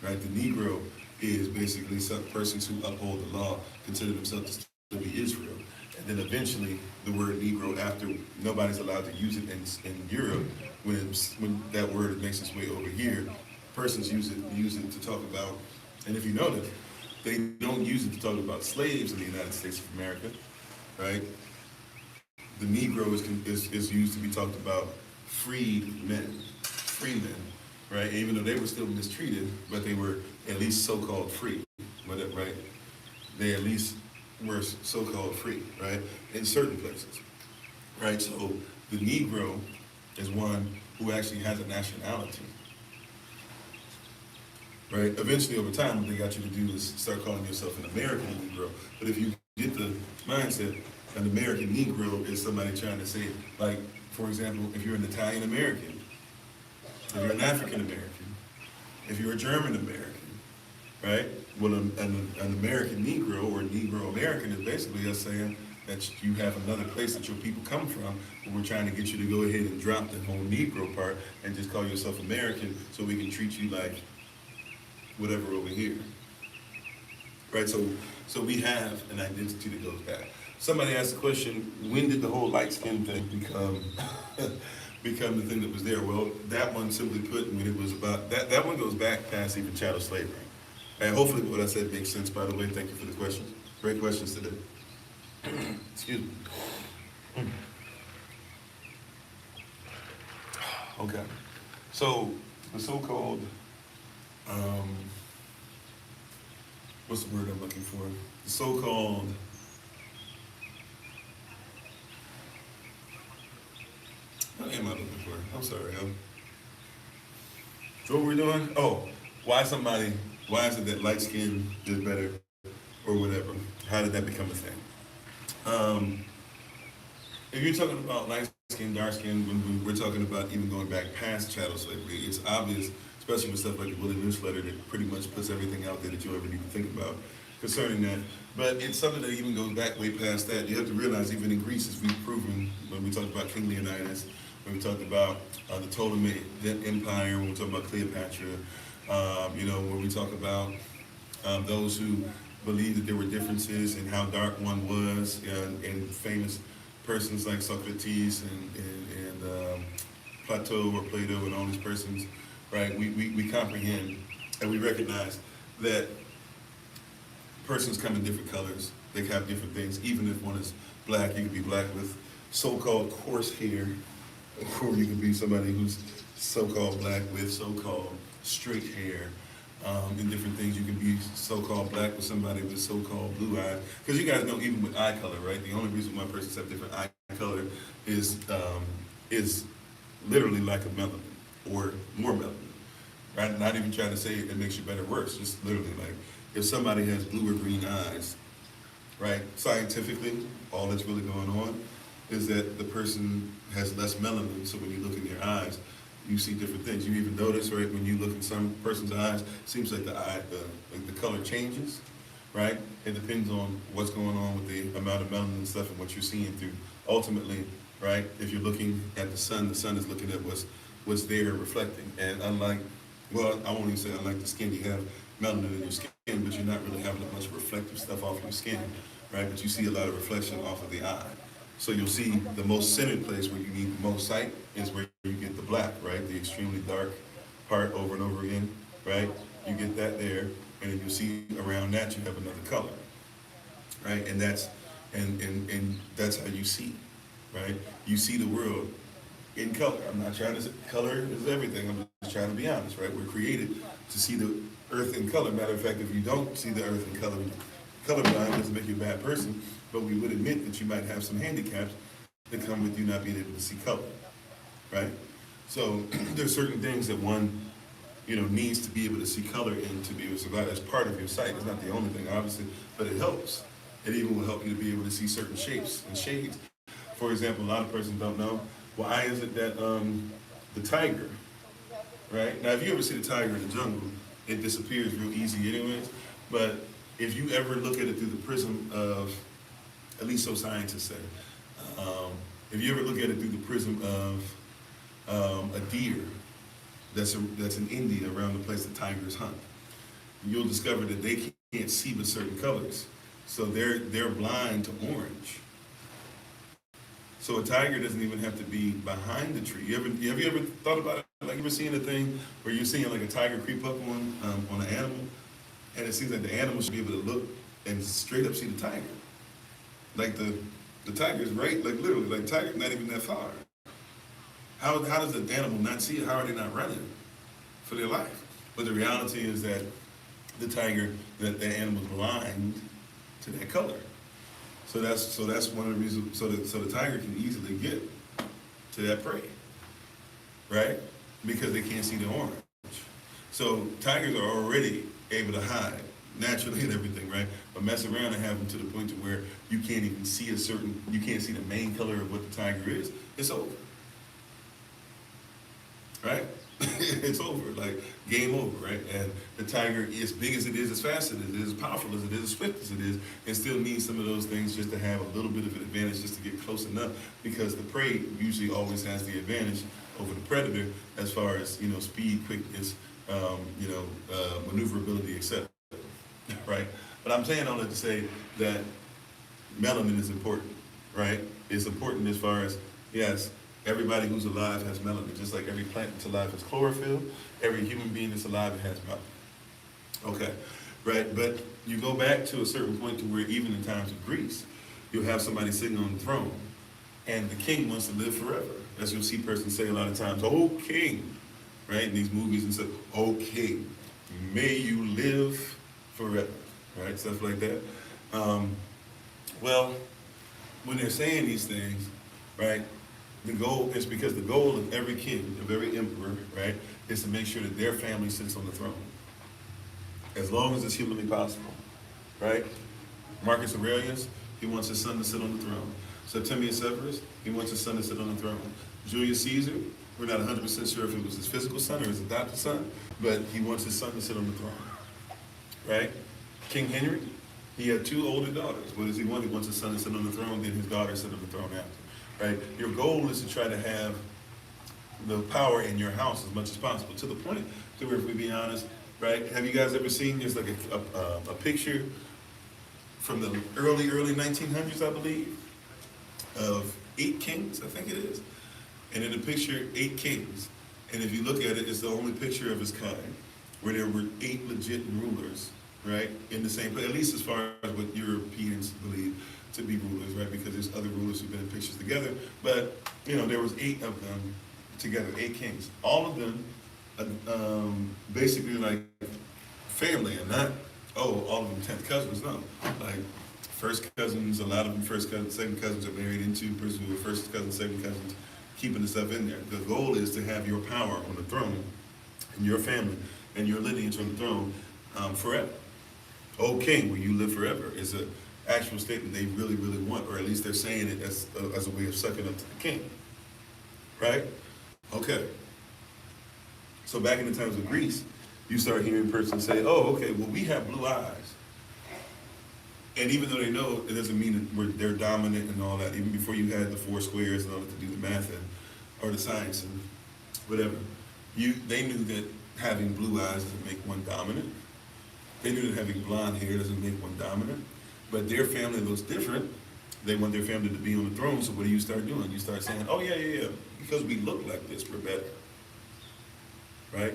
right? The Negro is basically some persons who uphold the law, consider themselves to be Israel. And then eventually the word Negro, after nobody's allowed to use it in Europe, when that word makes its way over here, persons use it to talk about, and if you notice, they don't use it to talk about slaves in the United States of America, right? The Negro is used to be talked about freedmen, right? Even though they were still mistreated, but they were at least so-called free, right? They at least were so-called free, right? In certain places, right? So the Negro is one who actually has a nationality, right? Eventually, over time, what they got you to do is start calling yourself an American Negro. But if you get the mindset, an American Negro is somebody trying to say, like, for example, if you're an Italian American, if you're an African American, if you're a German American, right? Well, an American Negro or Negro American is basically us saying that you have another place that your people come from, but we're trying to get you to go ahead and drop the whole Negro part and just call yourself American so we can treat you like whatever over here, right? So we have an identity that goes back. Somebody asked the question, when did the whole light skin thing become the thing that was there? Well, that one, simply put, when it was about, that one goes back past even chattel slavery. And hopefully what I said makes sense, by the way. Thank you for the questions. Great questions today. Excuse me. Okay. So the so-called, what's the word I'm looking for? The so-called, what am I looking for? I'm sorry. So what we're doing? Oh, why is it that light skin is better or whatever? How did that become a thing? If you're talking about light skin, dark skin, when we're talking about even going back past chattel slavery, it's obvious, especially with stuff like the Willie newsletter that pretty much puts everything out there that you'll ever need to think about concerning that. But it's something that even goes back way past that. You have to realize even in Greece, as we've proven, when we talked about King Leonidas, when we talked about the Ptolemaic Empire, when we talk about Cleopatra, when we talk about those who believed that there were differences in how dark one was, and famous persons like Socrates and Plato or Plato and all these persons, right? We comprehend and we recognize that persons come in different colors. They have different things. Even if one is black, you can be black with so-called coarse hair, or you can be somebody who's so-called black with so-called straight hair, and different things. You can be so-called black with somebody with so-called blue eyes. Because you guys know, even with eye color, right? The only reason why persons have different eye color is literally lack of melanin or more melanin, right? Not even trying to say it makes you better or worse. Just literally like if somebody has blue or green eyes, right? Scientifically, all that's really going on is that the person has less melanin. So when you look in their eyes, you see different things. You even notice, right, when you look in some person's eyes, it seems like the color changes, right? It depends on what's going on with the amount of melanin and stuff and what you're seeing through. Ultimately, right? If you're looking at the sun is looking at what's there reflecting. And unlike, well, I won't even say unlike the skin, you have melanin in your skin, but you're not really having a bunch of reflective stuff off your skin, right? But you see a lot of reflection off of the eye. So you'll see the most centered place where you need the most sight is where you get the black, right? The extremely dark part over and over again, right? You get that there, and then you'll see around that you have another color, right? And that's that's how you see, right? You see the world in color. I'm not trying to say color is everything. I'm just trying to be honest, right? We're created to see the earth in color. Matter of fact, if you don't see the earth in color, colorblind doesn't make you a bad person, but we would admit that you might have some handicaps that come with you not being able to see color, right? So there's certain things that one, needs to be able to see color and to be able to survive as part of your sight. It's not the only thing, obviously, but it helps. It even will help you to be able to see certain shapes and shades. For example, a lot of persons don't know, why is it that the tiger, right? Now, if you ever see the tiger in the jungle, it disappears real easy anyways, but if you ever look at it through the prism of, at least so scientists say, if you ever look at it through the prism of a deer that's in India around the place that tigers hunt, you'll discover that they can't see but certain colors. So they're blind to orange. So a tiger doesn't even have to be behind the tree. Have you ever thought about it? Like, you ever seen a thing where you're seeing like a tiger creep up on an animal, and it seems like the animal should be able to look and straight up see the tiger. Like the tiger's right, like literally, like tiger's not even that far. How does the animal not see it? How are they not running for their life? But the reality is that the tiger, that the animal's blind to that color. So that's one of the reasons. So the tiger can easily get to that prey, right? Because they can't see the orange. So tigers are already able to hide naturally and everything, right? But mess around and have them to the point to where you can't even see you can't see the main color of what the tiger is. It's over, right? It's over, like game over, right? And the tiger, as big as it is, as fast as it is, as powerful as it is, as swift as it is, it still needs some of those things just to have a little bit of an advantage, just to get close enough, because the prey usually always has the advantage over the predator as far as, speed, quickness, maneuverability, etc. Right? But I'm saying all that to say that melanin is important, right? It's important as far as, yes, everybody who's alive has melanin, just like every plant that's alive has chlorophyll, every human being that's alive has melanin. Okay, right? But you go back to a certain point to where even in times of Greece, you'll have somebody sitting on the throne, and the king wants to live forever. As you'll see persons say a lot of times, "Oh, king," right? In these movies and stuff, "Oh, king, may you live forever," right? Stuff like that. Well, when they're saying these things, right, the goal is because the goal of every king, of every emperor, right, is to make sure that their family sits on the throne as long as it's humanly possible, right? Marcus Aurelius, he wants his son to sit on the throne. Septimius Severus, he wants his son to sit on the throne. Julius Caesar, we're not 100% sure if it was his physical son or his adopted son, but he wants his son to sit on the throne, right? King Henry, he had 2 older daughters. What does he want? He wants his son to sit on the throne, then his daughter sit on the throne after, right? Your goal is to try to have the power in your house as much as possible, to the point to where, if we be honest, right? Have you guys ever seen, there's like a picture from the early 1900s, I believe, of 8 kings, I think it is. And in the picture, 8 kings. And if you look at it, it's the only picture of its kind where there were 8 legit rulers, right? In the same place, at least as far as what Europeans believe to be rulers, right? Because there's other rulers who've been in pictures together. But, there was 8 of them together, 8 kings. All of them basically like family, and not, all of them 10th cousins, no. Like first cousins, a lot of them first cousins, second cousins are married into persons who are first cousins, second cousins, keeping the stuff in there. The goal is to have your power on the throne, and your family, and your lineage on the throne forever. O king, will you live forever? Is an actual statement they really, really want, or at least they're saying it as a way of sucking up to the king. Right? Okay. So back in the times of Greece, you start hearing persons say, "Oh, okay, well, we have blue eyes." And even though they know, it doesn't mean that they're dominant and all that. Even before you had the four squares and all that to do the math and, or the science and whatever, they knew that having blue eyes doesn't make one dominant. They knew that having blonde hair doesn't make one dominant. But their family looks different. They want their family to be on the throne, so what do you start doing? You start saying, oh yeah, because we look like this, we're better. Right?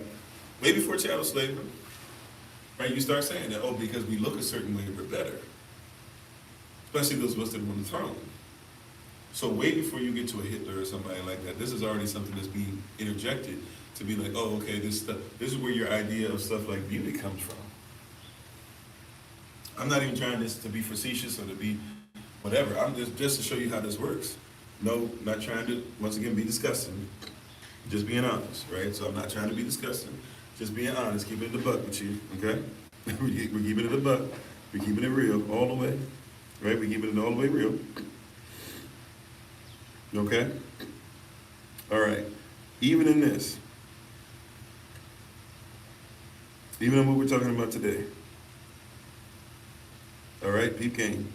Way before chattel slavery, right? You start saying that, oh, because we look a certain way, we're better. Especially those of us that are on the throne. So way before you get to a Hitler or somebody like that, this is already something that's being interjected to be like, oh, okay, this is where your idea of stuff like beauty comes from. I'm not even trying this to be facetious or to be whatever. I'm just to show you how this works. No, not trying to, once again, be disgusting. Just being honest, right? So I'm not trying to be disgusting. Just being honest, keeping it a buck with you, okay? We're keeping it a buck. We're keeping it real all the way, right? We're keeping it all the way real. Okay? All right. Even in this, even in what we're talking about today, all right, peep game.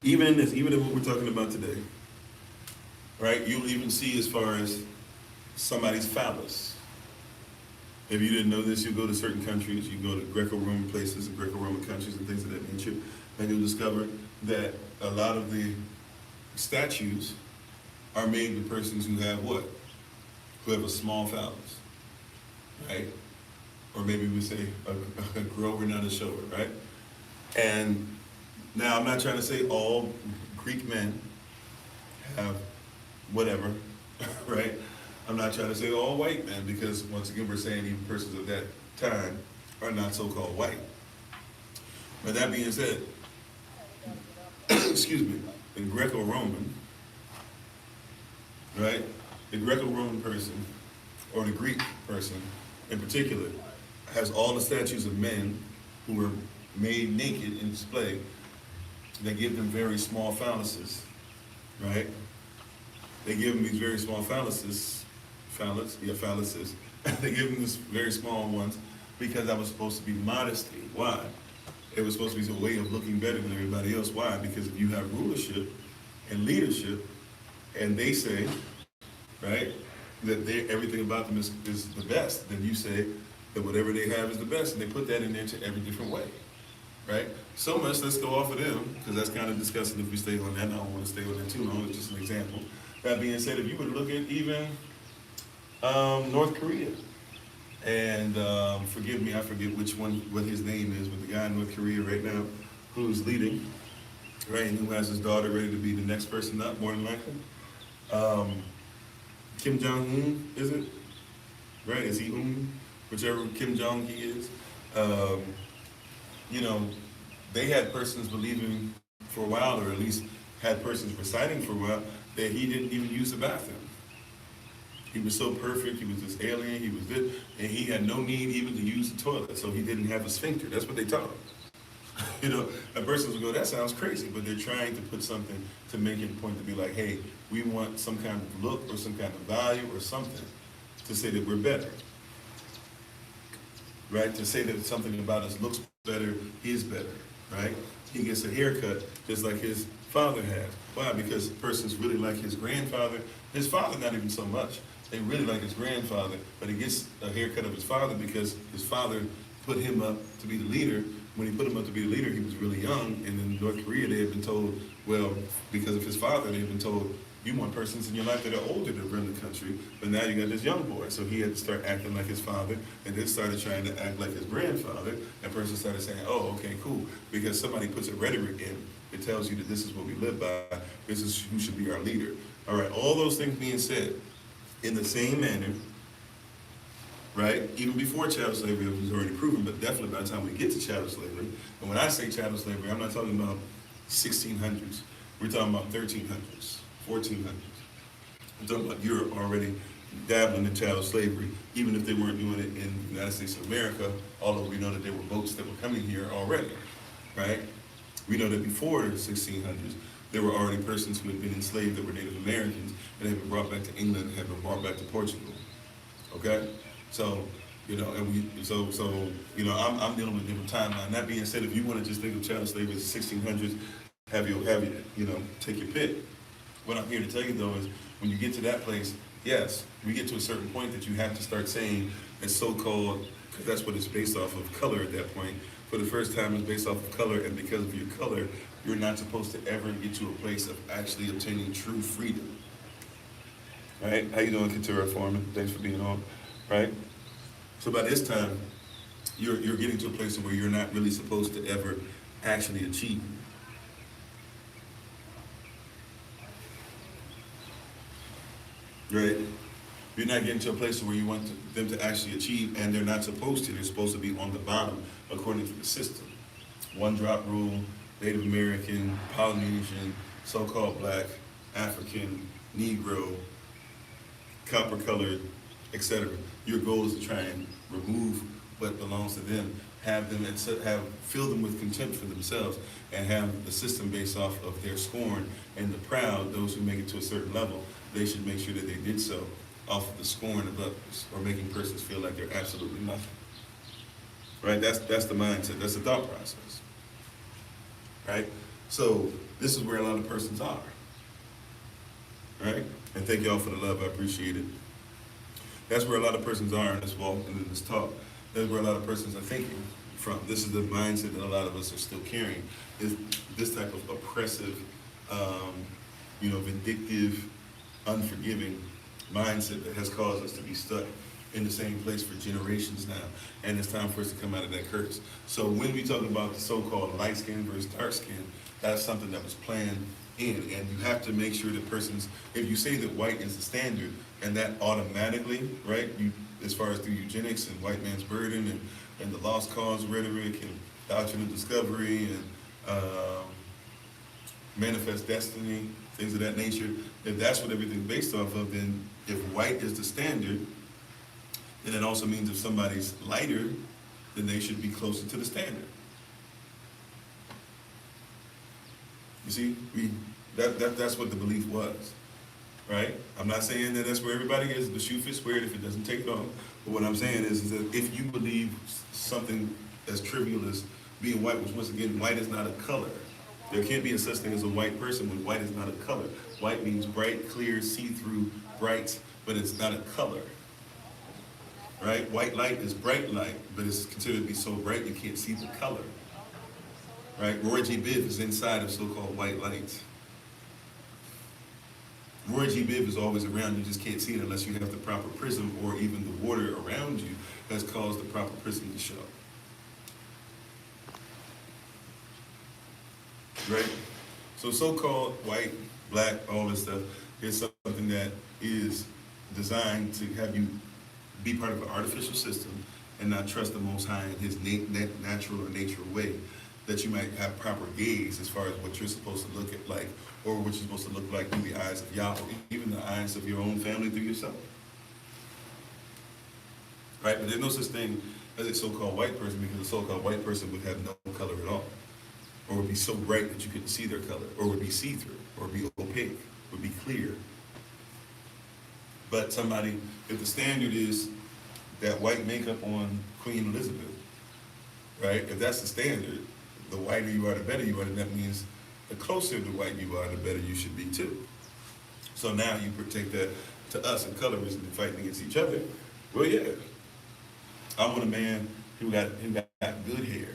Even in this, even in what we're talking about today, right, you'll even see as far as somebody's phallus. If you didn't know this, you go to certain countries, you go to Greco-Roman places and Greco-Roman countries and things of that nature, and you'll discover that a lot of the statues are made with persons who have what? Who have a small phallus, right? Or maybe we say a grower, not a shower, right? And now I'm not trying to say all Greek men have whatever, right? I'm not trying to say all white men, because once again, we're saying even persons of that time are not so-called white. But that being said, excuse me, in Greco-Roman, right? The Greco-Roman person, or the Greek person in particular, has all the statues of men who were made naked in display that give them very small phalluses, right? They give them these very small phalluses. They give them this very small ones because that was supposed to be modesty. Why? It was supposed to be a way of looking better than everybody else. Why? Because if you have rulership and leadership, and they say, right, that everything about them is the best, then you say that whatever they have is the best, and they put that in there to every different way, right? So much, let's go off of them, because that's kind of disgusting if we stay on that, and I don't want to stay on that too long. It's just an example. That being said, if you would look at even North Korea, and forgive me, I forget what his name is, but the guy in North Korea right now who's leading, right, and who has his daughter ready to be the next person up, more than likely. Kim Jong-un, is it? Right, is he whichever Kim Jong he is. You know, they had persons believing for a while, or at least had persons reciting for a while, that he didn't even use the bathroom. He was so perfect, he was this alien, he was this, and he had no need even to use the toilet, so he didn't have a sphincter. That's what they taught him. You know, a person will go, that sounds crazy, but they're trying to put something to make it a point to be like, hey, we want some kind of look or some kind of value or something to say that we're better. Right? To say that something about us looks better, is better, right? He gets a haircut just like his father had. Why? Because persons really like his grandfather. His father, not even so much. They really like his grandfather, but he gets a haircut of his father because his father put him up to be the leader. When he put him up to be the leader, he was really young, and in North Korea, they had been told, well, because of his father, they had been told, you want persons in your life that are older to run the country, but now you got this young boy. So he had to start acting like his father, and then started trying to act like his grandfather, and persons started saying, oh, okay, cool, because somebody puts a rhetoric in, it tells you that this is what we live by, this is who should be our leader. All right, all those things being said, in the same manner, right, even before chattel slavery was already proven, but definitely by the time we get to chattel slavery, and when I say chattel slavery, I'm not talking about 1600s, we're talking about 1300s, 1400s. I'm talking about Europe already dabbling in chattel slavery, even if they weren't doing it in the United States of America, although we know that there were boats that were coming here already, right? We know that before the 1600s, there were already persons who had been enslaved that were Native Americans and had been brought back to England and had been brought back to Portugal, okay? So I'm dealing with a different timeline. That being said, if you want to just think of chattel slavery as 1600s, take your pick. What I'm here to tell you though is when you get to that place, yes, we get to a certain point that you have to start saying that so-called, because that's what it's based off of, color at that point. For the first time, it's based off of color, and because of your color, you're not supposed to ever get to a place of actually obtaining true freedom. Right? How you doing, Katura Foreman? Thanks for being on. Right? So by this time, you're getting to a place where you're not really supposed to ever actually achieve. Right? You're not getting to a place where you want them to actually achieve, and they're not supposed to. They're supposed to be on the bottom according to the system. One drop rule, Native American, Polynesian, so-called black, African, Negro, copper colored, etc. Your goal is to try and remove what belongs to them, fill them with contempt for themselves, and have the system based off of their scorn and the proud. Those who make it to a certain level, they should make sure that they did so off of the scorn of others, or making persons feel like they're absolutely nothing. Right? That's the mindset. That's the thought process. Right? So this is where a lot of persons are. Right? And thank y'all for the love. I appreciate it. That's where a lot of persons are in this walk and in this talk. That's where a lot of persons are thinking from. This is the mindset that a lot of us are still carrying. Is this type of oppressive, vindictive, unforgiving mindset that has caused us to be stuck in the same place for generations now. And it's time for us to come out of that curse. So when we talk about the so-called light skin versus dark skin, that's something that was planned in. And you have to make sure that persons, if you say that white is the standard, and that automatically, right, as far as through eugenics and white man's burden and the lost cause rhetoric and doctrine of discovery and manifest destiny, things of that nature, if that's what everything's based off of, then if white is the standard, then it also means if somebody's lighter, then they should be closer to the standard. You see, that's what the belief was, right? I'm not saying that that's where everybody is. The shoe fits squared if it doesn't take it off. But what I'm saying is that if you believe something as trivial as being white, which once again, white is not a color. There can't be a such thing as a white person when white is not a color. White means bright, clear, see-through, bright, but it's not a color. Right? White light is bright light, but it's considered to be so bright you can't see the color. Right? Roy G. Biv is inside of so-called white light. Roy G. Biv is always around, you just can't see it unless you have the proper prism, or even the water around you has caused the proper prism to show. Right? So so-called white, black, all this stuff is something that is designed to have you be part of an artificial system and not trust the Most High in his natural or nature way, that you might have proper gaze as far as what you're supposed to look at like, or what you're supposed to look like through the eyes of Yahweh, even the eyes of your own family through yourself. Right? But there's no such thing as a so-called white person, because a so-called white person would have no color at all, or would be so bright that you couldn't see their color, or would be see-through, or be opaque, would be clear. But somebody, if the standard is that white makeup on Queen Elizabeth, right? If that's the standard, the whiter you are, the better you are, then that means the closer to white you are, the better you should be too. So now you take that to us in colorism and fighting against each other. Well, yeah, I want a man who got good hair,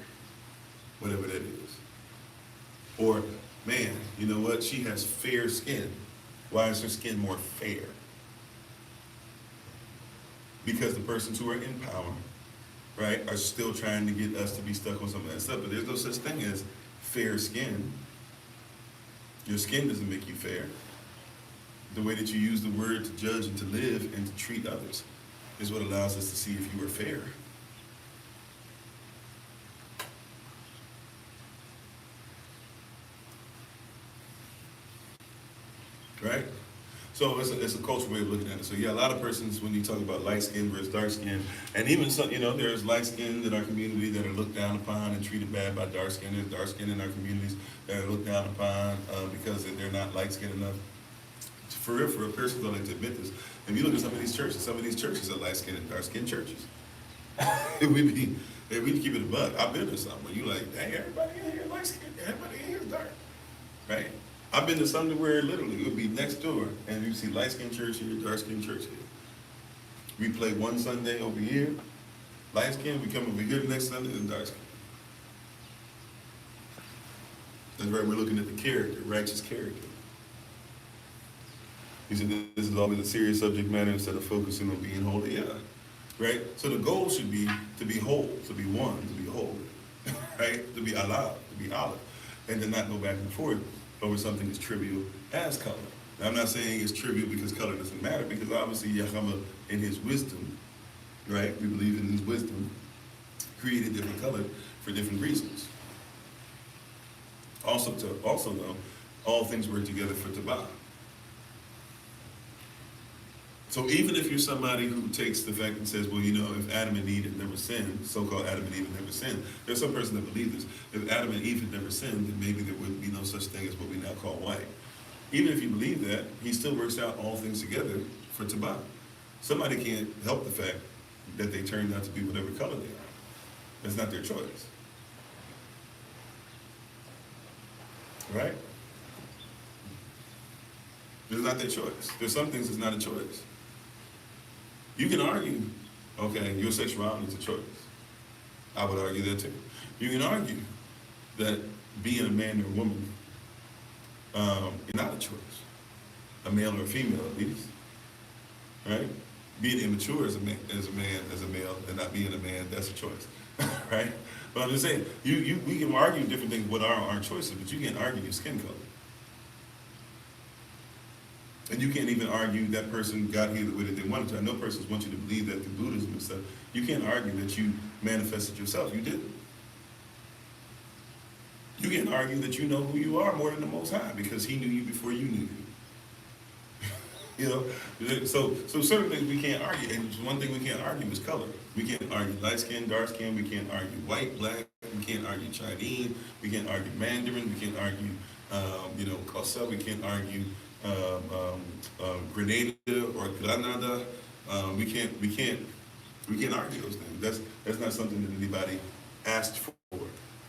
whatever that is. Or, man, you know what? She has fair skin. Why is her skin more fair? Because the persons who are in power, right, are still trying to get us to be stuck on some of that stuff. But there's no such thing as fair skin. Your skin doesn't make you fair. The way that you use the word to judge and to live and to treat others is what allows us to see if you are fair. Right? So it's a cultural way of looking at it. So yeah, a lot of persons, when you talk about light skin versus dark skin, and even some, there's light skin in our community that are looked down upon and treated bad by dark skin. There's dark skin in our communities that are looked down upon because they're not light skinned enough. For real, for a person who don't like to admit this, if you look at some of these churches are light skinned and dark skinned churches. We keep it a buck. I've been to something where you like, dang, everybody in here light skinned, everybody in here is dark, right? I've been to something where literally it would be next door, and you see light skinned church here, dark skinned church here. We play one Sunday over here, light skinned, we come over here the next Sunday, and dark skinned. That's right, we're looking at the character, righteous character. He said this is always a serious subject matter instead of focusing on being holy. Yeah, right? So the goal should be to be whole, to be one, to be whole, right? To be Allah, to be olive, and to not go back and forth over something as trivial as color. Now, I'm not saying it's trivial because color doesn't matter, because obviously Yahweh in his wisdom, right? We believe in his wisdom, created different color for different reasons. Also though, all things work together for Tabah. So even if you're somebody who takes the fact and says, well, you know, if Adam and Eve had never sinned, so-called Adam and Eve had never sinned, there's some person that believes this. If Adam and Eve had never sinned, then maybe there wouldn't be no such thing as what we now call white. Even if you believe that, he still works out all things together for Tabah. Somebody can't help the fact that they turned out to be whatever color they are. That's not their choice. Right? It's not their choice. There's some things that's not a choice. You can argue, okay, your sexuality is a choice. I would argue that too. You can argue that being a man or a woman is not a choice. A male or a female, at least. Right? Being immature as a male, and not being a man, that's a choice. Right? But I'm just saying, we can argue different things, what are our choices, but you can't argue your skin color. And you can't even argue that person got here the way that they wanted to. I know persons want you to believe that through Buddhism and stuff. You can't argue that you manifested yourself. You didn't. You can't argue that you know who you are more than the Most High, because he knew you before you knew you. You know? So certain things we can't argue. And one thing we can't argue is color. We can't argue light skin, dark skin. We can't argue white, black. We can't argue Chinese. We can't argue Mandarin. We can't argue, Kosa. We can't argue Grenada or Granada. We can't argue those things. That's not something that anybody asked for,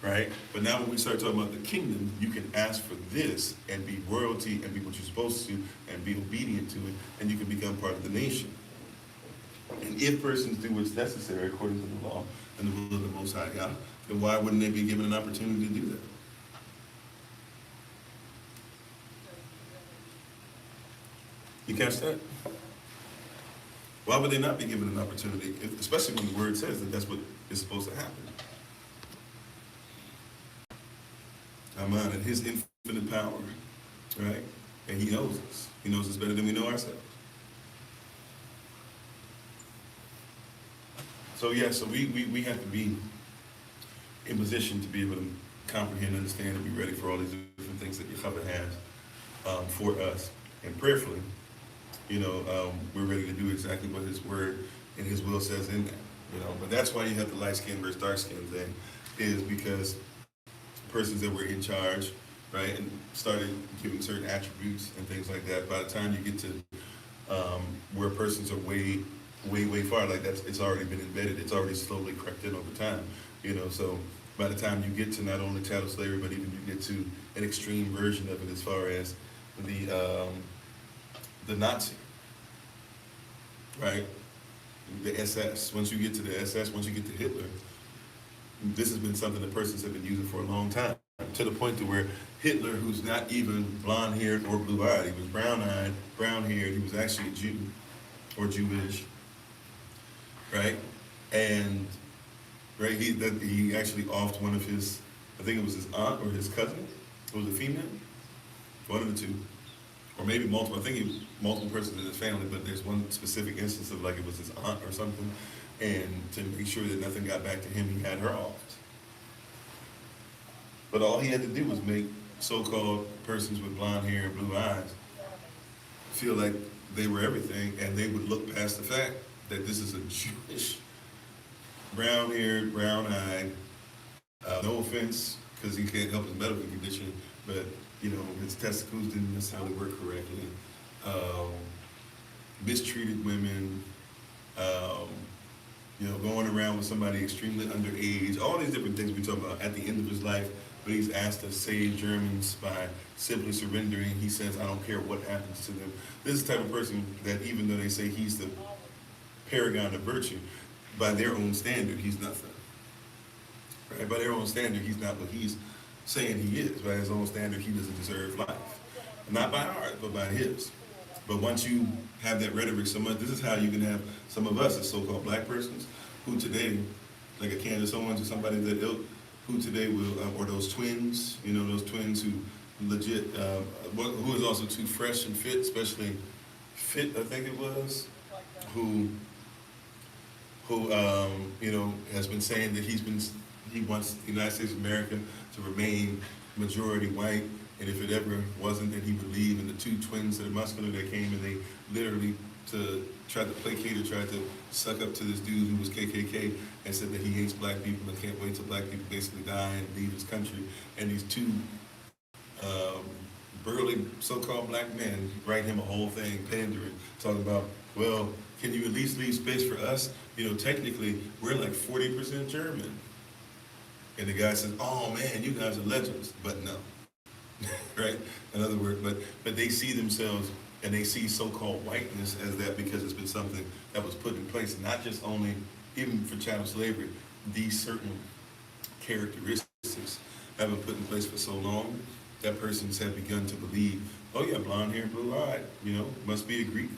right? But now when we start talking about the kingdom, you can ask for this and be royalty and be what you're supposed to and be obedient to it, and you can become part of the nation. And if persons do what's necessary according to the law and the will of the Most High God, then why wouldn't they be given an opportunity to do that? You catch that? Why would they not be given an opportunity, especially when the word says that that's what is supposed to happen? Amen. And his infinite power, right? And he knows us. He knows us better than we know ourselves. So yeah, so we have to be in position to be able to comprehend, understand, and be ready for all these different things that Yahweh has for us. And prayerfully, we're ready to do exactly what his word and his will says in that. But that's why you have the light skin versus dark skin thing, is because persons that were in charge, right, and started giving certain attributes and things like that. By the time you get to where persons are way far, like it's already been embedded. It's already slowly crept in over time. So by the time you get to not only chattel slavery, but even you get to an extreme version of it, as far as the Nazi, right? The SS. Once you get to the SS, once you get to Hitler, this has been something that persons have been using for a long time, to the point to where Hitler, who's not even blonde-haired or blue-eyed, he was brown-eyed, brown-haired, he was actually a Jew or Jewish, right? And right, he actually offed one of his, I think it was his aunt or his cousin. It was a female, one of the two. Or maybe multiple. I think he was multiple persons in his family, but there's one specific instance of like it was his aunt or something, and to make sure that nothing got back to him, he had her off. But all he had to do was make so-called persons with blonde hair and blue eyes feel like they were everything, and they would look past the fact that this is a Jewish, brown-haired, brown-eyed, no offense, because he can't help his medical condition, but his testicles didn't necessarily work correctly, mistreated women, going around with somebody extremely underage, all these different things we talk about at the end of his life, but he's asked to save Germans by simply surrendering. He says, I don't care what happens to them. This is the type of person that even though they say he's the paragon of virtue, by their own standard, he's nothing. Right? By their own standard, he's not what he's saying he is. By his own standard, he doesn't deserve life. Not by ours, but by his. But once you have that rhetoric so much, this is how you can have some of us as so-called black persons who today, like a Candace Owens or somebody that ilk, who today will, or those twins, those twins who legit, who is also too fresh and fit, especially Fit, I think it was, who has been saying that he wants the United States of America to remain majority white, and if it ever wasn't, then he would leave. And the two twins that are muscular that came and they literally tried to placate or tried to suck up to this dude who was KKK and said that he hates black people and can't wait till black people basically die and leave his country. And these two burly so-called black men write him a whole thing, pandering, talking about, well, can you at least leave space for us? Technically, we're like 40% German. And the guy says, oh man, you guys are legends. But no, right? In other words, but they see themselves and they see so-called whiteness as that because it's been something that was put in place, not just only, even for chattel slavery, these certain characteristics have been put in place for so long, that person's have begun to believe, oh yeah, blonde hair, blue-eyed, must be a Greek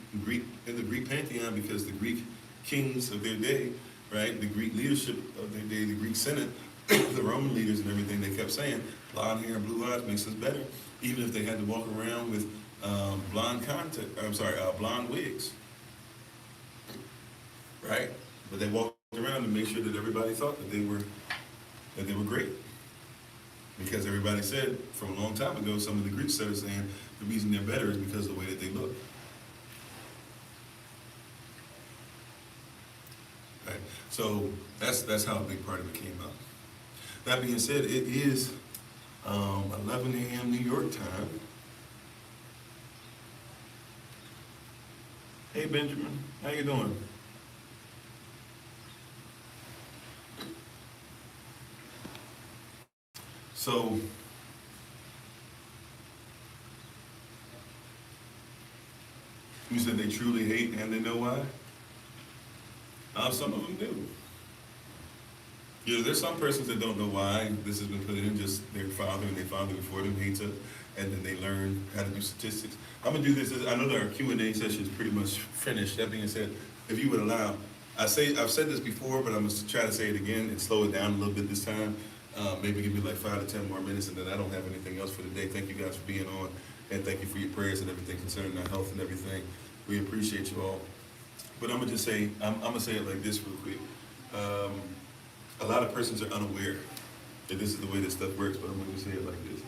in the Greek pantheon because the Greek kings of their day, right, the Greek leadership of their day, the Greek Senate, the Roman leaders and everything, they kept saying, blonde hair and blue eyes makes us better, even if they had to walk around with blonde wigs, right? But they walked around to make sure that everybody thought that they were great. Because everybody said from a long time ago, some of the Greeks started saying the reason they're better is because of the way that they look. Right? So that's how a big part of it came out. That being said, it is 11 a.m. New York time. Hey Benjamin, how you doing? So, you said they truly hate and they know why? Some of them do. There's some persons that don't know why this has been put in, just their father and their father before them hates it, and then they learn how to do statistics. I'm gonna do this, I know that our Q&A session is pretty much finished. That being said, if you would allow, I've said this before, but I'm gonna try to say it again and slow it down a little bit this time. Maybe give me like 5 to 10 more minutes, and then I don't have anything else for today. Thank you guys for being on, and thank you for your prayers and everything concerning our health and everything. We appreciate you all. But I'm gonna just say, I'm gonna say it like this real quick. A lot of persons are unaware that this is the way this stuff works, but I'm gonna say it like this.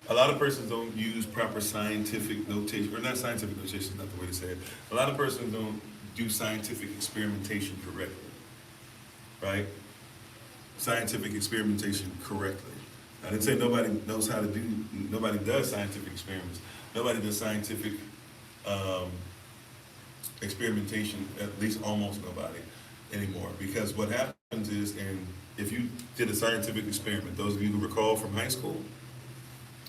A lot of persons don't use proper scientific notation, or not scientific notation is not the way to say it. A lot of persons don't do scientific experimentation correctly, right? Scientific experimentation correctly. I didn't say nobody knows how to do, nobody does scientific experiments. Nobody does scientific experimentation, at least almost nobody anymore. Because what happens is, and if you did a scientific experiment, those of you who recall from high school,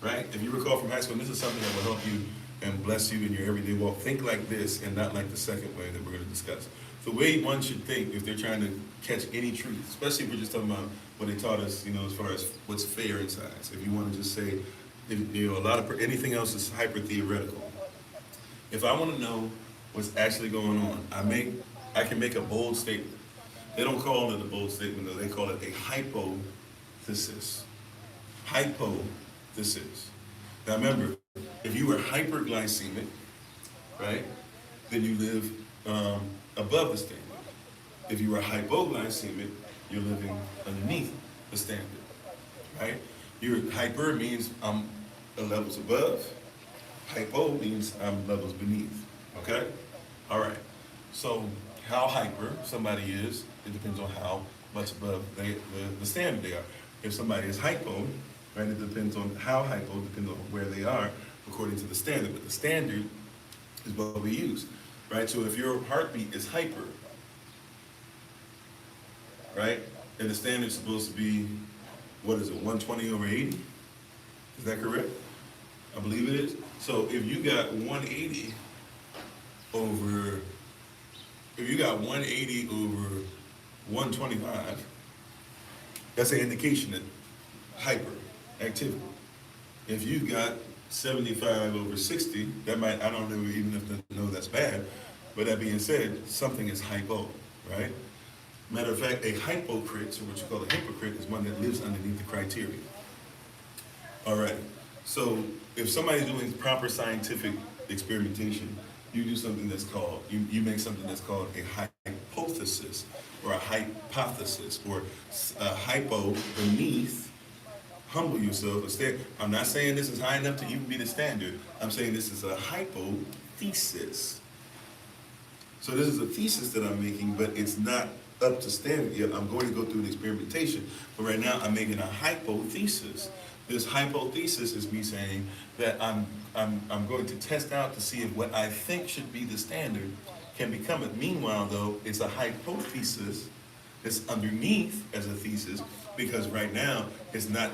right? If you recall from high school, this is something that will help you and bless you in your everyday walk. Think like this and not like the second way that we're going to discuss. The way one should think if they're trying to catch any truth, especially if we're just talking about what they taught us, as far as what's fair in science. If you want to just say, anything else is hyper theoretical. If I want to know what's actually going on, I can make a bold statement. They don't call it a bold statement, though. They call it a hypothesis. Hypothesis. Now remember, if you were hyperglycemic, right, then you live above the standard. If you are hypoglycemic, you're living underneath the standard, right? Hyper means I'm levels above. Hypo means I'm levels beneath, okay? All right, so how hyper somebody is, it depends on how much above the standard they are. If somebody is hypo, right, it depends on how hypo, depends on where they are according to the standard, but the standard is what we use. right? So if your heartbeat is hyper, right, and the standard's supposed to be, what is it, 120 over 80? Is that correct? I believe it is. So if you got 180 over, if you got 180 over 125, that's an indication that hyper activity. If you got 75 over 60, that might, I don't know even if no, that's bad, but that being said, something is hypo, right? Matter of fact, a hypocrite, so what you call a hypocrite, is one that lives underneath the criteria. All right, so if somebody's doing proper scientific experimentation, you do something that's called, you make something that's called a hypothesis, or a hypothesis, or a hypo beneath. Humble yourself. I'm not saying this is high enough to even be the standard. I'm saying this is a hypothesis. So this is a thesis that I'm making, but it's not up to standard yet. I'm going to go through an experimentation, but right now I'm making a hypothesis. This hypothesis is me saying that I'm going to test out to see if what I think should be the standard can become it. Meanwhile, though, it's a hypothesis. It's underneath as a thesis, because right now it's not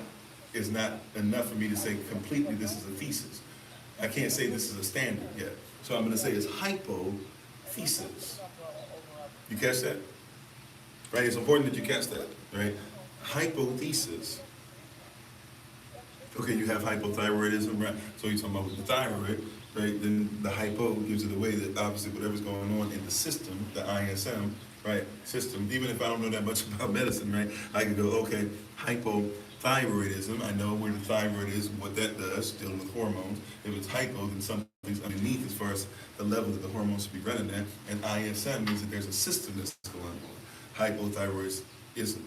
enough for me to say completely this is a thesis. I can't say this is a standard yet. So I'm going to say it's hypothesis. You catch that? Right? It's important that you catch that, right? Hypothesis. Okay, you have hypothyroidism, right? So you're talking about with the thyroid, right? Then the hypo gives it away that obviously whatever's going on in the system, the ISM, right, system, even if I don't know that much about medicine, right, I can go, okay, hypothyroidism, I know where the thyroid is, what that does, dealing with hormones. If it's hypo, then something's underneath as far as the level that the hormones should be running at, and ISM means that there's a system that's going on. Hypothyroidism,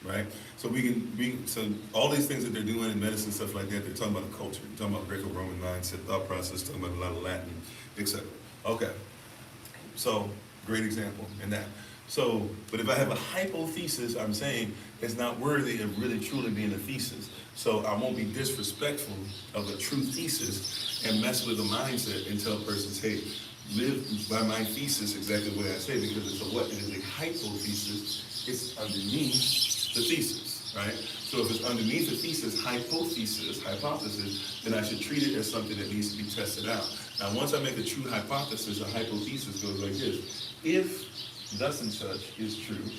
right? So so all these things that they're doing in medicine, stuff like that, they're talking about a culture, they're talking about Greco-Roman mindset, thought process, talking about a lot of Latin, etc. Okay, so great example in that. So, but if I have a hypothesis, I'm saying it's not worthy of really truly being a thesis. So I won't be disrespectful of a true thesis and mess with the mindset and tell persons, hey, live by my thesis exactly the way I say, because it's a what? It is a hypothesis. It's underneath the thesis, right? So if it's underneath the thesis, hypothesis, then I should treat it as something that needs to be tested out. Now, once I make a true hypothesis, a hypothesis goes like this. If thus and such is true,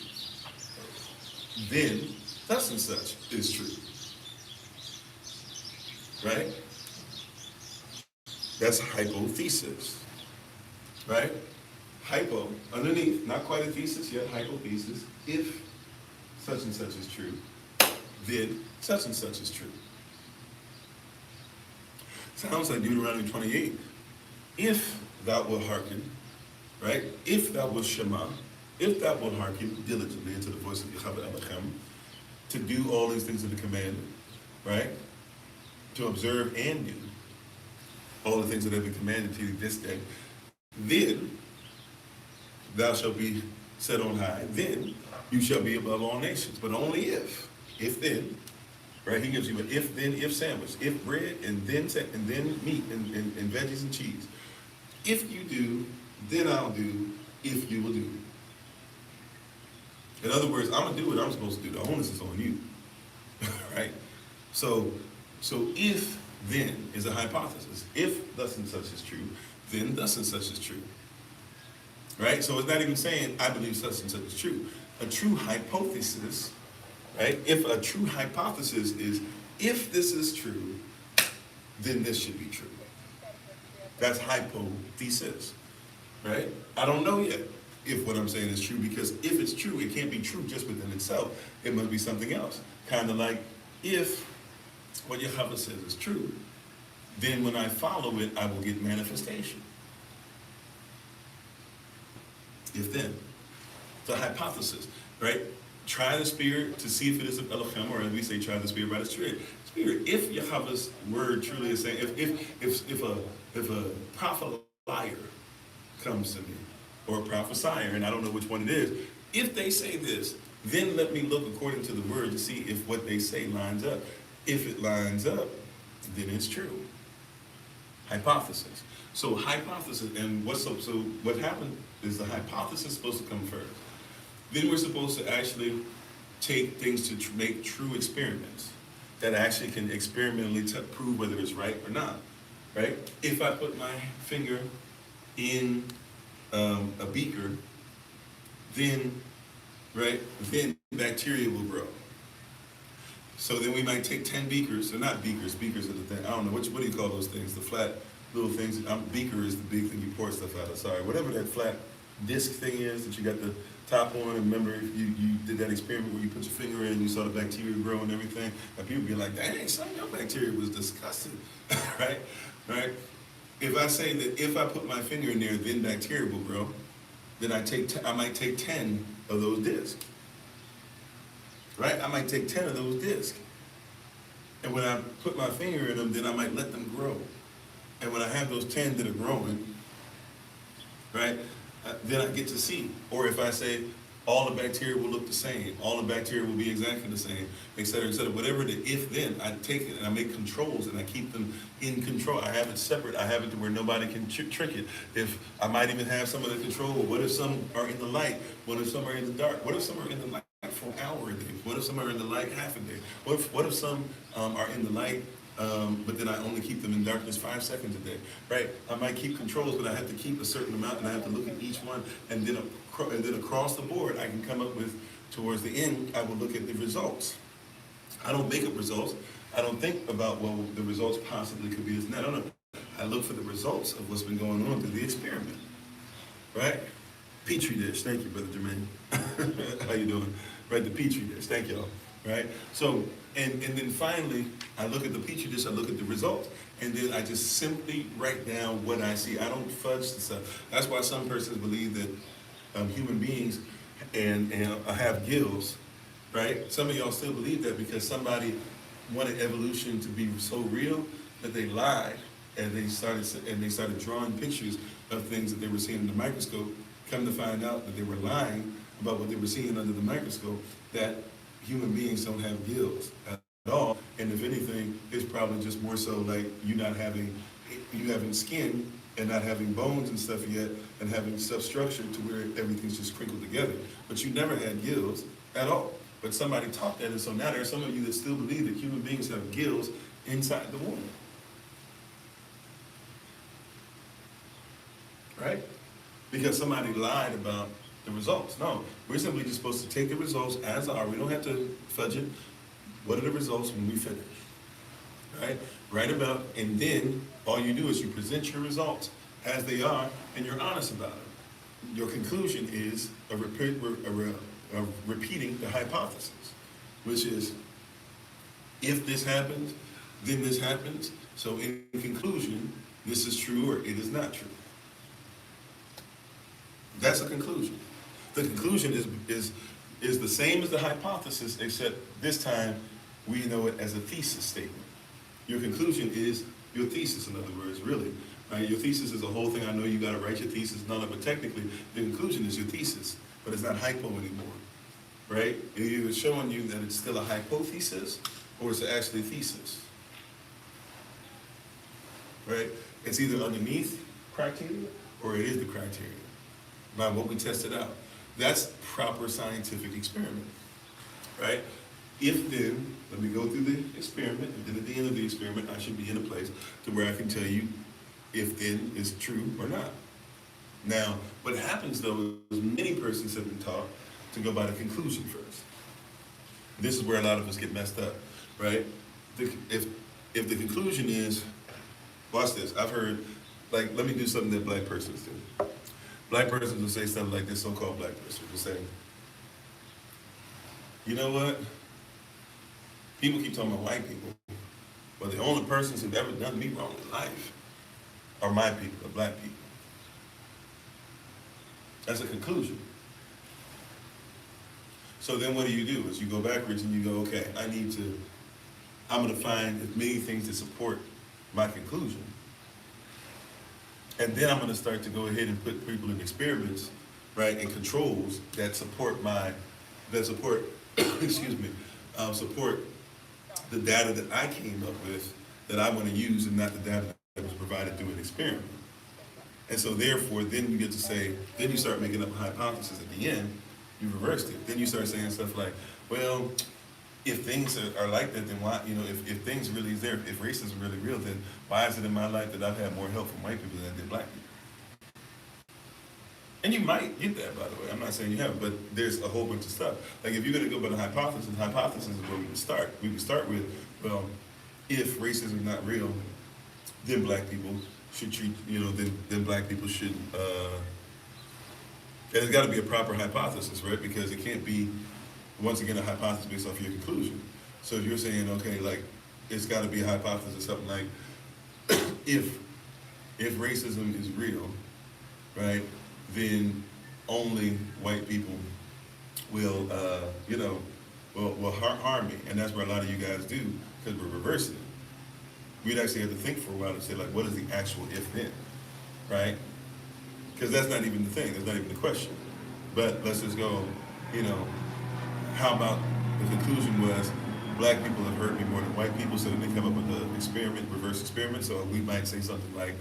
then thus and such is true. Right? That's hypothesis. Right? Hypo, underneath, not quite a thesis yet, hypothesis. If such and such is true, then such and such is true. Sounds like Deuteronomy 28. If thou wilt hearken, right? If thou wilt shema, if thou wilt hearken diligently into the voice of Yahweh Elohim, to do all these things that are commanded, right? To observe and do all the things that have been commanded to you this day, then thou shalt be set on high. Then you shall be above all nations. But only if then, right? He gives you an if then if sandwich, if bread and then meat and veggies and cheese. If you do, then I'll do. If you will do. In other words, I'm gonna do what I'm supposed to do. The onus is on you, right? So if then is a hypothesis. If thus and such is true, then thus and such is true. Right? So it's not even saying, I believe such and such is true. A true hypothesis, right? If a true hypothesis is, if this is true, then this should be true. That's hypothesis, right? I don't know yet if what I'm saying is true, because if it's true, it can't be true just within itself. It must be something else. Kind of like, if what Yahweh says is true, then when I follow it, I will get manifestation. If then. It's a hypothesis, right? Try the spirit to see if it is of Elohim, or as we say, try the spirit by the spirit. If Yahweh's word truly is saying, if a prophet liar comes to me, or a prophesier, and I don't know which one it is, if they say this, then let me look according to the word to see if what they say lines up. If it lines up, then it's true. hypothesis. So hypothesis, and so what happened is the hypothesis is supposed to come first. Then we're supposed to actually take things to make true experiments that actually can experimentally prove whether it's right or not, right? If I put my finger in a beaker, then bacteria will grow. So then we might take 10 beakers, or not beakers, beakers are the thing, I don't know, what do you call those things? The flat little things, beaker is the big thing you pour stuff out of, sorry. Whatever that flat disc thing is that you got the top on, and remember you did that experiment where you put your finger in and you saw the bacteria grow and everything, and people be like, dang, some of your bacteria was disgusting, right? If I say that if I put my finger in there, then bacteria will grow, then I might take 10 of those discs. Right? I might take 10 of those discs. And when I put my finger in them, then I might let them grow. And when I have those 10 that are growing, right, then I get to see. Or if I say all the bacteria will look the same, all the bacteria will be exactly the same, et cetera, whatever the if-then, I take it and I make controls and I keep them in control. I have it separate. I have it to where nobody can trick it. If I might even have some of the control. What if some are in the light? What if some are in the dark? What if some are in the light for an hour a day? What if some are in the light half a day? What if some are in the light, but then I only keep them in darkness 5 seconds a day, right? I might keep controls, but I have to keep a certain amount, and I have to look at each one, and then across the board, I can come up with, towards the end, I will look at the results. I don't make up results. I don't think about, well, the results possibly could be this. No. I look for the results of what's been going on through the experiment, right? Petri dish, thank you, Brother Jermaine. How you doing? Right, the Petri dish, thank y'all, right? So, and then finally, I look at the Petri dish, I look at the results, and then I just simply write down what I see. I don't fudge the stuff. That's why some persons believe that human beings and have gills, right? Some of y'all still believe that because somebody wanted evolution to be so real that they lied, and they started drawing pictures of things that they were seeing in the microscope. Come to find out that they were lying about what they were seeing under the microscope, that human beings don't have gills at all. And if anything, it's probably just more so like you having skin and not having bones and stuff yet, and having stuff structured to where everything's just crinkled together. But you never had gills at all. But somebody taught that, and so now there are some of you that still believe that human beings have gills inside the womb. Right? Because somebody lied about the results. No, we're simply just supposed to take the results as are. We don't have to fudge it. What are the results when we finish? Right? Write about, and then all you do is you present your results as they are, and you're honest about it. Your conclusion is repeating the hypothesis, which is, if this happens, then this happens. So in conclusion, this is true or it is not true. That's a conclusion. The conclusion is the same as the hypothesis, except this time we know it as a thesis statement. Your conclusion is your thesis, in other words, really. Right? Your thesis is a whole thing. I know you got to write your thesis and all that, but technically the conclusion is your thesis, but it's not hypo anymore. Right? It's either showing you that it's still a hypothesis or it's actually a thesis. Right? It's either underneath criteria or it is the criteria by what we tested out. That's proper scientific experiment, right? If then, let me go through the experiment, and then at the end of the experiment, I should be in a place to where I can tell you if then is true or not. Now, what happens though is many persons have been taught to go by the conclusion first. This is where a lot of us get messed up, right? If the conclusion is, watch this, I've heard, like, let me do something that black persons do. Black persons will say something like this, so-called black person will say, you know what? People keep talking about white people, but the only persons who've ever done me wrong in life are my people, the black people. That's a conclusion. So then what do? Is you go backwards and you go, okay, I'm gonna find as many things to support my conclusion. And then I'm gonna start to go ahead and put people in experiments, right, and controls that support support the data that I came up with that I wanna use, and not the data was provided through an experiment. And so therefore, then you get to say, then you start making up a hypothesis at the end, you reversed it. Then you start saying stuff like, well, if things are like that, then why, if things really is there, if racism is really real, then why is it in my life that I've had more help from white people than I did black people? And you might get that, by the way. I'm not saying you haven't, but there's a whole bunch of stuff. Like if you're going to go by the hypothesis is where we would start. We would start with, well, if racism is not real, then black people should treat, then black people should, and it's got to be a proper hypothesis, right? Because it can't be, once again, a hypothesis based off your conclusion. So if you're saying, okay, like, it's got to be a hypothesis, something like, if racism is real, right, then only white people will, will harm me. And that's what a lot of you guys do, because we're reversing it. We'd actually have to think for a while and say, like, what is the actual if-then, right? Because that's not even the thing. That's not even the question. But let's just go, how about the conclusion was black people have hurt me more than white people, so then they come up with the reverse experiment. So we might say something like,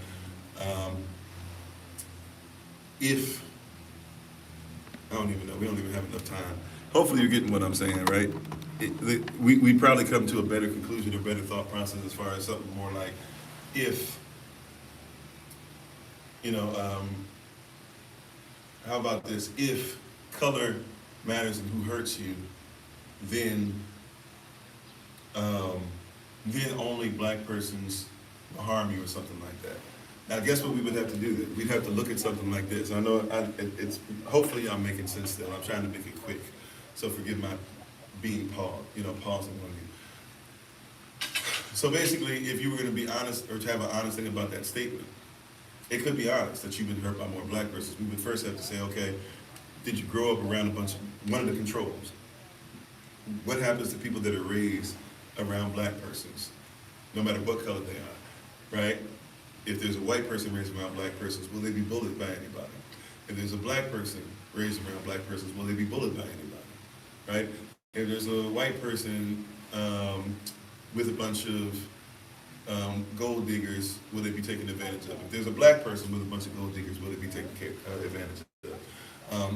if, I don't even know, we don't even have enough time. Hopefully you're getting what I'm saying, right? We probably come to a better conclusion or better thought process as far as something more like, if, how about this? If color matters and who hurts you, then only black persons will harm you or something like that. Now, guess what we would have to do then? We'd have to look at something like this. I know it's hopefully I'm making sense still. I'm trying to make it quick. So forgive my being pausing on you. So basically, if you were going to be honest or to have an honest thing about that statement, it could be honest that you've been hurt by more black persons. We would first have to say, okay, did you grow up around one of the controls? What happens to people that are raised around black persons, no matter what color they are, right? If there's a white person raised around black persons, will they be bullied by anybody? If there's a black person raised around black persons, will they be bullied by anybody, right? If there's a white person with a bunch of gold diggers, will they be taken advantage of? If there's a black person with a bunch of gold diggers, will they be taken advantage of?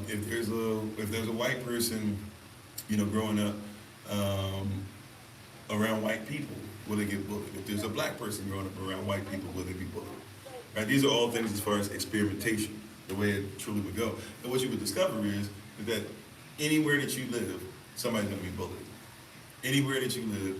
If there's a white person, growing up around white people, will they get bullied? If there's a black person growing up around white people, will they be bullied? Right? These are all things as far as experimentation, the way it truly would go. And what you would discover is that anywhere that you live, somebody's going to be bullied. Anywhere that you live,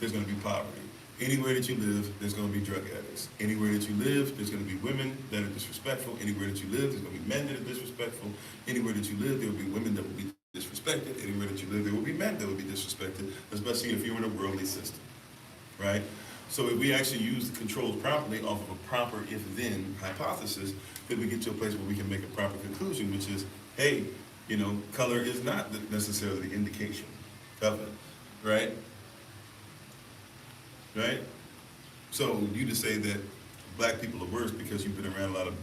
there's going to be poverty. Anywhere that you live, there's going to be drug addicts. Anywhere that you live, there's going to be women that are disrespectful. Anywhere that you live, there's going to be men that are disrespectful. Anywhere that you live, there will be women that will be disrespected. Anywhere that you live, there will be men that will be disrespected, especially if you're in a worldly system, right? So if we actually use the controls properly off of a proper if-then hypothesis, then we get to a place where we can make a proper conclusion, which is, hey, color is not necessarily the indication of it, right? Right? So you just say that black people are worse because you've been around a lot of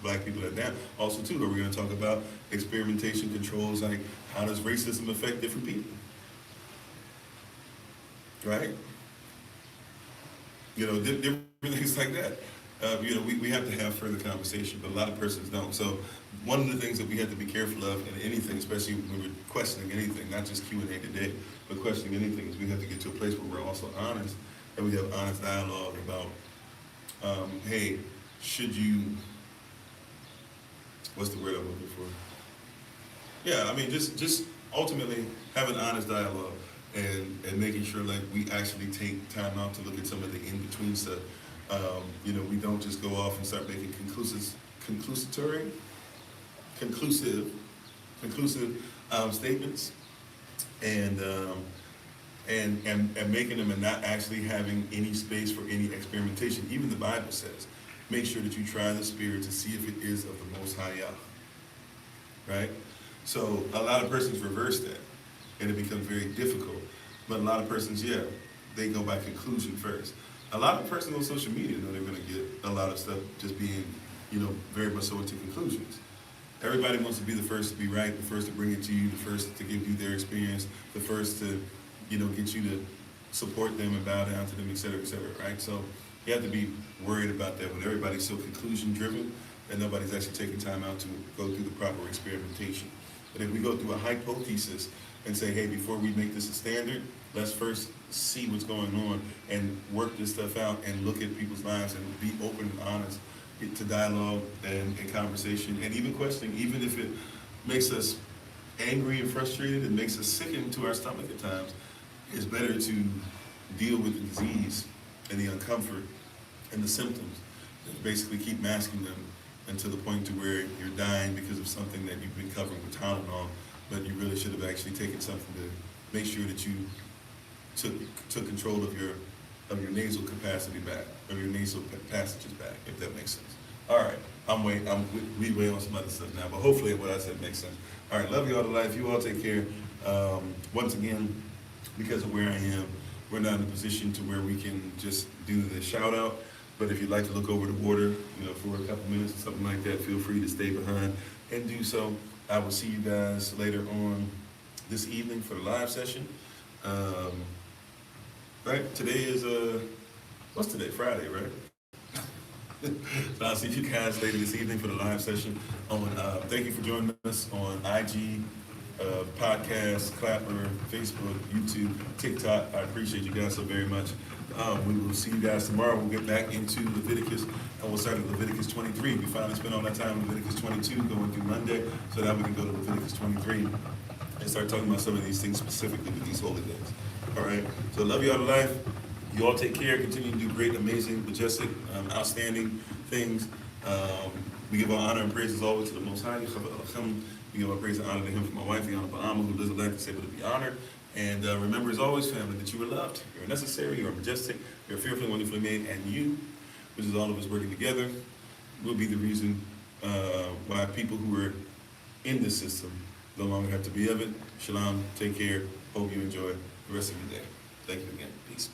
black people that are down. Also, too, are we going to talk about experimentation controls, like how does racism affect different people? Right? Different things like that. We have to have further conversation, but a lot of persons don't. So one of the things that we have to be careful of in anything, especially when we're questioning anything, not just Q&A today, but questioning anything, is we have to get to a place where we're also honest, and we have honest dialogue about, hey, should you, what's the word I'm looking for? Yeah, I mean, just ultimately have an honest dialogue and making sure like we actually take time out to look at some of the in-between stuff. We don't just go off and start making conclusive statements and making them and not actually having any space for any experimentation. Even the Bible says, make sure that you try the Spirit to see if it is of the Most High Yah. Right? So a lot of persons reverse that, and it becomes very difficult. But a lot of persons, they go by conclusion first. A lot of persons on social media know they're going to get a lot of stuff just being, very much so into conclusions. Everybody wants to be the first to be right, the first to bring it to you, the first to give you their experience, the first to, get you to support them and bow down to them, et cetera, right? So You have to be worried about that when everybody's so conclusion driven and nobody's actually taking time out to go through the proper experimentation. But if we go through a hypothesis and say, hey, before we make this a standard, let's first see what's going on and work this stuff out and look at people's lives and be open and honest to dialogue and conversation and even questioning, even if it makes us angry and frustrated, it makes us sicken to our stomach at times. It's better to deal with the disease and the uncomfort and the symptoms than basically keep masking them until the point to where you're dying because of something that you've been covering with Tylenol, but you really should have actually taken something to make sure that you took control of your nasal capacity back, of your nasal passages back, if that makes sense. All right, we way on some other stuff now, but hopefully what I said makes sense. All right, love you all to life. You all take care. Once again, because of where I am, we're not in a position to where we can just do the shout out. But if you'd like to look over the water, for a couple minutes or something like that, feel free to stay behind and do so. I will see you guys later on this evening for the live session. Right, today is what's today? Clapper, right? So I'll see you guys later this evening for the live session. Thank you for joining us on IG, podcast, Clapper, Facebook, YouTube, TikTok. I appreciate you guys so very much. We will see you guys tomorrow. We'll get back into Leviticus, and we'll start at Leviticus 23. We finally spent all that time in Leviticus 22 going through Monday, so now we can go to Leviticus 23 and start talking about some of these things specifically with these holy days. All right, so love you all to life. You all take care. Continue to do great, amazing, majestic, outstanding things. We give our honor and praise as always to the Most High. We give our praise and honor to Him for my wife, the Honorable Alma, who lives a life that's able to be honored. And remember, as always, family, that you are loved, you are necessary, you are majestic, you are fearfully and wonderfully made, and you, which is all of us working together, will be the reason why people who are in this system no longer have to be of it. Shalom, take care, hope you enjoy the rest of your day. Thank you again. Peace.